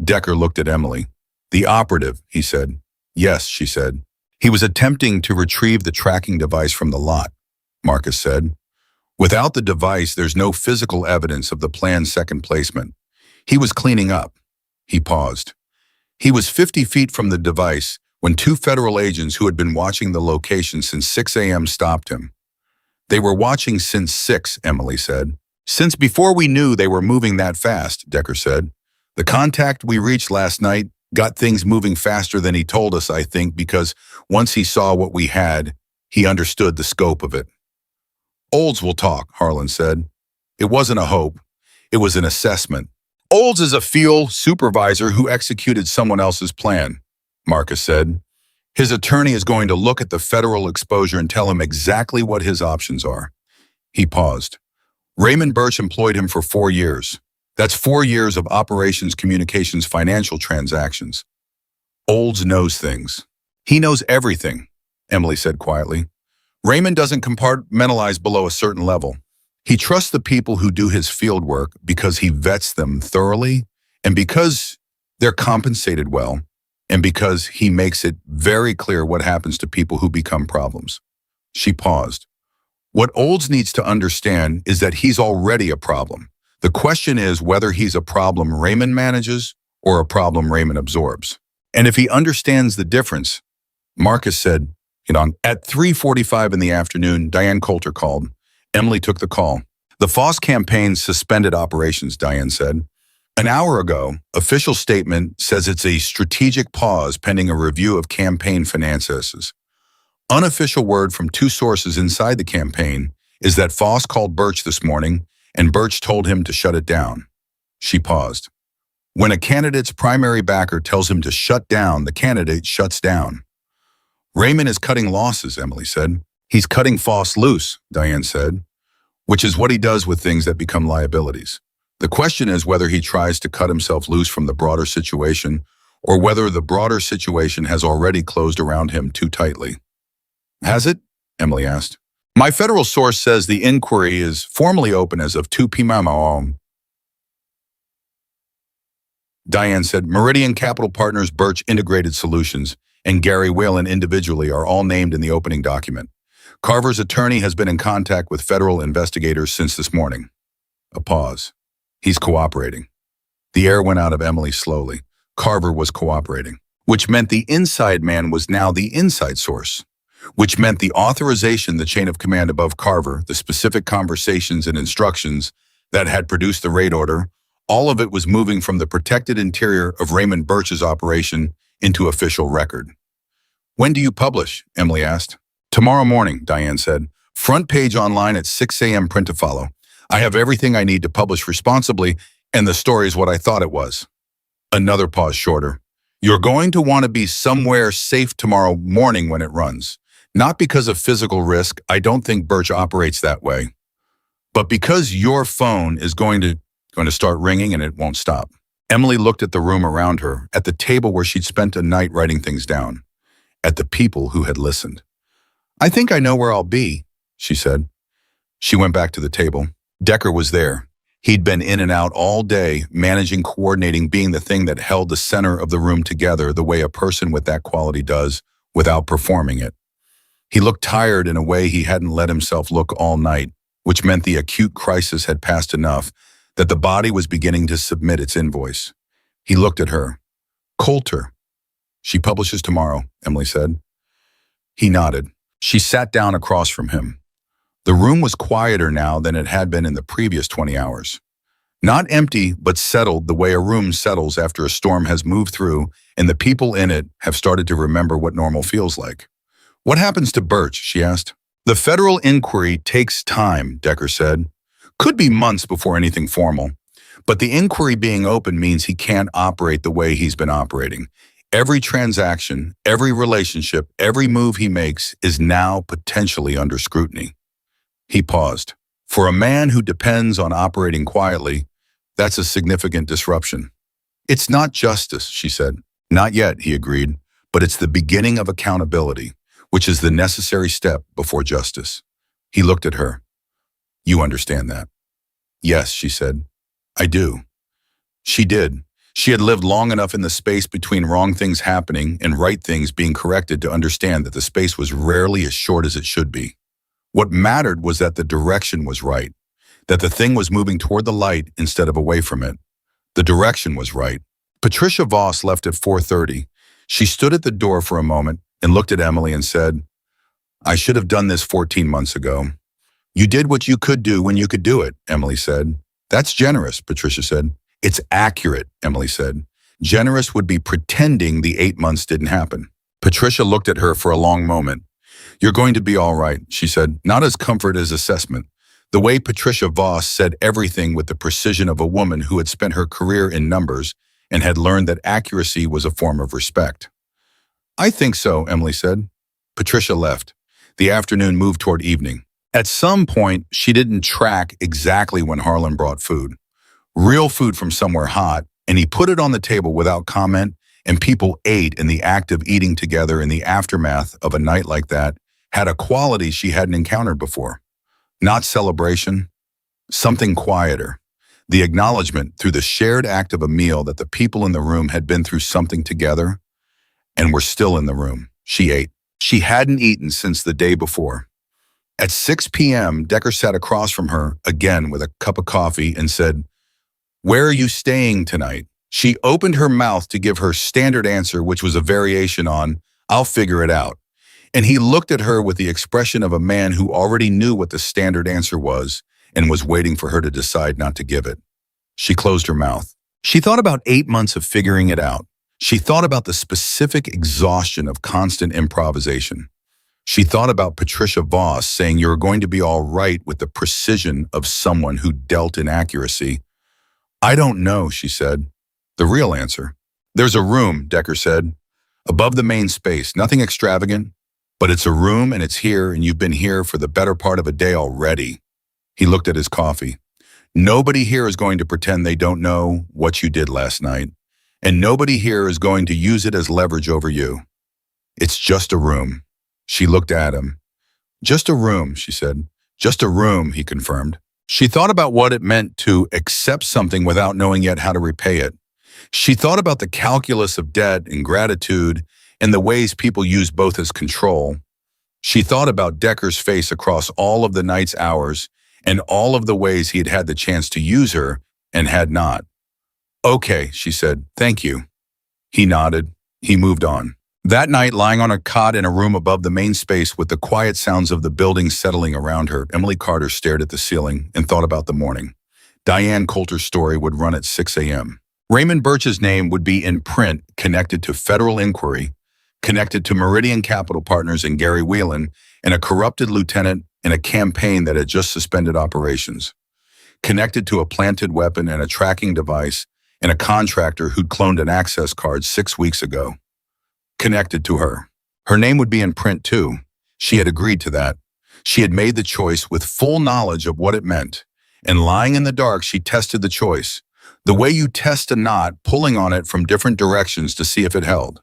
Decker looked at Emily. "The operative," he said. "Yes," she said. "He was attempting to retrieve the tracking device from the lot," Marcus said. "Without the device, there's no physical evidence of the planned second placement. He was cleaning up." He paused. He was 50 feet from the device when two federal agents who had been watching the location since 6 a.m. stopped him. "They were watching since 6, Emily said. "Since before we knew they were moving that fast," Decker said. "The contact we reached last night got things moving faster than he told us, I think, because once he saw what we had, he understood the scope of it." "Olds will talk," Harlan said. "It wasn't a hope. It was an assessment." "Olds is a field supervisor who executed someone else's plan," Marcus said. "His attorney is going to look at the federal exposure and tell him exactly what his options are." He paused. "Raymond Birch employed him for 4 years. That's 4 years of operations, communications, financial transactions. Olds knows things. He knows everything," Emily said quietly. "Raymond doesn't compartmentalize below a certain level. He trusts the people who do his field work because he vets them thoroughly and because they're compensated well and because he makes it very clear what happens to people who become problems." She paused. "What Olds needs to understand is that he's already a problem. The question is whether he's a problem Raymond manages or a problem Raymond absorbs. And if he understands the difference," Marcus said, At 3:45 in the afternoon, Diane Coulter called. Emily took the call. "The Foss campaign suspended operations," Diane said. "An hour ago, official statement says it's a strategic pause pending a review of campaign finances. Unofficial word from two sources inside the campaign is that Foss called Birch this morning and Birch told him to shut it down." She paused. "When a candidate's primary backer tells him to shut down, the candidate shuts down." "Raymond is cutting losses," Emily said. "He's cutting Foss loose," Diane said, "which is what he does with things that become liabilities. The question is whether he tries to cut himself loose from the broader situation or whether the broader situation has already closed around him too tightly." "Has it?" Emily asked. "My federal source says the inquiry is formally open as of 2 p.m. Diane said, "Meridian Capital Partners, Birch Integrated Solutions, and Gary Whalen individually are all named in the opening document. Carver's attorney has been in contact with federal investigators since this morning." A pause. "He's cooperating." The air went out of Emily slowly. Carver was cooperating, which meant the inside man was now the inside source, which meant the authorization, the chain of command above Carver, the specific conversations and instructions that had produced the raid order, all of it was moving from the protected interior of Raymond Birch's operation into official record. "When do you publish?" Emily asked. Tomorrow morning, Diane said. Front page online at 6 a.m. print to follow. I have everything I need to publish responsibly, and the story is what I thought it was. Another pause shorter. You're going to want to be somewhere safe tomorrow morning when it runs. Not because of physical risk, I don't think Birch operates that way, but because your phone is going to start ringing and it won't stop. Emily looked at the room around her, at the table where she'd spent a night writing things down, at the people who had listened. I think I know where I'll be, she said. She went back to the table. Decker was there. He'd been in and out all day, managing, coordinating, being the thing that held the center of the room together the way a person with that quality does, without performing it. He looked tired in a way he hadn't let himself look all night, which meant the acute crisis had passed enough that the body was beginning to submit its invoice. He looked at her. Coulter. She publishes tomorrow, Emily said. He nodded. She sat down across from him. The room was quieter now than it had been in the previous 20 hours. Not empty, but settled the way a room settles after a storm has moved through and the people in it have started to remember what normal feels like. What happens to Birch, she asked. The federal inquiry takes time, Decker said. Could be months before anything formal. But the inquiry being open means he can't operate the way he's been operating. Every transaction, every relationship, every move he makes is now potentially under scrutiny. He paused. For a man who depends on operating quietly, that's a significant disruption. It's not justice, she said. Not yet, he agreed, but it's the beginning of accountability, which is the necessary step before justice. He looked at her. You understand that? Yes, she said. I do. She did. She had lived long enough in the space between wrong things happening and right things being corrected to understand that the space was rarely as short as it should be. What mattered was that the direction was right, that the thing was moving toward the light instead of away from it. The direction was right. Patricia Voss left at 4:30. She stood at the door for a moment and looked at Emily and said, I should have done this 14 months ago. You did what you could do when you could do it, Emily said. That's generous, Patricia said. It's accurate, Emily said. Generous would be pretending the 8 months didn't happen. Patricia looked at her for a long moment. You're going to be all right, she said, not as comfort as assessment. The way Patricia Voss said everything with the precision of a woman who had spent her career in numbers and had learned that accuracy was a form of respect. I think so, Emily said. Patricia left. The afternoon moved toward evening. At some point, she didn't track exactly when Harlan brought food. Real food from somewhere hot, and he put it on the table without comment, and people ate, in the act of eating together in the aftermath of a night like that had a quality she hadn't encountered before. Not celebration, something quieter. The acknowledgement through the shared act of a meal that the people in the room had been through something together and were still in the room. She ate. She hadn't eaten since the day before. At 6 p.m., Decker sat across from her, again with a cup of coffee, and said, Where are you staying tonight? She opened her mouth to give her standard answer, which was a variation on, I'll figure it out. And he looked at her with the expression of a man who already knew what the standard answer was and was waiting for her to decide not to give it. She closed her mouth. She thought about 8 months of figuring it out. She thought about the specific exhaustion of constant improvisation. She thought about Patricia Voss saying you're going to be all right with the precision of someone who dealt in accuracy. I don't know, she said. The real answer. There's a room, Decker said. Above the main space, nothing extravagant, but it's a room and it's here and you've been here for the better part of a day already. He looked at his coffee. Nobody here is going to pretend they don't know what you did last night, and nobody here is going to use it as leverage over you. It's just a room. She looked at him. Just a room, she said. Just a room, he confirmed. She thought about what it meant to accept something without knowing yet how to repay it. She thought about the calculus of debt and gratitude and the ways people use both as control. She thought about Decker's face across all of the night's hours and all of the ways he had had the chance to use her and had not. Okay, she said, thank you. He nodded. He moved on. That night, lying on a cot in a room above the main space with the quiet sounds of the building settling around her, Emily Carter stared at the ceiling and thought about the morning. Diane Coulter's story would run at 6 a.m. Raymond Birch's name would be in print connected to federal inquiry, connected to Meridian Capital Partners and Gary Whelan, and a corrupted lieutenant in a campaign that had just suspended operations, connected to a planted weapon and a tracking device and a contractor who'd cloned an access card 6 weeks ago, connected to her. Her name would be in print too. She had agreed to that. She had made the choice with full knowledge of what it meant. And lying in the dark, she tested the choice. The way you test a knot, pulling on it from different directions to see if it held.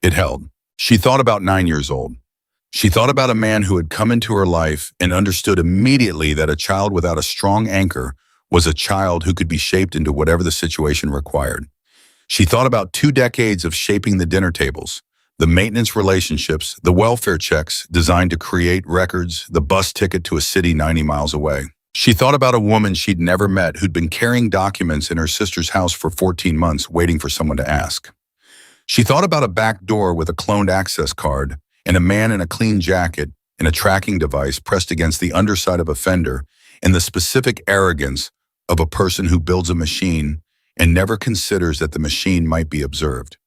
It held. She thought about 9 years old. She thought about a man who had come into her life and understood immediately that a child without a strong anchor was a child who could be shaped into whatever the situation required. She thought about 2 decades of shaping the dinner tables, the maintenance relationships, the welfare checks designed to create records, the bus ticket to a city 90 miles away. She thought about a woman she'd never met who'd been carrying documents in her sister's house for 14 months waiting for someone to ask. She thought about a back door with a cloned access card and a man in a clean jacket and a tracking device pressed against the underside of a fender and the specific arrogance of a person who builds a machine and never considers that the machine might be observed.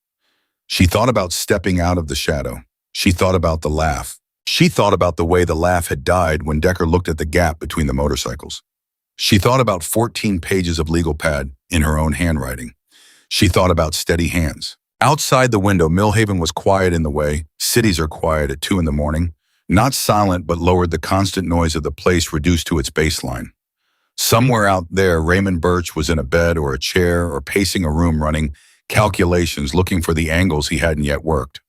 She thought about stepping out of the shadow. She thought about the laugh. She thought about the way the laugh had died when Decker looked at the gap between the motorcycles. She thought about 14 pages of legal pad in her own handwriting. She thought about steady hands. Outside the window, Millhaven was quiet in the way cities are quiet at 2 a.m, not silent but lowered the constant noise of the place reduced to its baseline. Somewhere out there, Raymond Birch was in a bed or a chair or pacing a room running calculations looking for the angles he hadn't yet worked.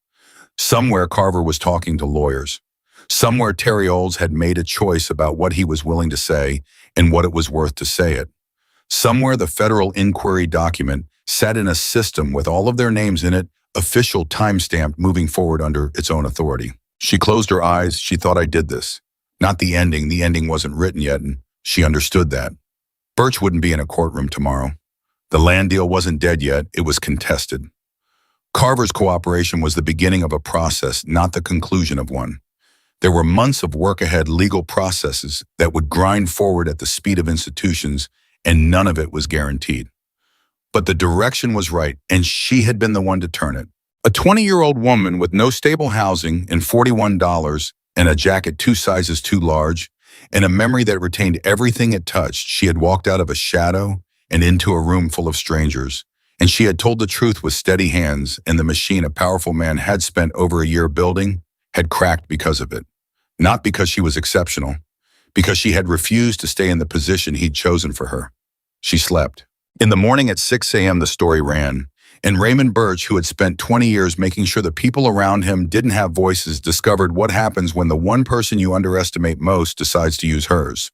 Somewhere Carver was talking to lawyers. Somewhere Terry Olds had made a choice about what he was willing to say and what it was worth to say it. Somewhere the federal inquiry document sat in a system with all of their names in it, official timestamp moving forward under its own authority. She closed her eyes. She thought, I did this. Not the ending. The ending wasn't written yet, and she understood that. Birch wouldn't be in a courtroom tomorrow. The land deal wasn't dead yet. It was contested. Carver's cooperation was the beginning of a process, not the conclusion of one. There were months of work ahead, legal processes that would grind forward at the speed of institutions, and none of it was guaranteed. But the direction was right, and she had been the one to turn it. A 20-year-old woman with no stable housing and $41 and a jacket 2 sizes too large and a memory that retained everything it touched, she had walked out of a shadow and into a room full of strangers, and she had told the truth with steady hands, and the machine a powerful man had spent over a year building had cracked because of it. Not because she was exceptional, because she had refused to stay in the position he'd chosen for her. She slept. In the morning at 6 a.m. the story ran, and Raymond Birch, who had spent 20 years making sure the people around him didn't have voices, discovered what happens when the one person you underestimate most decides to use hers.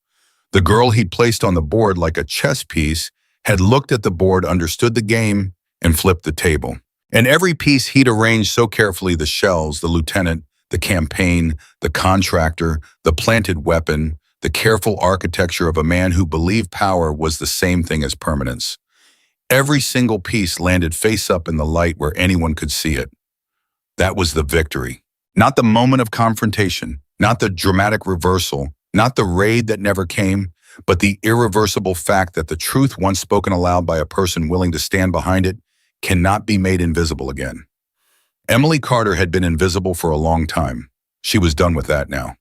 The girl he'd placed on the board like a chess piece had looked at the board, understood the game, and flipped the table. And every piece he'd arranged so carefully, the shells, the lieutenant, the campaign, the contractor, the planted weapon, the careful architecture of a man who believed power was the same thing as permanence. Every single piece landed face up in the light where anyone could see it. That was the victory. Not the moment of confrontation, not the dramatic reversal, not the raid that never came, but the irreversible fact that the truth once spoken aloud by a person willing to stand behind it cannot be made invisible again. Emily Carter had been invisible for a long time. She was done with that now.